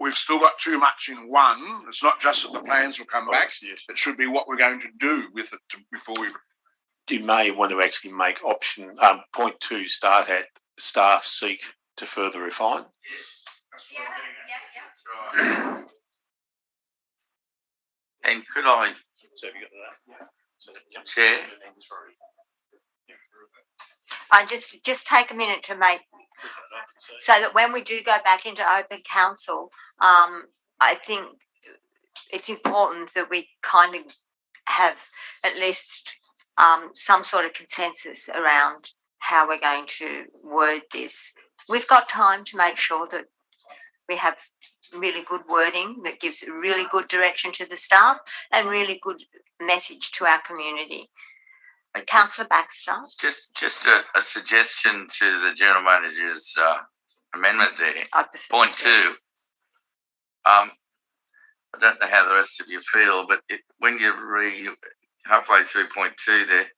we've still got too much in one. It's not just that the plans will come back. Yes. It should be what we're going to do with it before we. You may want to actually make option point two start at staff seek to further refine. Yes, that's what I'm getting at. Right. And could I, So have you got that? Chair? I just take a minute to make so that when we do go back into open council, I think it's important that we kind of have at least some sort of consensus around how we're going to word this. We've got time to make sure that we have really good wording that gives really good direction to the staff and really good message to our community. Councillor Baxter. Just a suggestion to the General Manager's amendment there. Point two. I don't know how the rest of you feel, but when you read halfway through point two there,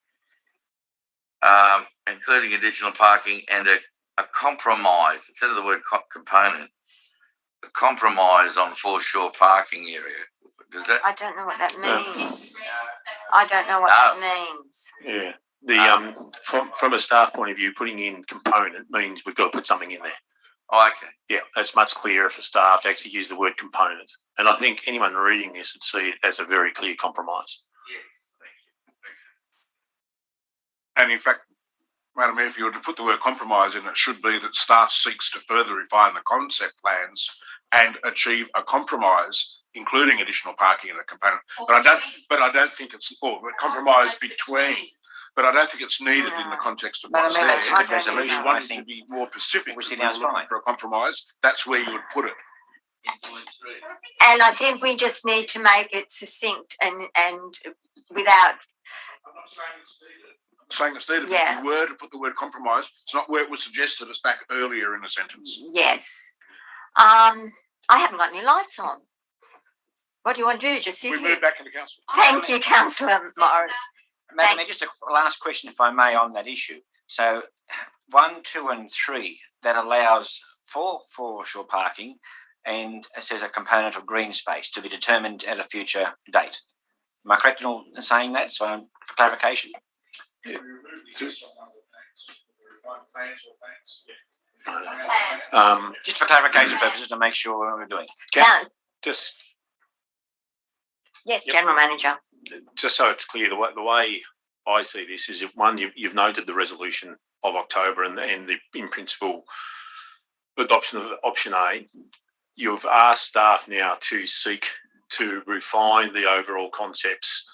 including additional parking and a compromise, instead of the word component, a compromise on foreshore parking area. Does that? I don't know what that means. I don't know what that means. Yeah. The from a staff point of view, putting in component means we've got to put something in there. Oh, okay. Yeah, that's much clearer for staff to actually use the word component. And I think anyone reading this would see it as a very clear compromise. Yes, thank you. And in fact, Madam Mayor, if you were to put the word compromise in, it should be that staff seeks to further refine the concept plans and achieve a compromise, including additional parking and a component. But I don't think it's compromise between. But I don't think it's needed in the context of what's there. That's a good resolution. You want it to be more specific. If we're looking for a compromise, that's where you would put it. And I think we just need to make it succinct and without. I'm not saying it's needed. I'm saying it's needed. Yeah. If you were to put the word compromise, it's not where it was suggested. It's back earlier in the sentence. Yes. I haven't got any lights on. What do you want to do? Just sit here? We move back into council. Thank you, Councillor Morris. Madam Mayor, just a last question, if I may, on that issue. So 1, 2, and 3 that allows for foreshore parking, and it says a component of green space to be determined at a future date. Am I correct in all saying that? So for clarification. Just for clarification purposes to make sure what we're doing. Just Yes, General Manager. just so it's clear, the way I see this is, if one, you've noted the resolution of October and the in principle adoption of option A. You've asked staff now to seek to refine the overall concepts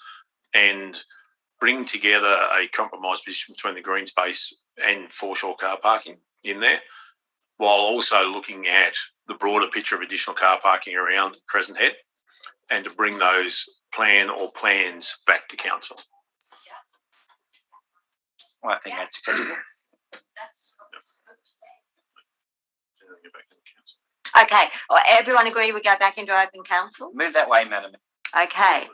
and bring together a compromise position between the green space and foreshore car parking in there, while also looking at the broader picture of additional car parking around Crescent Head, and to bring those plans back to council. Well, I think that's acceptable. Okay, everyone agree we go back into open council? Move that way, Madam. Okay.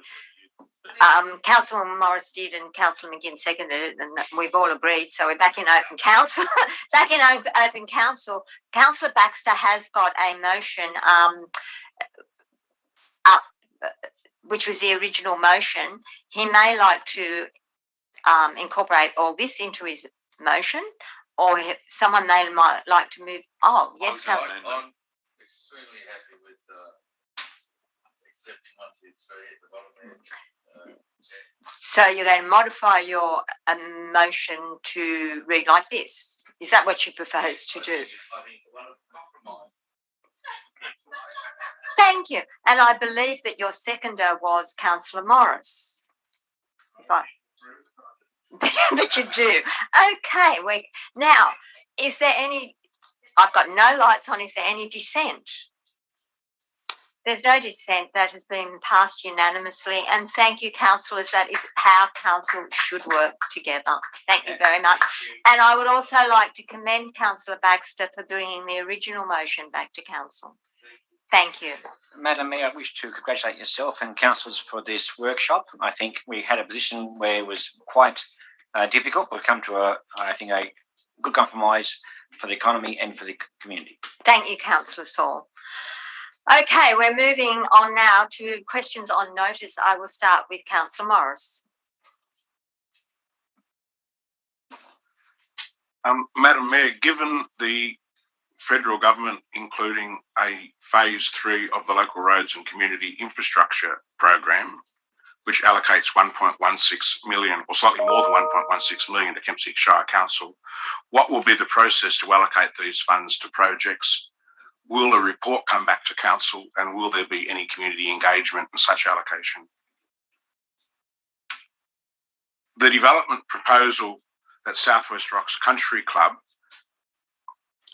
Councillor Morris did and Councillor McGinn seconded it, and we've all agreed, so we're back in open council. Back in open council, Councillor Baxter has got a motion up, which was the original motion. He may like to incorporate all this into his motion, or someone might like to move. Oh, yes, Councillor. I'm extremely happy with accepting 1, 2, 3 at the bottom there. So you're going to modify your motion to read like this? Is that what you propose to do? I think it's a wonderful compromise. Thank you. And I believe that your seconder was Councillor Morris. But you do. Okay. Now, is there any... I've got no lights on. Is there any dissent? There's no dissent. That has been passed unanimously. And thank you, councillors. That is how council should work together. Thank you very much. And I would also like to commend Councillor Baxter for bringing the original motion back to council. Thank you. Madam Mayor, I wish to congratulate yourself and councillors for this workshop. I think we had a position where it was quite difficult. We've come to I think a good compromise for the economy and for the community. Thank you, Councillor Saul. Okay, we're moving on now to questions on notice. I will start with Councillor Morris. Madam Mayor, given the federal government, including a phase 3 of the local roads and community infrastructure program, which allocates 1.16 million or slightly more than 1.16 million to Kempsey Shire Council, what will be the process to allocate these funds to projects? Will a report come back to council, and will there be any community engagement in such allocation? The development proposal at South West Rocks Country Club,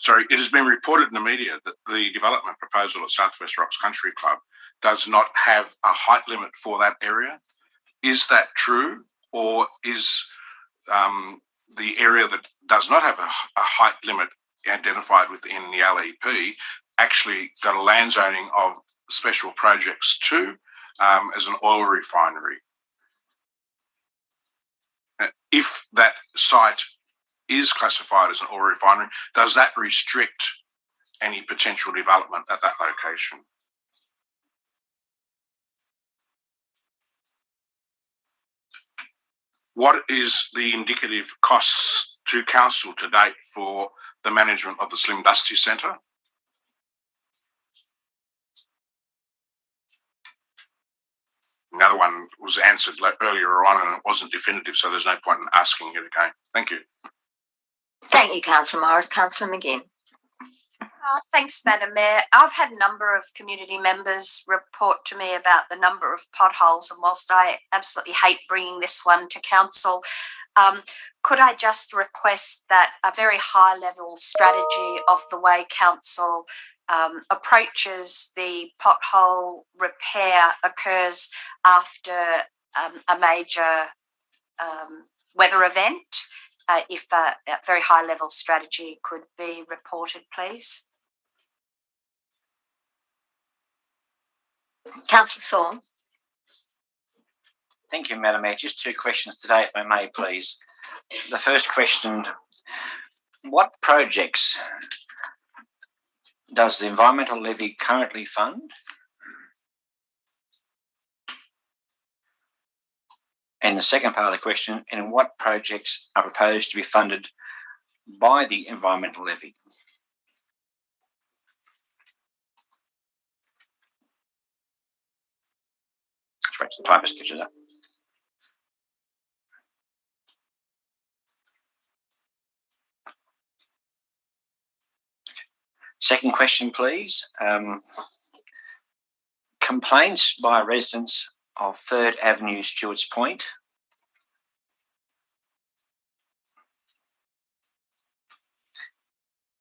it has been reported in the media that the development proposal at South West Rocks Country Club does not have a height limit for that area. Is that true, or is the area that does not have a height limit identified within the LEP actually got a land zoning of special projects too, as an oil refinery? If that site is classified as an oil refinery, does that restrict any potential development at that location? What is the indicative costs to council to date for the management of the Slim Dusty Centre? Another one was answered earlier on and it wasn't definitive, so there's no point in asking it again. Thank you. Thank you, Councillor Morris. Councillor McGinn. Thanks, Madam Mayor. I've had a number of community members report to me about the number of potholes, and whilst I absolutely hate bringing this one to council, could I just request that a very high-level strategy of the way council approaches the pothole repair occurs after a major weather event? If a very high-level strategy could be reported, please. Councillor Saul. Thank you, Madam Mayor. Just 2 questions today, if I may, please. The first question, What projects does the environmental levy currently fund? And the second part of the question, and what projects are proposed to be funded by the environmental levy? Perhaps the typist catches up. Second question, please. Complaints by residents of 3rd Avenue, Stewart's Point.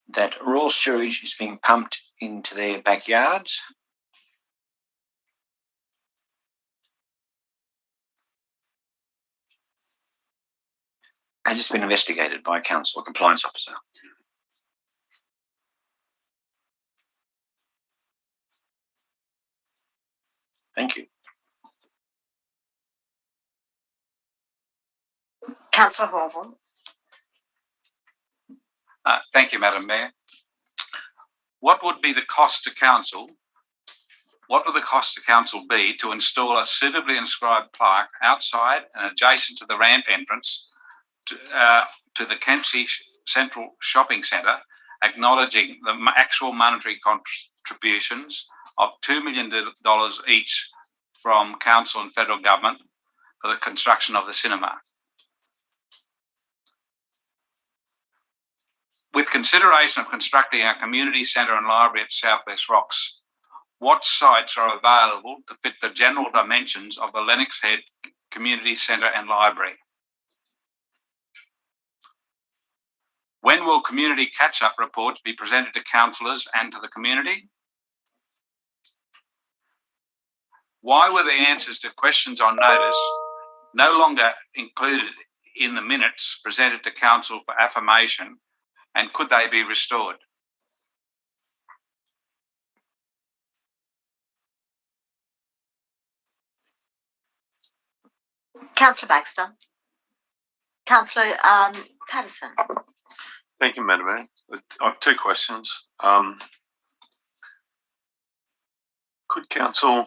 That raw sewage is being pumped into their backyards. Has this been investigated by a council or compliance officer? Thank you. Councillor Horval. Thank you, Madam Mayor. What would be the cost to council? What would the cost to council be to install a suitably inscribed plaque outside and adjacent to the ramp entrance to the Kempsey Central Shopping Centre, acknowledging the actual monetary contributions of $2 million each from council and federal government for the construction of the cinema? With consideration of constructing a community centre and library at Southwest Rocks, what sites are available to fit the general dimensions of the Lennox Head Community Centre and Library? When will community catch-up reports be presented to councillors and to the community? Why were the answers to questions on notice no longer included in the minutes presented to council for affirmation, and could they be restored? Councillor Baxter. Councillor Patterson. Thank you, Madam Mayor. I have two questions. Could council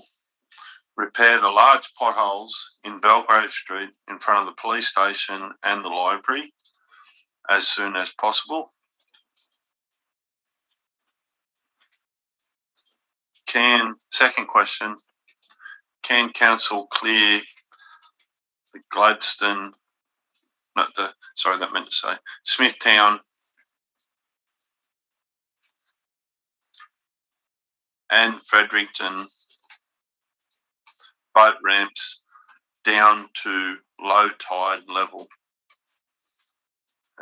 repair the large potholes in Belgrove Street in front of the police station and the library as soon as possible? Second question, can council clear the Gladstone, Smithtown and Fredericton boat ramps down to low tide level,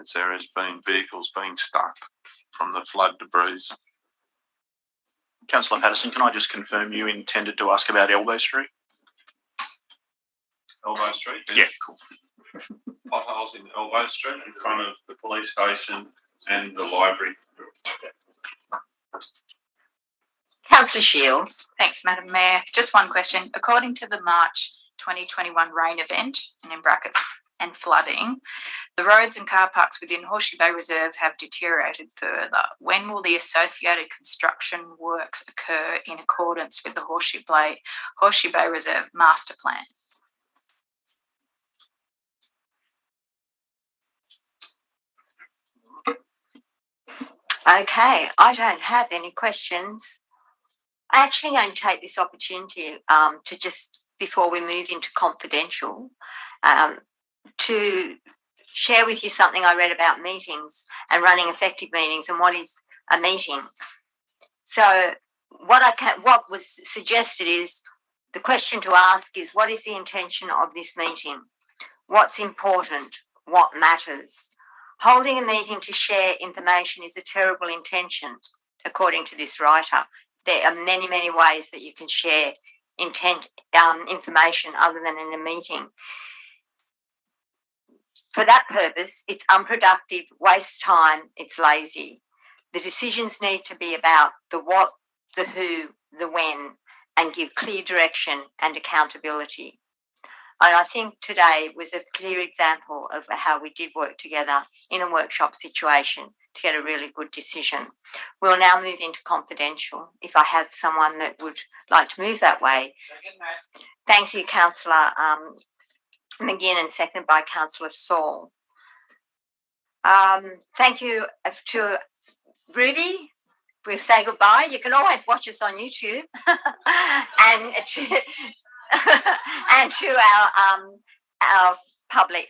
as there has been vehicles being stuck from the flood debris? Councillor Patterson, can I just confirm you intended to ask about Elbow Street? Elbow Street? Yeah, cool. Potholes in Elbow Street in front of the police station and the library. Councillor Shields. Thanks, Madam Mayor. Just one question. According to the March 2021 rain event, and in brackets, and flooding, the roads and car parks within Horseshoe Bay Reserve have deteriorated further. When will the associated construction works occur in accordance with the Horseshoe Bay Reserve Master Plan? Okay, I don't have any questions. I actually going to take this opportunity to just, before we move into confidential, to share with you something I read about meetings and running effective meetings and what is a meeting. So what was suggested is, the question to ask is, what is the intention of this meeting? What's important? What matters? Holding a meeting to share information is a terrible intention, according to this writer. There are many, many ways that you can share information other than in a meeting. For that purpose, it's unproductive, wastes time, it's lazy. The decisions need to be about the what, the who, the when, and give clear direction and accountability. And I think today was a clear example of how we did work together in a workshop situation to get a really good decision. We'll now move into confidential. If I have someone that would like to move that way. Thank you, Councillor McGinn, and seconded by Councillor Saul. Thank you to Ruby. We'll say goodbye. You can always watch us on YouTube. and to our public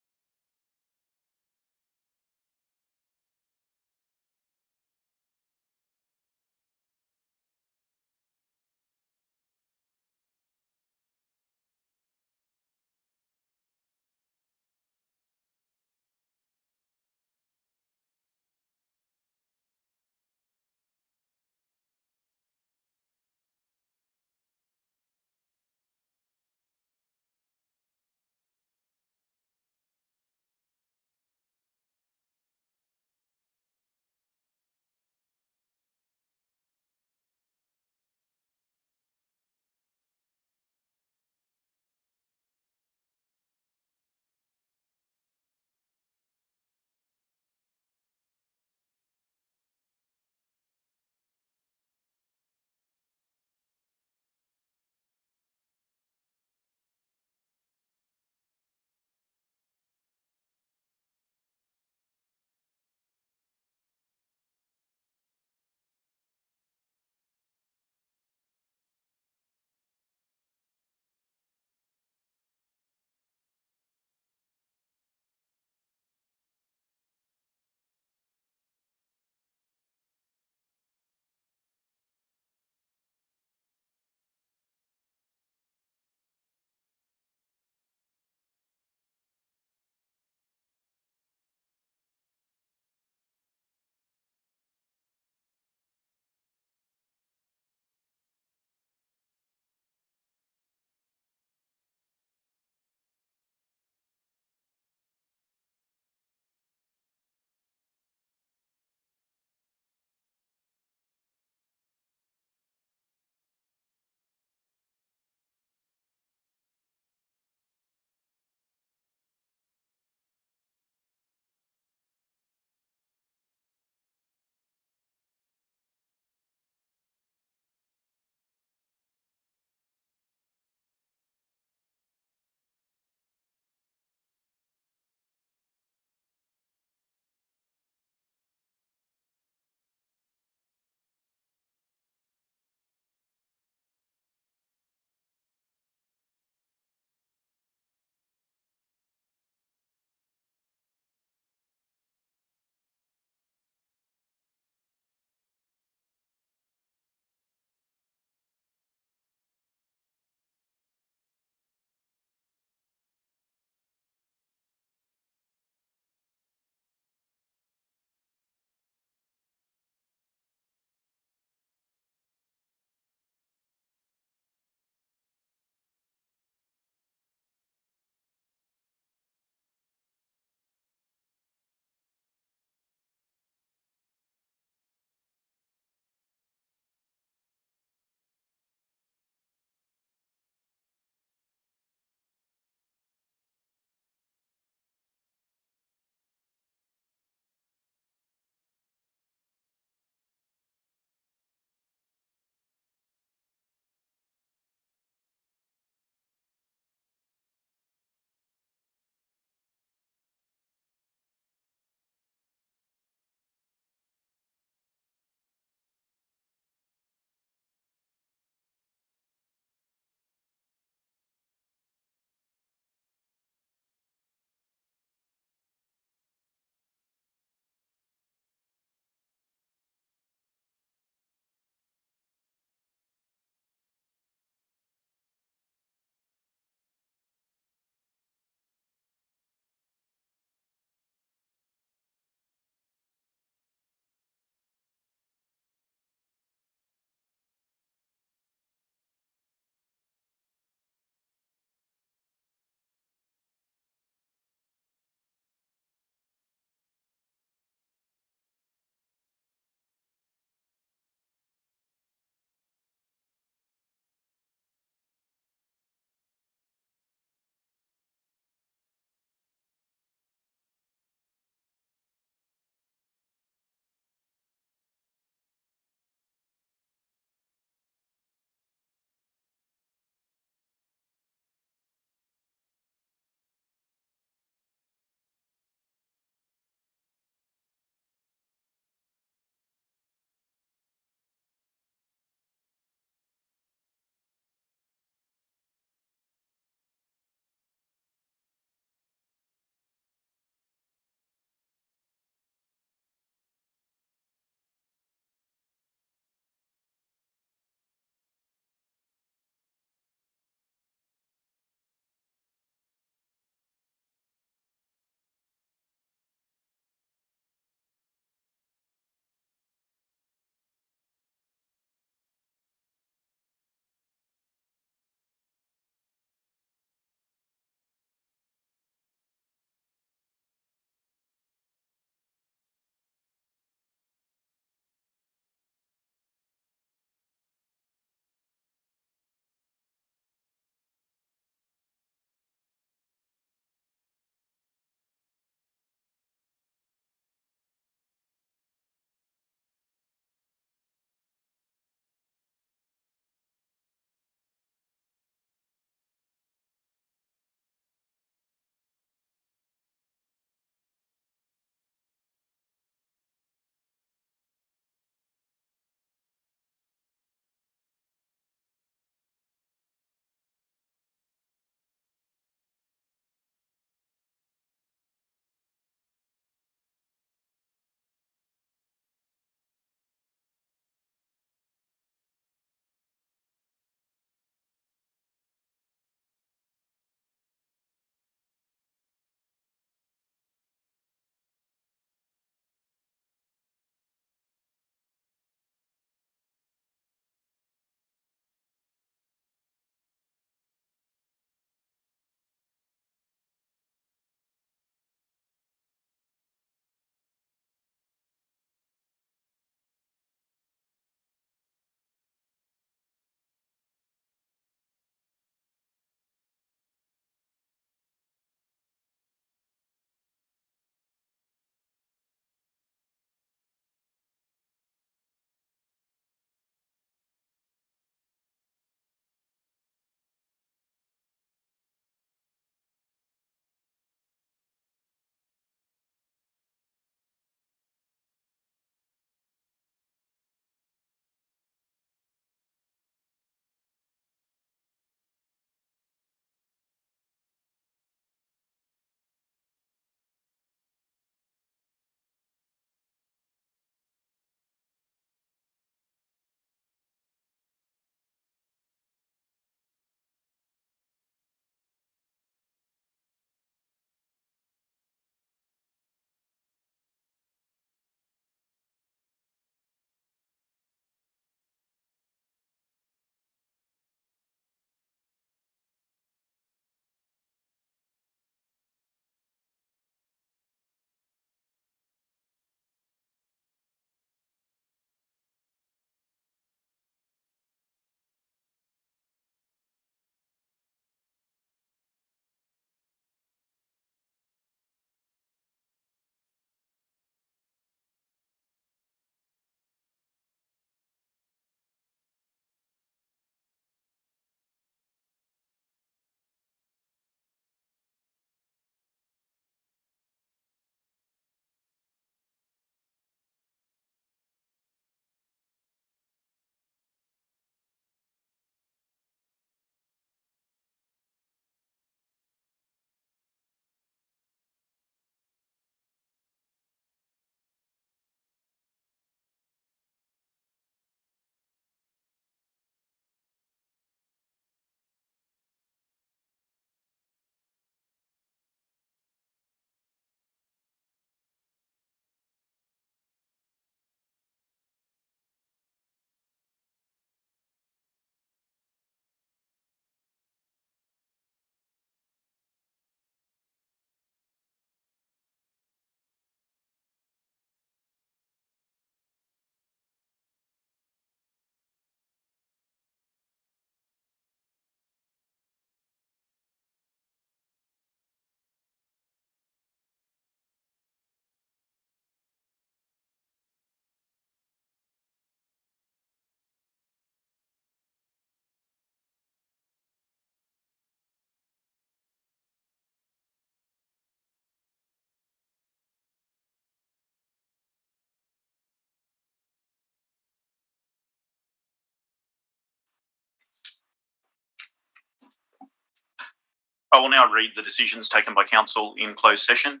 I will now read the decisions taken by council in closed session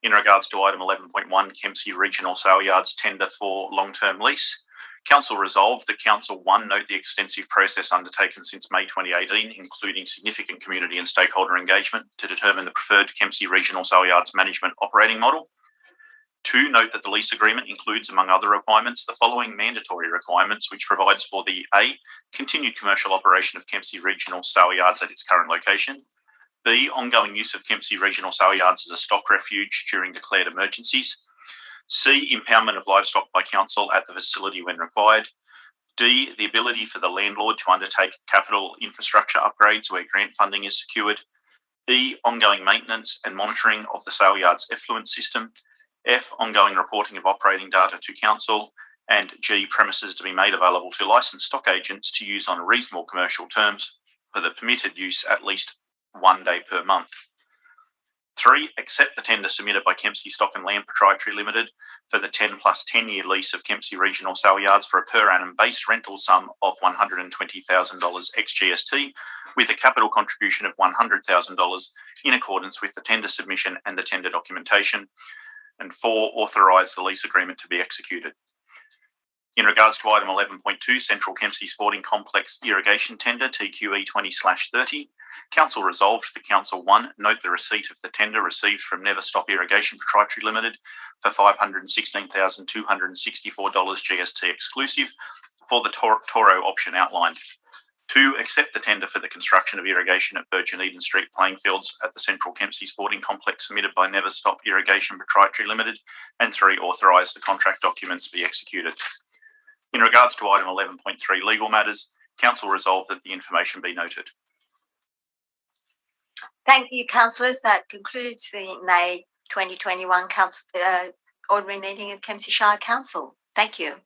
in regards to item 11.1 Kempsey Regional Saleyards tender for long-term lease. Council resolved that Council 1 note the extensive process undertaken since May 2018, including significant community and stakeholder engagement to determine the preferred Kempsey Regional Saleyards management operating model. 2, note that the lease agreement includes, among other requirements, the following mandatory requirements, which provides for the A, continued commercial operation of Kempsey Regional Saleyards at its current location. B, ongoing use of Kempsey Regional Saleyards as a stock refuge during declared emergencies. C, impoundment of livestock by council at the facility when required. D, the ability for the landlord to undertake capital infrastructure upgrades where grant funding is secured. E, ongoing maintenance and monitoring of the Saleyards effluent system. F, ongoing reporting of operating data to council. And G, premises to be made available to licensed stock agents to use on reasonable commercial terms for the permitted use at least 1 day per month. 3, accept the tender submitted by Kempsey Stock and Land Proprietary Limited for the 10 plus 10 year lease of Kempsey Regional Saleyards for a per annum base rental sum of $120,000 ex GST with a capital contribution of $100,000 in accordance with the tender submission and the tender documentation. And 4, authorise the lease agreement to be executed. In regards to item 11.2, Central Kempsey Sporting Complex Irrigation Tender TQE 20/30, Council resolved that Council 1 note the receipt of the tender received from Never Stop Irrigation Proprietary Limited for $516,264 GST exclusive for the Toro option outlined. 2, accept the tender for the construction of irrigation at Virgin Eden Street playing fields at the Central Kempsey Sporting Complex submitted by Never Stop Irrigation Proprietary Limited. And 3, authorise the contract documents be executed. In regards to item 11.3 legal matters, Council resolved that the information be noted. Thank you, councillors. That concludes the May 2021 ordinary meeting of Kempsey Shire Council. Thank you.